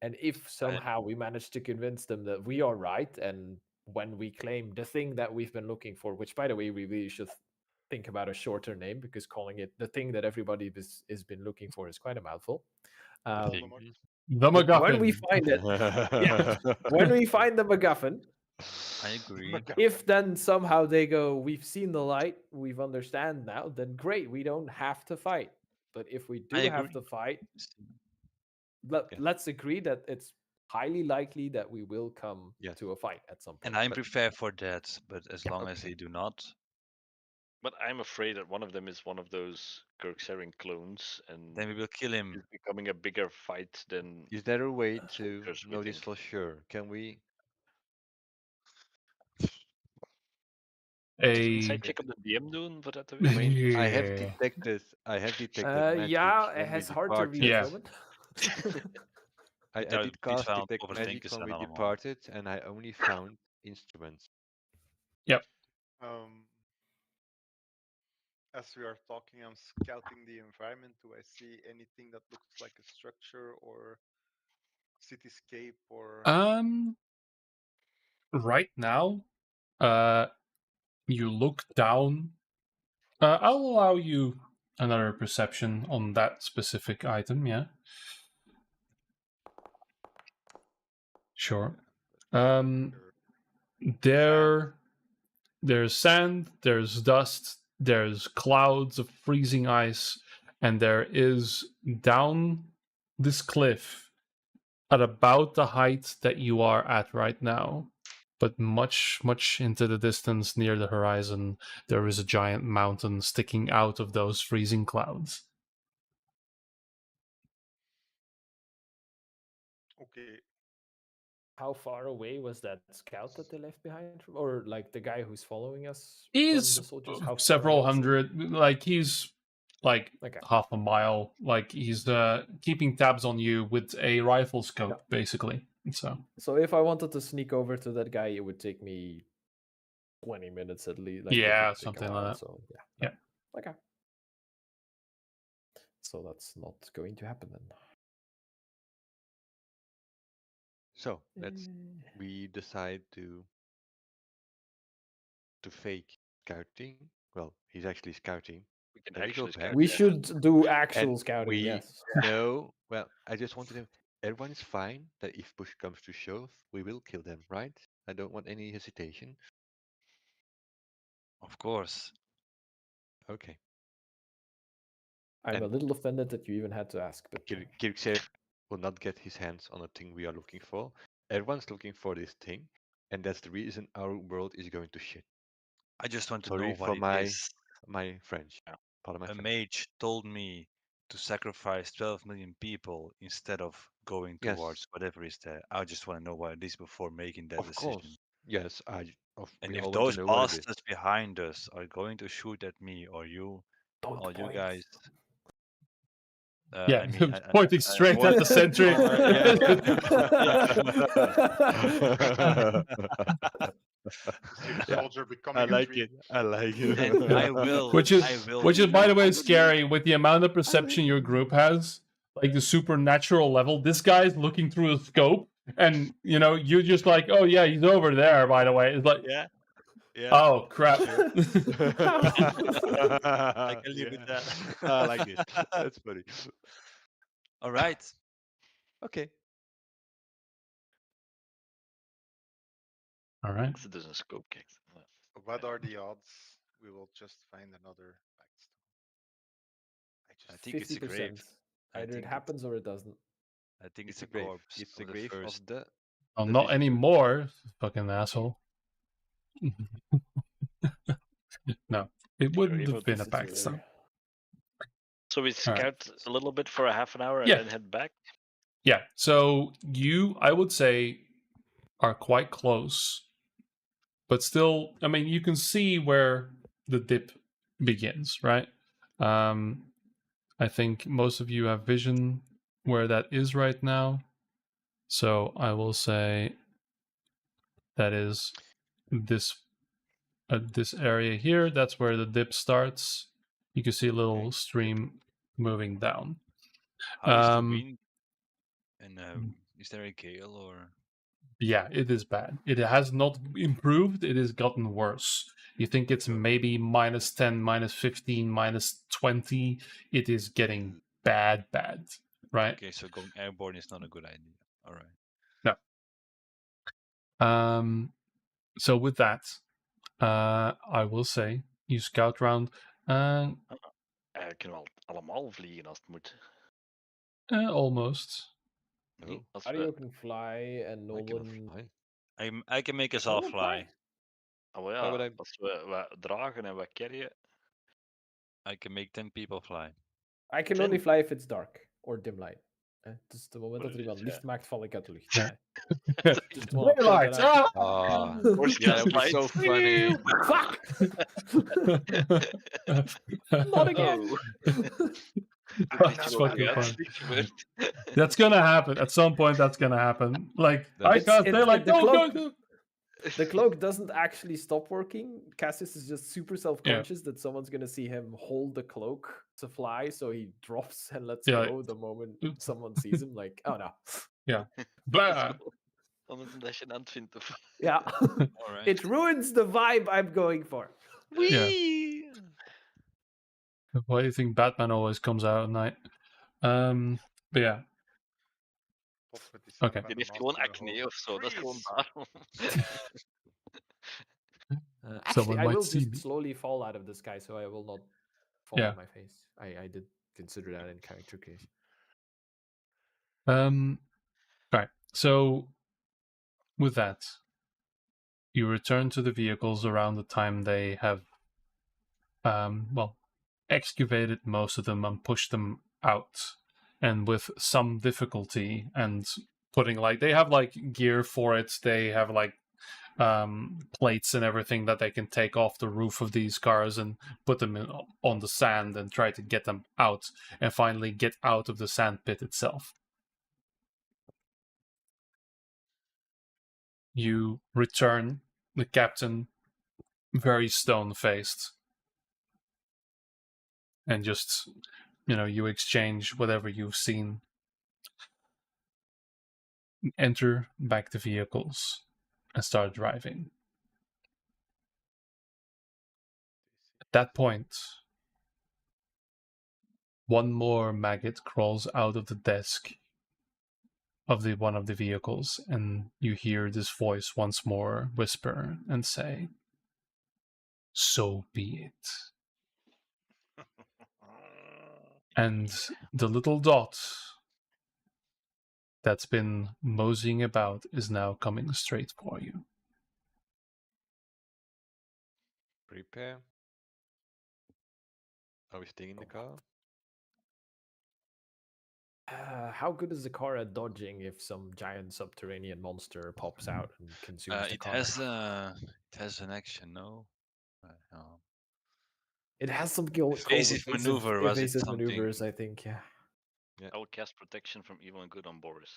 And if somehow we manage to convince them that we are right, and when we claim the thing that we've been looking for, which by the way, we really should think about a shorter name because calling it the thing that everybody has been looking for is quite a mouthful. I Um, think. The when we MacGuffin. find it, yeah, when we find the MacGuffin, I agree. if then somehow they go, we've seen the light, we've understand now, then great, we don't have to fight. But if we I do have agree. to fight, Yeah. let's agree that it's highly likely that we will come Yes. to a fight at some point. And I'm But- prepared for that, but as long as Okay. they do not, But I'm afraid that one of them is one of those Kirksaren clones, and then we will kill him. it's becoming a bigger fight than Is there a way to soldiers, we know this think. for sure? Can we? Just A inside check of the DM doen, wat dat I mean, I have yeah. detected. I have detected magic Yeah, it when we has hard to read, Yeah. departed. Roman. I Daar did die cast vijand detect magic overdenken when zijn we allemaal. departed, and I only found instruments. As we are talking, I'm scouting the environment. Do I see anything that looks like a structure or cityscape or? Right now, you look down. I'll allow you another perception on that specific item. Yeah. Sure. Sure. There's sand, there's dust, there's clouds of freezing ice, and there is down this cliff at about the height that you are at right now, but much, much into the distance near the horizon, there is a giant mountain sticking out of those freezing clouds. Okay. How far away was that scout that they left behind from, or like the guy who's following us from He's the soldiers? How far several ahead is he? hundred, like he's like Okay. half a mile. Like he's keeping tabs on you with a rifle scope, Yeah. basically. So if I wanted to sneak over to that guy, it would take me 20 minutes at least. Like, yeah, it would take something a like while, that. so yeah. Yeah. Okay. So that's not going to happen then. So we decide to fake scouting. Well, he's actually scouting. We can Then we go actually back. scout. We Yeah. should do actual And scouting, we yes. know. Well, I just wanted to. Everyone is fine that if push comes to shove, we will kill them, right? I don't want any hesitation. Of course. Okay. I'm a And little offended that you even had to ask, but Kirksev will not get his hands on a thing we are looking for. Everyone's looking for this thing, and that's the reason our world is going to shit. I just want to Sorry know what for it my is. French. Yeah. Pardon my A French. mage told me to sacrifice 12 million people instead of going Yes. towards whatever is there. I just want to know what it is before making that Of decision. course. Yes, And we if all want those to know what it is. bastards behind us are going to shoot at me or you, don't all you point. guys, Yeah, I mean, pointing straight at the sentry. See the Yeah, soldier becoming a tree. I like it. and I will, Which I will. is, by the way, scary with the amount of perception your group has, like the supernatural level. This guy's looking through a scope, and you're just like, oh yeah, he's over there. By the way, it's like, Yeah. oh crap. Sure. I can live with that. I like it. That's funny. All right. Okay. All right. It doesn't scope kicks. What are the odds we will just find another backstone? I think it's a 50%. grave. I Either it think happens or it doesn't. I think It's it's a a grave. corpse It's the of the grave first. of the. Well, the not visitor. anymore, fucking asshole. No, it wouldn't grave have of been a Visitor. backstone. So we All right. scout a little bit for a half an hour and Yeah. then head back. Yeah. So you, I would say, are quite close, but still, I mean, you can see where the dip begins, right? I think most of you have vision where that is right now. So I will say that is this this area here. That's where the dip starts. You can see a little Okay. stream moving down. How is the Um, wind? And is there a gale or? Yeah, it is bad. It has not improved. It has gotten worse. You think it's maybe minus 10, minus 15, minus 20. It is getting bad, right? Okay, so going airborne is not a good idea. All right. So with that, I will say you scout round. Kunnen we allemaal vliegen als het moet. Almost. Niet als Ario we... can fly and no I cannot one. fly. I can make us No all one fly. Oh Why ja, would I- als we wat dragen en wat carryen. I can make 10 people fly. I can only fly if it's dark or dim light. Dus het moment dat er Dus, iemand licht maakt, val ik uit de lucht. Ja. Just wanna point Daylight! that out. Ah, Horse yeah, that would be lights. so funny. Fuck! Not again! Oh. That's fucking fun. That's gonna happen at some point. That's gonna happen. Like I cast daylight. the Go, cloak- go. The cloak doesn't actually stop working. Cassius is just super self-conscious that someone's gonna see him hold the cloak to fly, so he drops and lets Yeah, go the moment someone sees him. Like, oh no. Blah. Omdat je aan het vindt. Of... Yeah. All right. It ruins the vibe I'm going for. Yeah. Why do you think Batman always comes out at night? But yeah. Die heeft gewoon acne of zo, dat is gewoon daarom. Actually, Someone I might will see just me. slowly fall out of the sky, so I will not fall Yeah. on my face. I did consider that in character creation. Right. So with that, you return to the vehicles around the time they have excavated most of them and pushed them out, and with some difficulty, and putting they have gear for it. They have plates and everything that they can take off the roof of these cars and put them on the sand and try to get them out, and finally get out of the sand pit itself. You return, the captain very stone-faced, and just, you exchange whatever you've seen. Enter back the vehicles and start driving. At that point, one more maggot crawls out of the desk of one of the vehicles, and you hear this voice once more whisper and say, "So be it." And the little dot that's been moseying about is now coming straight for you. Prepare. Are we staying in the car? How good is the car at dodging if some giant subterranean monster pops out and consumes the It car? has an action, no? It has some called Evasive maneuver, was it evasive something? maneuvers, I think. Yeah. I will cast protection from evil and good on Boris.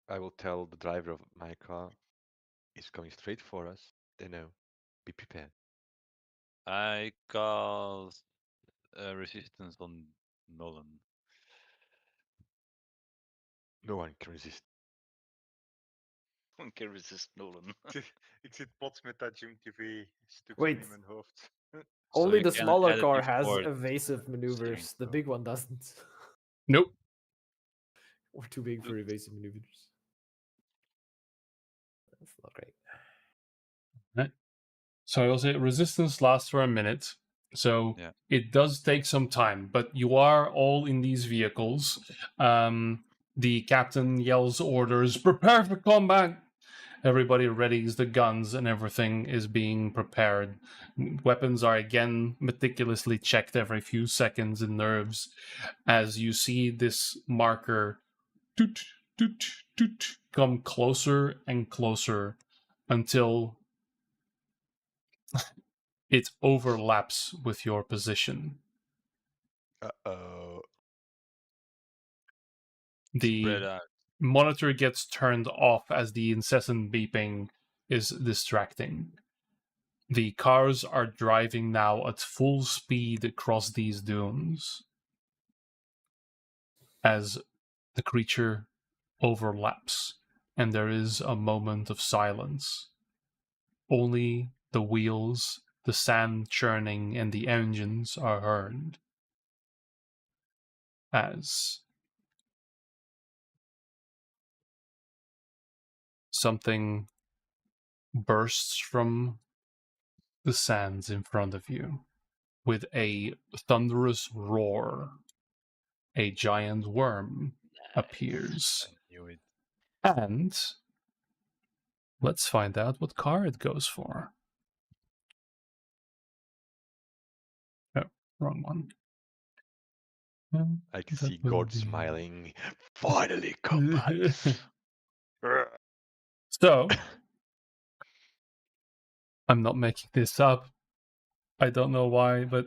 I will tell the driver of my car it's coming straight for us. They know. Be prepared. I cast resistance on Nolan. No one can resist. One can resist Nolan. Ik zit plots met dat Jim TV stukje Wait. in mijn hoofd. So Only you the can smaller add it car has before evasive saving maneuvers. The throw. big one doesn't. Nope. We're too big for evasive maneuvers. That's not great. So I will say resistance lasts for a minute. So Yeah. it does take some time, but you are all in these vehicles. The captain yells orders, "Prepare for combat!" Everybody readies the guns and everything is being prepared. Weapons are again meticulously checked every few seconds in nerves as you see this marker toot, toot, toot, come closer and closer until it overlaps with your position. Uh-oh. The Spread out. monitor gets turned off as the incessant beeping is distracting. The cars are driving now at full speed across these dunes as the creature overlaps, and there is a moment of silence. Only the wheels, the sand churning, and the engines are heard as something bursts from the sands in front of you with a thunderous roar. A giant worm appears. I knew it. And let's find out what car it goes for. Oh, wrong one. I can That see will God be- smiling. Finally, combat. So, I'm not making this up. I don't know why, but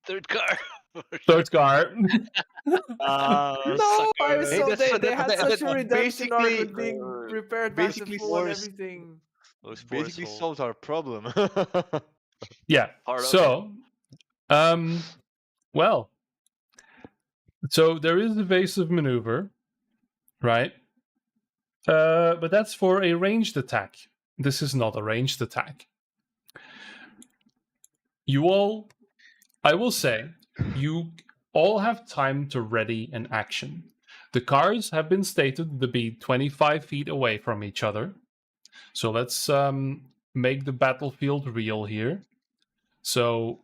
Third car. third car. No, I was Hey, so that's- they had that- such a that redemption arc basically- with being repaired back to basically full and forced- everything. Those Basically forceful. solves our problem. Yeah. Part of So, well, so there is evasive maneuver, right? But that's for a ranged attack. This is not a ranged attack. You all, I will say, you all have time to ready an action. The cars have been stated to be 25 feet away from each other. So let's make the battlefield real here. So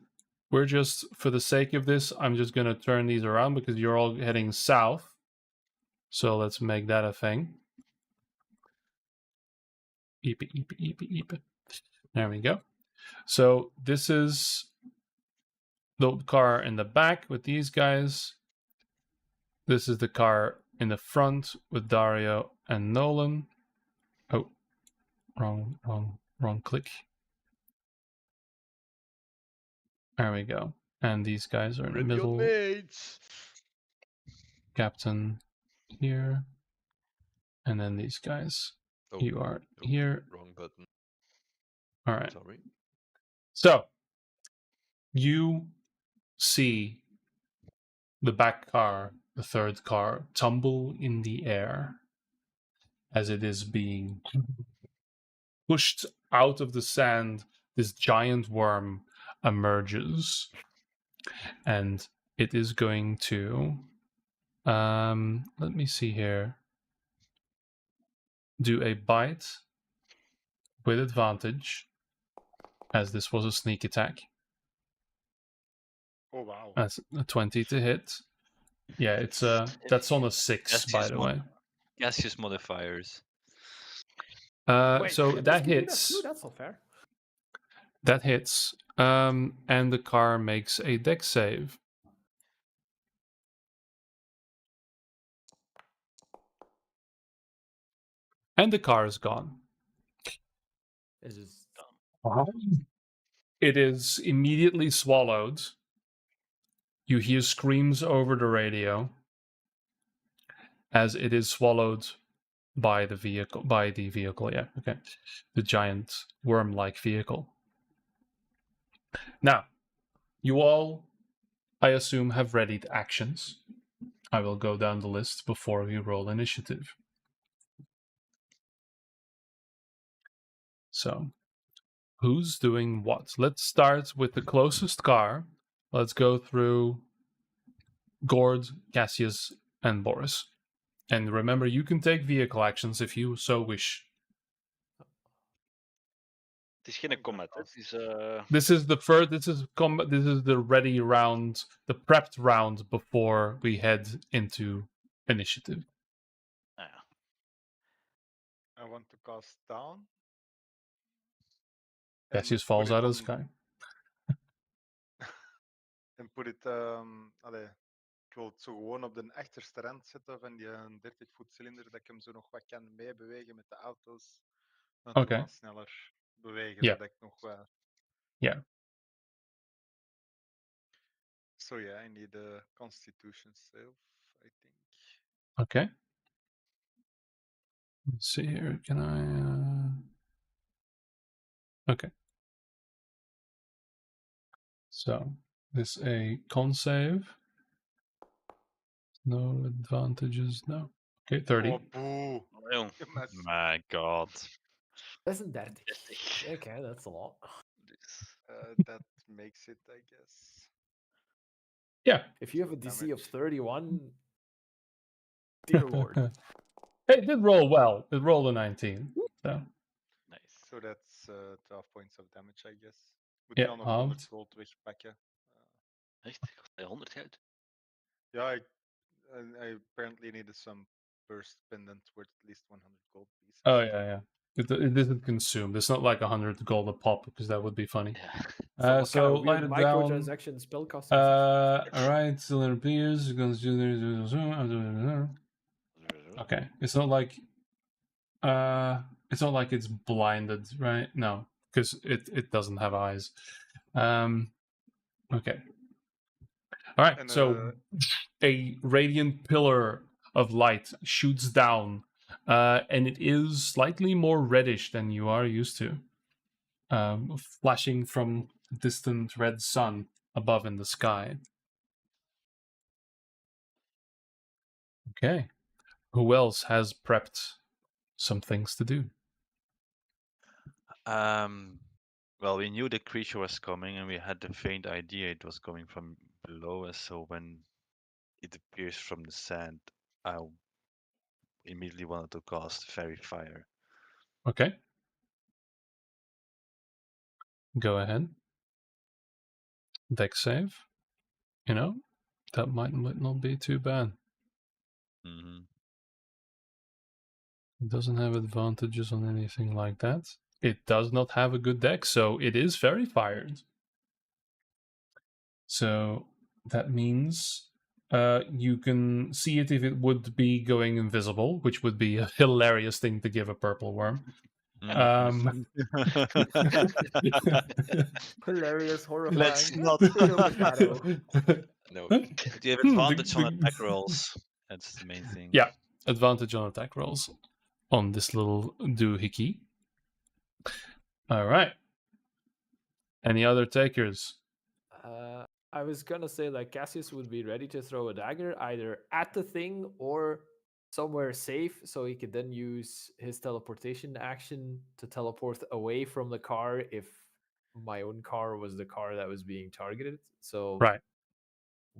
we're just, for the sake of this, I'm just going to turn these around because you're all heading south. So let's make that a thing. Eep, eep, eep, eep. There we go. So this is the car in the back with these guys. This is the car in the front with Dario and Nolan. Oh, wrong click. There we go. And these guys are in the Ready middle. on mates. Captain here. And then these guys. Oh, You are oops, here. wrong button. All right. Sorry. So you see the back car, the third car, tumble in the air as it is being pushed out of the sand. This giant worm emerges, and it is going to. Let me see here. Do a bite with advantage, as this was a sneak attack. Oh wow. That's a 20 to hit. Yeah, it's that's on a 6, by the way. Gaseous modifiers. Wait, So can that this be do hits. too? That's not fair. That hits. And the car makes a dex save. And the car is gone. This is It is immediately swallowed. You hear screams over the radio as it is swallowed by the vehicle. Yeah, okay. The giant worm-like vehicle. Now, you all, I assume, have readied actions. I will go down the list before we roll initiative. So, who's doing what? Let's start with the closest car. Let's go through Gord, Cassius, and Boris. And remember, you can take vehicle actions if you so wish. Het is geen combat, hè. Het is This is the first. This is combat. This is the ready round, the prepped round before we head into initiative. ja. I want to cast down. Cassius put falls it out of on- the sky. En put it, ik wil het zo gewoon op de achterste rand zetten van die 30-voet cilinder, dat ik hem zo nog wat kan meebewegen met de auto's. Dan Oké. toch wat sneller bewegen, Ja. zodat ik nog wat... Ja. So yeah, I need a constitution save, I think. Okay. Let's see here. Can I? Okay. So this a con save. No advantages. No. Okay, 30. Oh, boo! Oh, jong. Je mes. My god. that's in 30. 30. Okay, that's a lot. Dus, That makes it, I guess. Yeah. If you have a DC of Damage. 31, dear lord. Hey, it did roll well. It rolled a 19. So nice. So that's 12 points of damage, I guess. Moet Ja, je al nog 100 halved. gold wegpakken. Echt? Kost hij 100 goud? Ja, I apparently needed some burst pendant worth at least 100 gold pieces. Oh yeah. It isn't consumed. It's not like 100 gold a pop because that would be funny. Ja. So what So kind of light weird it down. microtransaction spellcasting system? All right. Still appears. Okay. It's not like it's blinded, right? No, because it doesn't have eyes. Okay. All right. And, So a radiant pillar of light shoots down, and it is slightly more reddish than you are used to, flashing from a distant red sun above in the sky. Okay. Who else has prepped some things to do? Well, we knew the creature was coming, and we had the faint idea it was coming from below us. So when it appears from the sand, I immediately wanted to cast Fairy Fire. Okay. Go ahead. Dex save. You know, that might not be too bad. Mm-hmm. It doesn't have advantages on anything like that. It does not have a good dex, so it is very fired. So that means you can see it if it would be going invisible, which would be a hilarious thing to give a purple worm. Hilarious, horrifying. Let's not. Bit of a shadow. No. But you have advantage on attack rolls. That's the main thing. Yeah, advantage on attack rolls on this little doohickey. All right. Any other takers? I was gonna say like Cassius would be ready to throw a dagger either at the thing or somewhere safe, so he could then use his teleportation action to teleport away from the car if my own car was the car that was being targeted. So Right.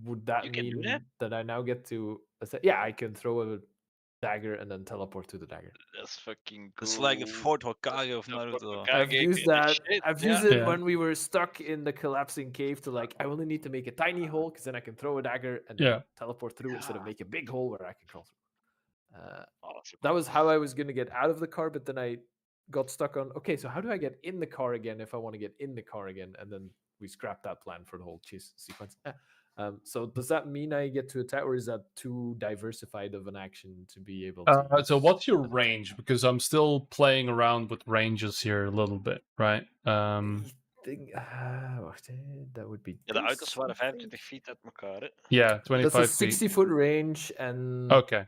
would that You can do mean that? that I now get to? Yeah, I can throw a dagger and then teleport to the dagger. That's fucking cool. It's like the fourth Hokage of The Fort Naruto. Hokage I've used good that. shit, I've yeah. used it Yeah. when we were stuck in the collapsing cave to like, I only need to make a tiny hole because then I can throw a dagger and then Yeah. teleport through instead of make a big hole where I can crawl through. Oh, that's so That cool. was how I was going to get out of the car, but then I got stuck on, okay, so how do I get in the car again if I want to get in the car again? And then we scrapped that plan for the whole chase sequence. So does that mean I get to attack, or is that too diversified of an action to be able to So use what's your an attack? range? Because I'm still playing around with ranges here a little bit, right? I think, wacht, that would be Ja, de this, auto's waren I 25 think. feet uit elkaar. Hè. Yeah, That's 25 a feet. 60-foot range, and Okay.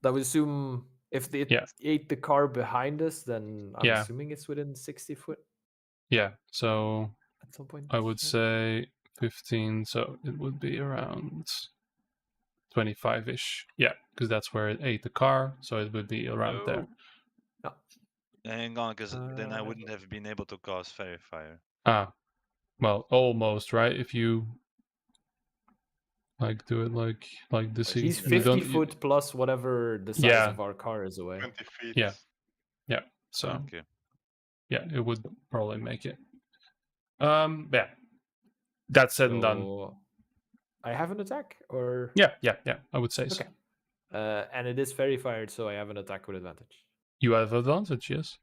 that would assume if it Yeah. ate the car behind us, then I'm Yeah. assuming it's within 60 foot Yeah. So at some point. I would say 15. So it would be around 25-ish. Yeah, because that's where it ate the car. So it would be around there. No. Hang on, because then I Uh, wouldn't have been able to cast Fairy Fire. Ah, well, almost, right? If you like do it like this, He's you 50 don't- foot plus whatever the size Yeah. of our car is away. 20 feet. Yeah. Yeah. So Okay. yeah, it would probably make it. Yeah. That said and done. So I have an attack, or Yeah. I would say so. Okay. And it is fairy fired, so I have an attack with advantage. You have advantage, yes.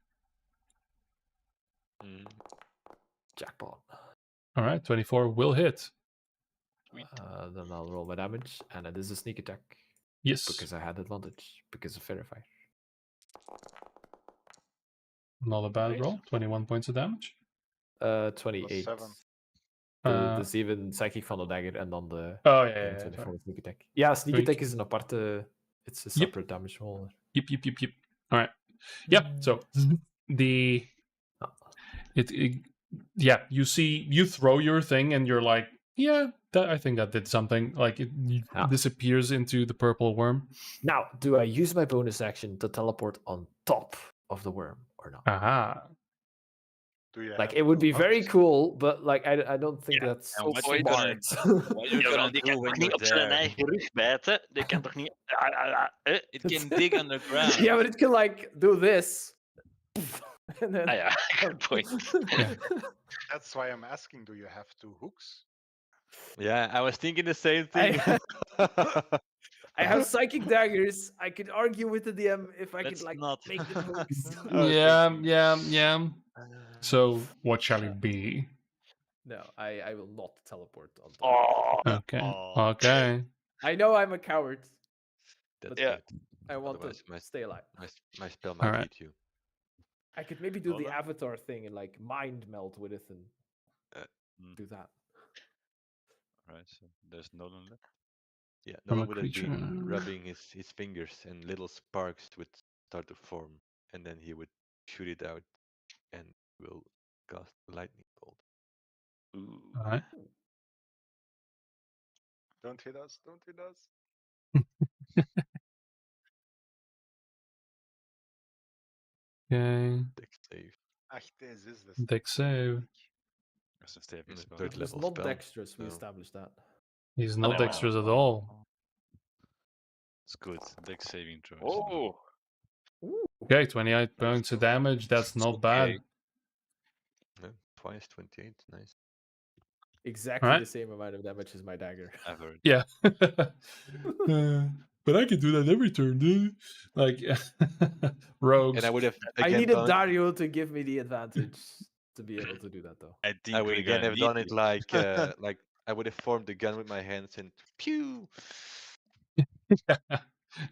Mm. Jackpot. All right, 24 will hit. Sweet. Then I'll roll my damage, and it is a sneak attack Yes. because I had advantage because of fairy fire. Not a bad Nice. roll. 21 points of damage. 28. 7. Dus even psychic van de dagger en dan de Oh yeah. 24 Sorry. sneak attack. Ja, sneak Sweet. attack is een aparte. It's a separate damage roll. Yep. All right. Yeah. So the it yeah, you throw your thing and you're like, yeah, I think that did something. Like it disappears into the purple worm. Now, do I use my bonus action to teleport on top of the worm or not? Aha. Do you Like have it would be two very ups? cool, but like I don't think Yeah, that's and so what you smart. What you're Jawel, gonna die do kan when toch niet you're op zijn there? eigen rug bijten? Die kan toch niet... It can dig underground. Yeah, but it can like do this. And then Ah ja, good point. That's why I'm asking, do you have two hooks? Yeah, I was thinking the same I, thing. I have psychic daggers. I could argue with the DM if I could Let's like not. make them hooks. I was thinking- Yeah. So what shall it be? No, I will not teleport on top. Oh, Okay. Oh. Okay. I know I'm a coward. That's Yeah. good. I want to Otherwise, stay alive. My spell might Alright. beat you. I could maybe do the Nolan? avatar thing and like mind melt with it and do that. Right, so there's Nolan left. Yeah, From Nolan a would have been creature. rubbing his fingers and little sparks would start to form, and then he would shoot it out and will cast lightning bolt. ooh. All right. Don't hit us, don't hit us. Okay. Dex save. Ach, this is the Dex save. That's a stay Mm, spell. third It was level not spell, dexterous. We so- established that. He's not no. dexterous at all. It's good. Dex saving throws. Oh, Okay, 28 Nice points of go. damage. That's not bad. Okay. Yeah. twice 28. Nice. Exactly Alright. the same amount of damage as my dagger. I've heard. Yeah. But I can do that every turn, dude. Like rogues. And I would have I again needed done it. Dario to give me the advantage to be able to do that, though. I think I would we're again gonna have need done it you. like I would have formed the gun with my hands and pew.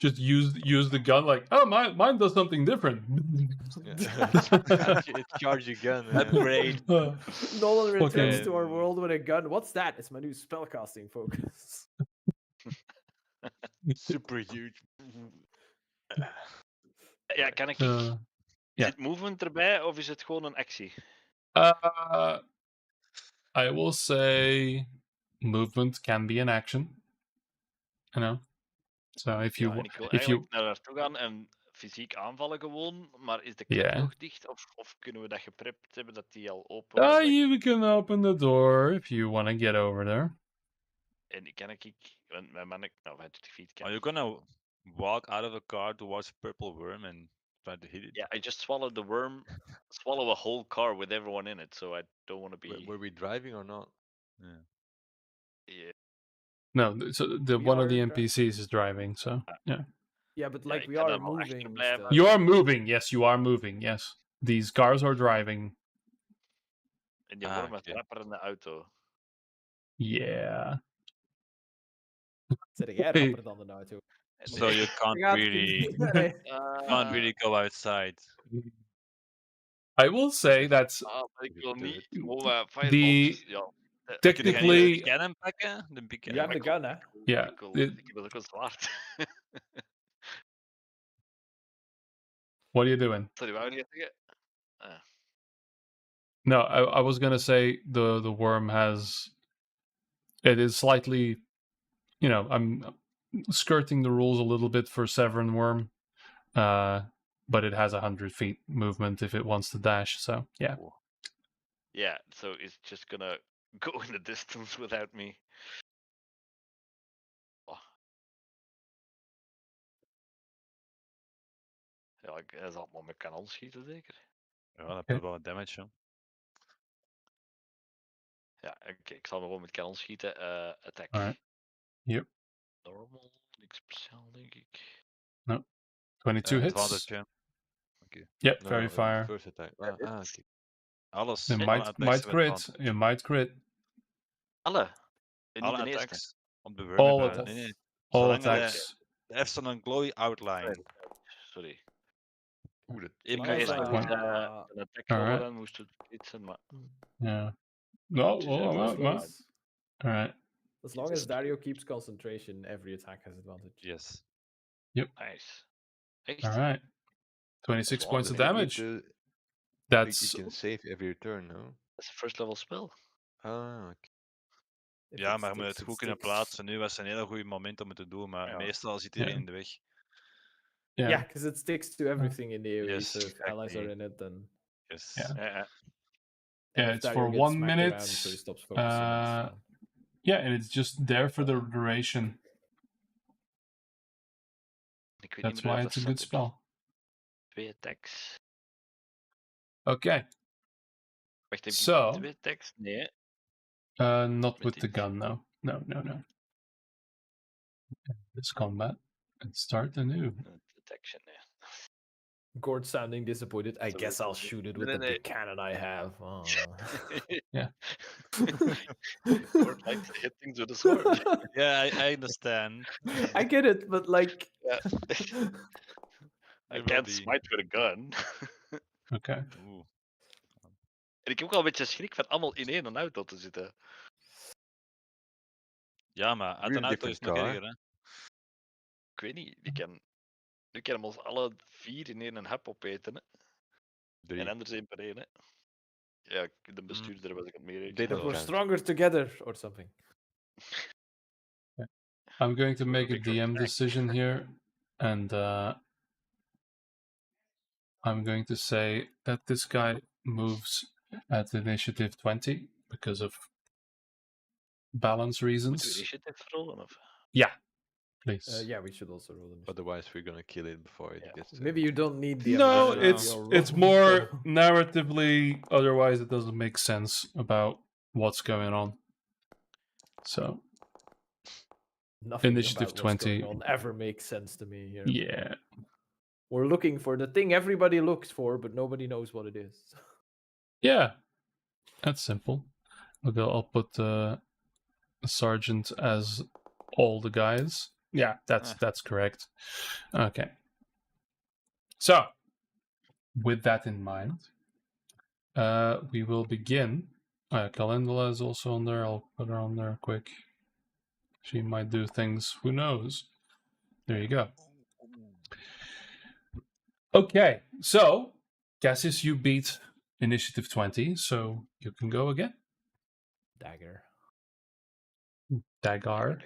Just use the gun like, oh, mine does something different. It's charge your gun. Upgrade. Nolan returns to our Fucking- world with a gun. What's that? It's my new spellcasting focus. Super huge. Ja, kan ik... ja. Zit movement erbij of is het gewoon een actie? I will say movement can be an action. You know? So if you Ja, en ik wil if you eigenlijk naar naartoe gaan en fysiek aanvallen gewoon, maar is de klep Yeah. nog dicht? Of kunnen we dat geprept hebben dat die al open was? you can open the door if you want to get over there. En kan ik... Want mijn man... Nou, 25 feet kan. Are you gonna walk out of a car towards purple worm and try to hit it? Yeah, I just swallowed the worm, swallow a whole car with everyone in it, so I don't want to be... Were we driving or not? Yeah. Yeah. No, so the We one of are the dri- NPCs is driving. So yeah, Yeah, but Ja, like ik we kan are daar wel moving. achterblijven. still. you are moving. Yes, you are moving. Yes, these cars are driving. En die Ah, worm was oké. rapper in de auto. Yeah. Zet jij rapper dan de auto? So you can't Gaat- really Nee. can't really go outside. I will say that Maar ik wil Do niet it. gewoon The- fireballs. Ja. Kun je technically, de cannon pakken? De big You have the cannon? gun, hè? yeah. Ik wil ook een zwaard. What are you doing? Sorry, wou je niet zeggen? No, I was gonna say the worm has. It is slightly, you know, I'm skirting the rules a little bit for Severn Worm, but it has 100 feet movement if it wants to dash. So yeah. Yeah, so it's just gonna go in the distance without me. Oh. Ja, hij zal maar met kanon schieten, zeker? Ja, dat heeft wel wat damage, hè. Ja, oké, ik zal hem gewoon met kanon schieten. Attack. Alright. Yep. Normal, niks speciaal, denk ik. 22 hits. Advantage, ja. Yep, No, very no, the fire. first attack. Okay. Alles. It alle might attacks have crit. advantage. It might crit. Alle? En Alle niet de eerste. attacks op de worm All hebben... attacks. Nee. All Zolang hij attacks. Er heeft zo'n glowy outline. Sorry. Oeh, dat Even Ik ga eerst eerst nog One. eens een attack Alright. rollen, dan moest het iets zijn, maar... Yeah. No. Just Oh, as well, long all right. As long as Dario keeps concentration, every attack has advantage. Yes. Nice. Echt? All right. 26 Wow, points I of think damage. You That's can save every turn, no? Dat is een first level spel. Ah, okay. If Ja, it maar je moet sticks, het it goed kunnen sticks. plaatsen. Nu was een hele goede moment om het te doen, maar Ja. meestal zit iedereen Ja. in de weg. yeah. Yeah, because it sticks to everything in the AoE. Yes, so if allies exactly. are in it, then Yes. Ja. Ja. Yeah, if it's Dario for gets 1 smacked minute. around, so he stops focusing. It's fine. Yeah, and it's just there for the duration. Ik weet That's niet meer why of it's a dat good zat. spell. 2 attacks. Okay. Wacht, heb So- ik 2 attacks? Nee. Not Met with the dit. gun, though. No. This combat. Let's start anew. Detection, nee. Gord sounding disappointed. I So guess we- I'll shoot it with Nee, the nee, big cannon I have. Oh. Yeah. Lord likes to hit things with a sword. Yeah, I understand. I get it, but like. Yeah. I can't smite with a gun. Okay. Oeh. En ik heb ook al een beetje schrik van allemaal in één auto te zitten. Ja, maar uit Really een auto is different nog car. erger, hè. Ik weet niet, nu kunnen we ons alle 4 in één hap opeten. Hè. 3. En anders 1 per 1. Hè. Ja, de bestuurder was ik aan het meer Dit But ook we're count. stronger together, or something. I'm going to So make a Victor DM attack. decision here, and I'm going to say that this guy moves at initiative 20 because of balance Moeten we reasons. initiative rollen? Of? Yeah. please. Yeah, we should also roll initiative. Otherwise, we're gonna kill it before it gets to. Maybe you don't need the No, evidence. it's you'll it's roll, more so- narratively. Otherwise, it doesn't make sense about what's going on. So Nothing Initiative about what's 20. going on ever makes sense to me here. yeah, We're looking for the thing everybody looks for, but nobody knows what it is. yeah, that's simple. I'll put sergeant as all the guys. Yeah, that's correct. Okay. So, with that in mind, we will begin. Calendula is also on there. I'll put her on there quick. She might do things. Who knows? There you go. Okay, so Cassius, you beat initiative 20, so you can go again. Dagger. Dagar.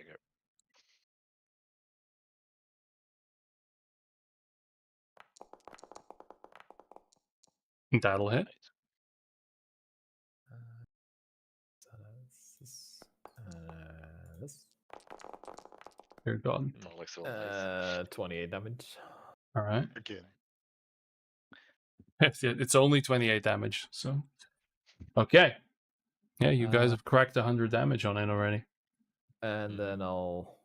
That'll hit. So this. You're gone. Not like so nice. 28 damage. All right. Again. It's only 28 damage, so. Okay. Yeah, you guys have cracked 100 damage on it already. And then I'll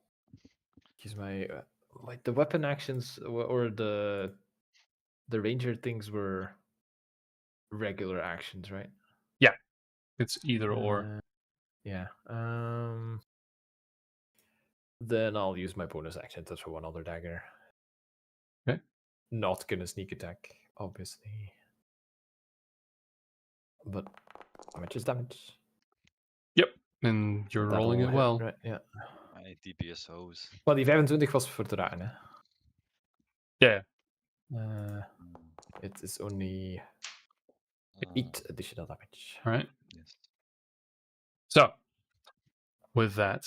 use my the weapon actions or the ranger things were regular actions, right? It's either or. Yeah. Then I'll use my bonus action to throw another dagger. Okay. Not gonna sneak attack, obviously. But damage is damage. Yep. And you're That'll rolling it hit, well. Right, yeah. My DPSO's. Maar die 25 was voor te raken, hè? Yeah. It is only 8 additional damage. All right. Yes. So, with that,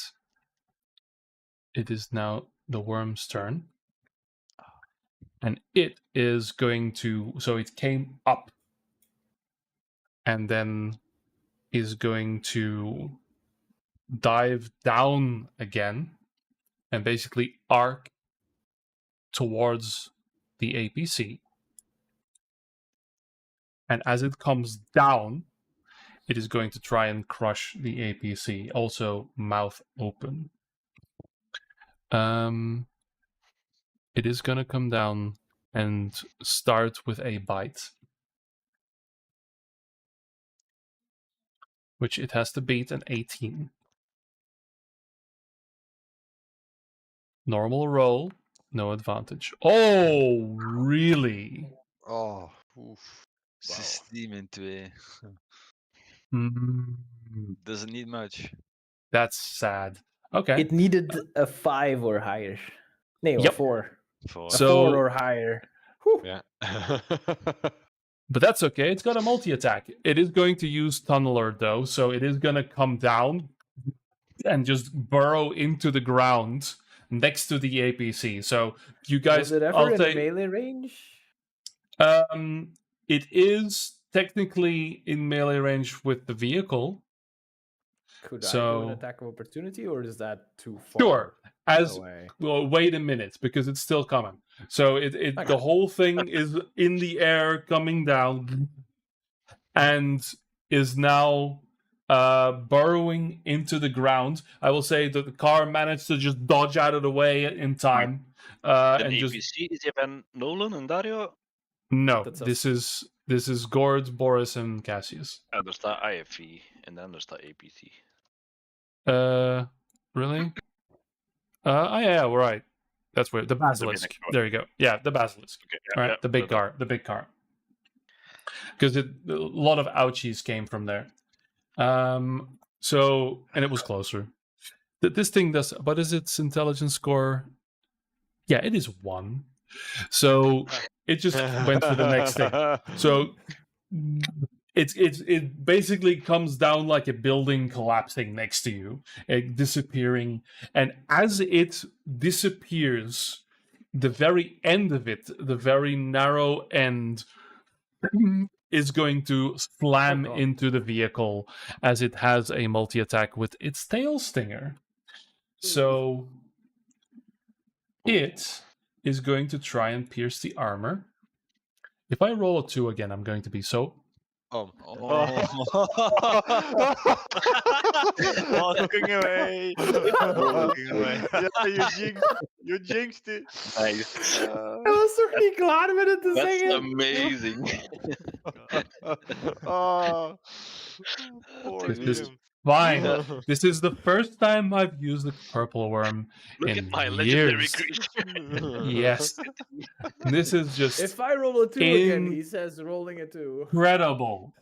it is now the worm's turn. And it is going to. So it came up. And then is going to dive down again. And basically arc towards the APC. And as it comes down, it is going to try and crush the APC, also mouth open. It is going to come down and start with a bite, which it has to beat an 18. Normal roll, no advantage. Oh, really? Oh, oof. Systeem into it. Mm, Doesn't need much. that's sad. Okay. It needed a 5 or higher. Nee, or Yep. 4. For A So- 4 or higher. Whew. Yeah. But that's okay. It's got a multi-attack. It is going to use Tunneler, though, so it is going to come down and just burrow into the ground next to the APC. So you guys, Was it ever I'll in say, melee range? it is technically in melee range with the vehicle. Could I do So- an attack of opportunity, or is that too far Sure. As away? well, wait a minute because it's still coming. So Okay. the whole thing is in the air, coming down, and is now burrowing into the ground. I will say that the car managed to just dodge out of the way in time, De and just APC is even Nolan en Dario. no. That's This is Gord, Boris, and Cassius. Ja, er staat IFV en dan er staat APC. Really? Yeah, right. That's weird. The basilisk. next one. There you go. Yeah, the basilisk. Okay, All right, the big car. The big car. Because a lot of ouchies came from there. So, and it was closer. This thing does. What is its intelligence score? Yeah, it is 1. So it just went for the next thing. So it basically comes down like a building collapsing next to you, disappearing. And as it disappears, the very end of it, the very narrow end, is going to slam God. into the vehicle as it has a multi-attack with its tail stinger. So It is going to try and pierce the armor. If I roll a 2 again, I'm going to be so. Oh. Walking away. Walking away. Yeah, you jinxed it. Nice. Ik was toch niet klaar met het te That's zeggen? amazing. Oh, poor This is Liam. fine. This is the first time I've used the purple worm Look in at my legendary years. creature. Yes. This is just If I roll a 2 again, in- he says rolling a 2. incredible.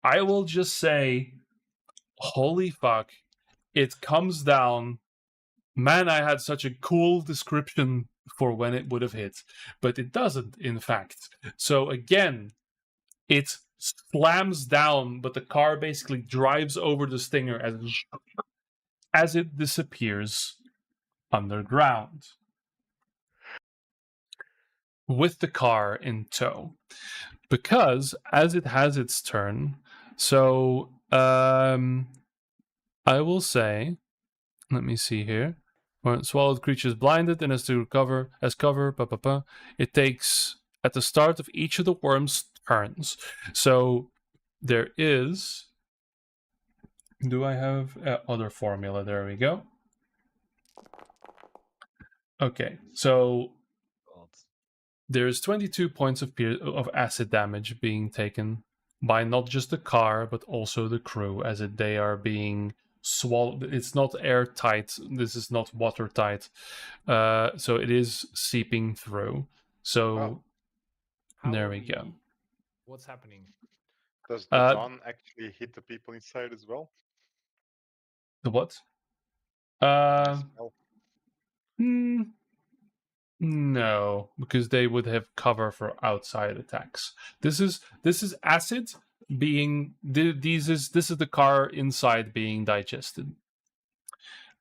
I will just say, holy fuck, it comes down. Man, I had such a cool description for when it would have hit, but it doesn't, in fact. So again, it slams down, but the car basically drives over the stinger as it disappears underground, with the car in tow. Because as it has its turn, so I will say, let me see here. When swallowed creature is blinded and has to recover as cover. It takes at the start of each of the worm's turns. So there is. Do I have other formula? There we go. Okay, so there's 22 points of acid damage being taken by not just the car but also the crew, as they are being swallowed. It's not airtight. This is not watertight, so it is seeping through. So there we go. What's happening? Does the dawn actually hit the people inside as well? The what? Smell. No, because they would have cover for outside attacks. This is acid being this is the car inside being digested.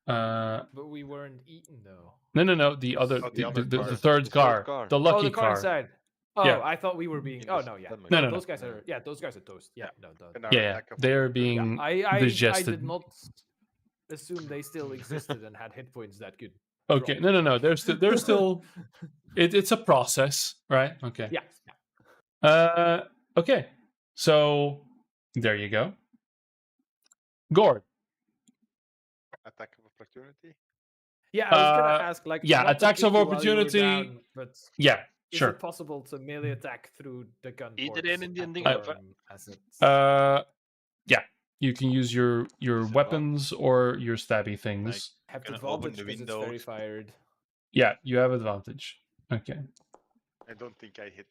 But we weren't eaten though. No. The other, Oh, the the other car. third car, third car. the lucky the car car. inside. Oh, Yeah. I thought we were being. In Oh this no, yeah. stomach. No. Those guys are. Yeah, those guys are toast. Yeah, no. And our Yeah, attack of they're opportunity. being I digested. did not assume they still existed and had hit points that could. Okay, drop. no. They're still. It's a process, right? Okay. Yeah. Okay. So there you go. Gord. Attack of opportunity. Yeah, I was gonna ask like. yeah, not to attacks of kick you while you were opportunity. down, but Yeah, is sure. it possible to melee attack through the gun? Iedereen in die ports ding at heb, hè? the worm as it's- Yeah. You can use your Is it weapons or your stabby things. have Can I open advantage the because it's very windows? fired. Yeah, you have advantage. Okay. I don't think I hit.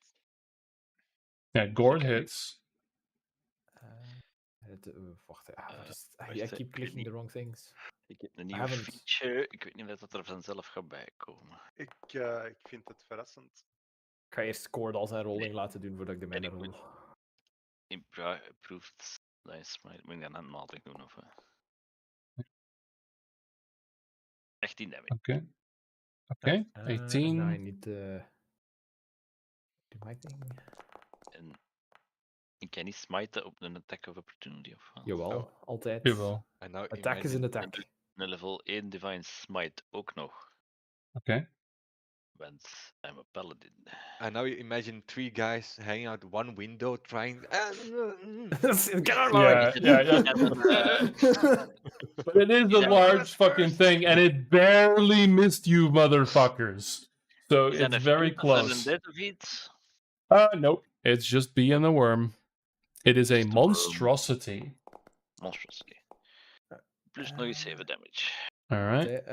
Yeah, Gord Okay. hits. Wacht, Wacht, I ik keep weet clicking niet. the wrong things. Ik heb een nieuwe haven't- feature. Ik weet niet of dat er vanzelf gaat bijkomen. Ik vind het verrassend. Ik ga eerst Cord al zijn rolling laten doen voordat ik de En mijne ik rol. moet- Improved Nice, maar moet ik dat handmatig doen? Of, 18 damage. Okay. Okay. Now 18. I need to do my thing. En ik kan niet smiten op een attack of opportunity of wel? Jawel, altijd. Jawel. And now Attack is an imagine- attack. Een level 1 divine smite ook nog. Okay. Want I'm a paladin. And now you imagine 3 guys hanging out one window trying. Get out of my way! Yeah. But it is a large fucking thing, and it barely missed you, motherfuckers. So Is dat it's een very feat of een close. dead of iets? Nope. It's just being a worm. It is a Just a worm. monstrosity. Monstrosity. Plus nog eens 7 damage. All right.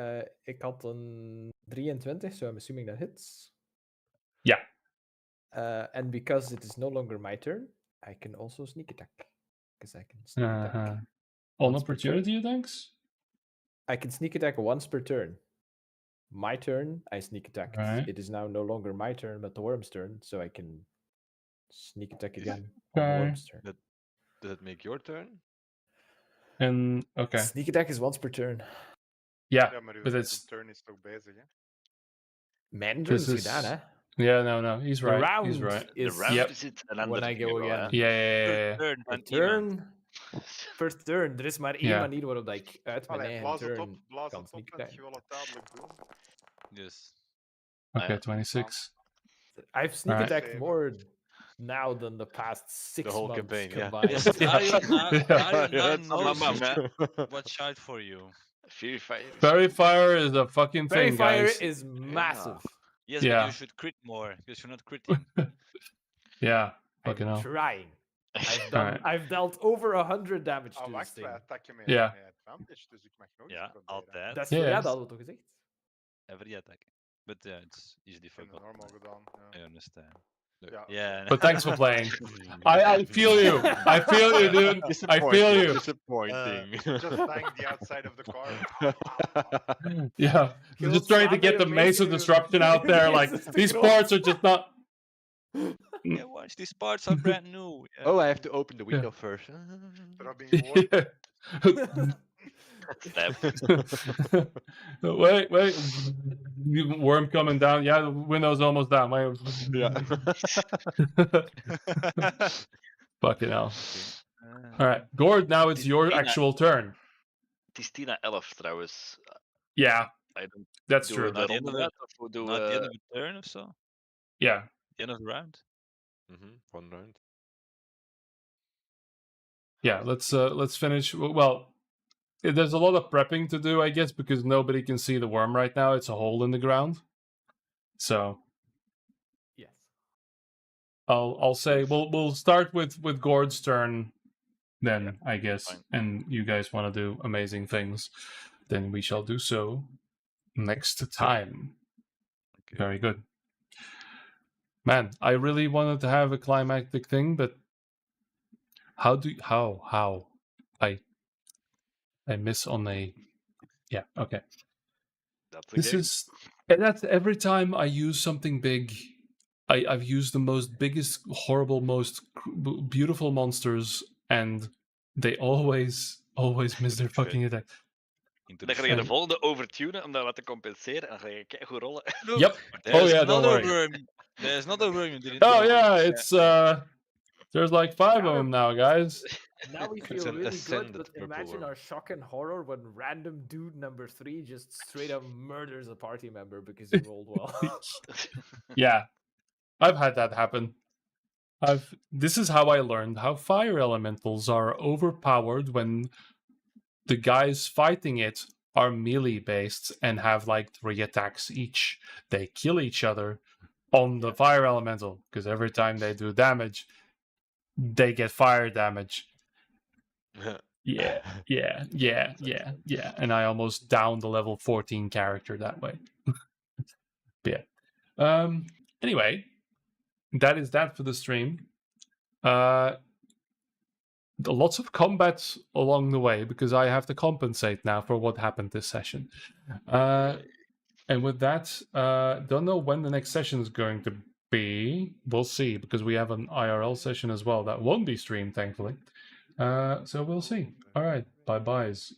Ik had een 23, so I'm assuming that hits. Yeah. And because it is no longer my turn, I can also sneak attack. Because I can sneak attack. On Once per opportunity attacks. I can sneak attack once per turn. My turn, I sneak attacked. Right. It is now no longer my turn, but the worm's turn, so I can sneak attack again on Okay. the worm's turn. Does it make your turn? And okay. Sneak attack is once per turn. Yeah. Ja, maar uw but uw it's turn is toch bezig, hè? Mijn turn This is is gedaan, hè? yeah. No. He's The right. round He's right. The is round Yep. is it een when ander I ding go wel, hè? again. Yeah. Turn The van iemand. turn First turn, er is maar één Ja. manier waarop dat ik uit mijn Allee, eigen blaas het op, turn blaas kan het op sneaken. en je wil het dadelijk doen. Yes. Okay, ja. 26. I've sneak Alright. attacked Same. more now than the past 6 whole months campaign, yeah. combined. Yes, Arion now, Yeah. Arion now That's knows Mama, watch out for you. Fury Fire. Fairy Fire is a fucking Fairy thing, Fire guys. is massive. Yes, but Yeah. you should crit more because you're not critting. Yeah, I'm fucking hell. trying. Alright. I've dealt over 100 damage to this wacht, thing. wij attacken met, Ja. met advantage, dus ik mag nog eens Ja, proberen. altijd. Dat is Ja, ja, ja. dat hadden we toch gezegd? Every attack. But yeah, it's easily Ik heb het forgotten. normaal gedaan. I Ja. understand. Ja, Yeah. But thanks for playing. I feel you. I feel you, dude. I feel you. Disappointing. just bang the outside of the car. Yeah. We're just trying to get the Maze of Disruption out there. Like, these parts are just not. Yeah, watch, these parts are brand new. Yeah. Oh, I have to open the window first. Rubbing war. Yeah. Stab. Wait. Worm coming down. Yeah, the window's almost down. Wait. Yeah. Fucking hell. All right, Gord. Now it's your actual turn. Het is 10-11 trouwens. Yeah, I don't that's do true. the Not the end ronde of net, of we do, Not the end of the turn or so? Yeah. The end of the round? One round. Yeah, let's finish. Well, there's a lot of prepping to do, I guess, because nobody can see the worm right now. It's a hole in the ground. So Yes. I'll say we'll start with Gord's turn, then I guess, fine. and you guys want to do amazing things, then we shall do so next time. Okay. Very good. Man, I really wanted to have a climactic thing, but how I miss on a okay. That's the This game. is and that's every time I use something big. I've used the biggest, horrible, most beautiful monsters, and they always miss their fucking attack. Into Dan the ga je de Fine. volgende overtunen om dat wat te compenseren. En dan ga je keigoed rollen. Look, Yep. there's yeah, don't another worry. worm. There's another worm you didn't Oh know. yeah, it's there's like 5 of them now, guys. Now we It's feel an really good, ascended but purple imagine worm. our shock and horror when random dude number 3 just straight up murders a party member because he rolled well. Yeah, I've had that happen. This is how I learned how fire elementals are overpowered when the guys fighting it are melee based and have like 3 attacks each. They kill each other on the fire elemental because every time they do damage, they get fire damage. Yeah. And I almost downed the level 14 character that way. But yeah. Anyway, that is that for the stream. Lots of combat along the way because I have to compensate now for what happened this session. And with that, don't know when the next session is going to be. We'll see because we have an IRL session as well that won't be streamed, thankfully. So we'll see. All right, bye-byes.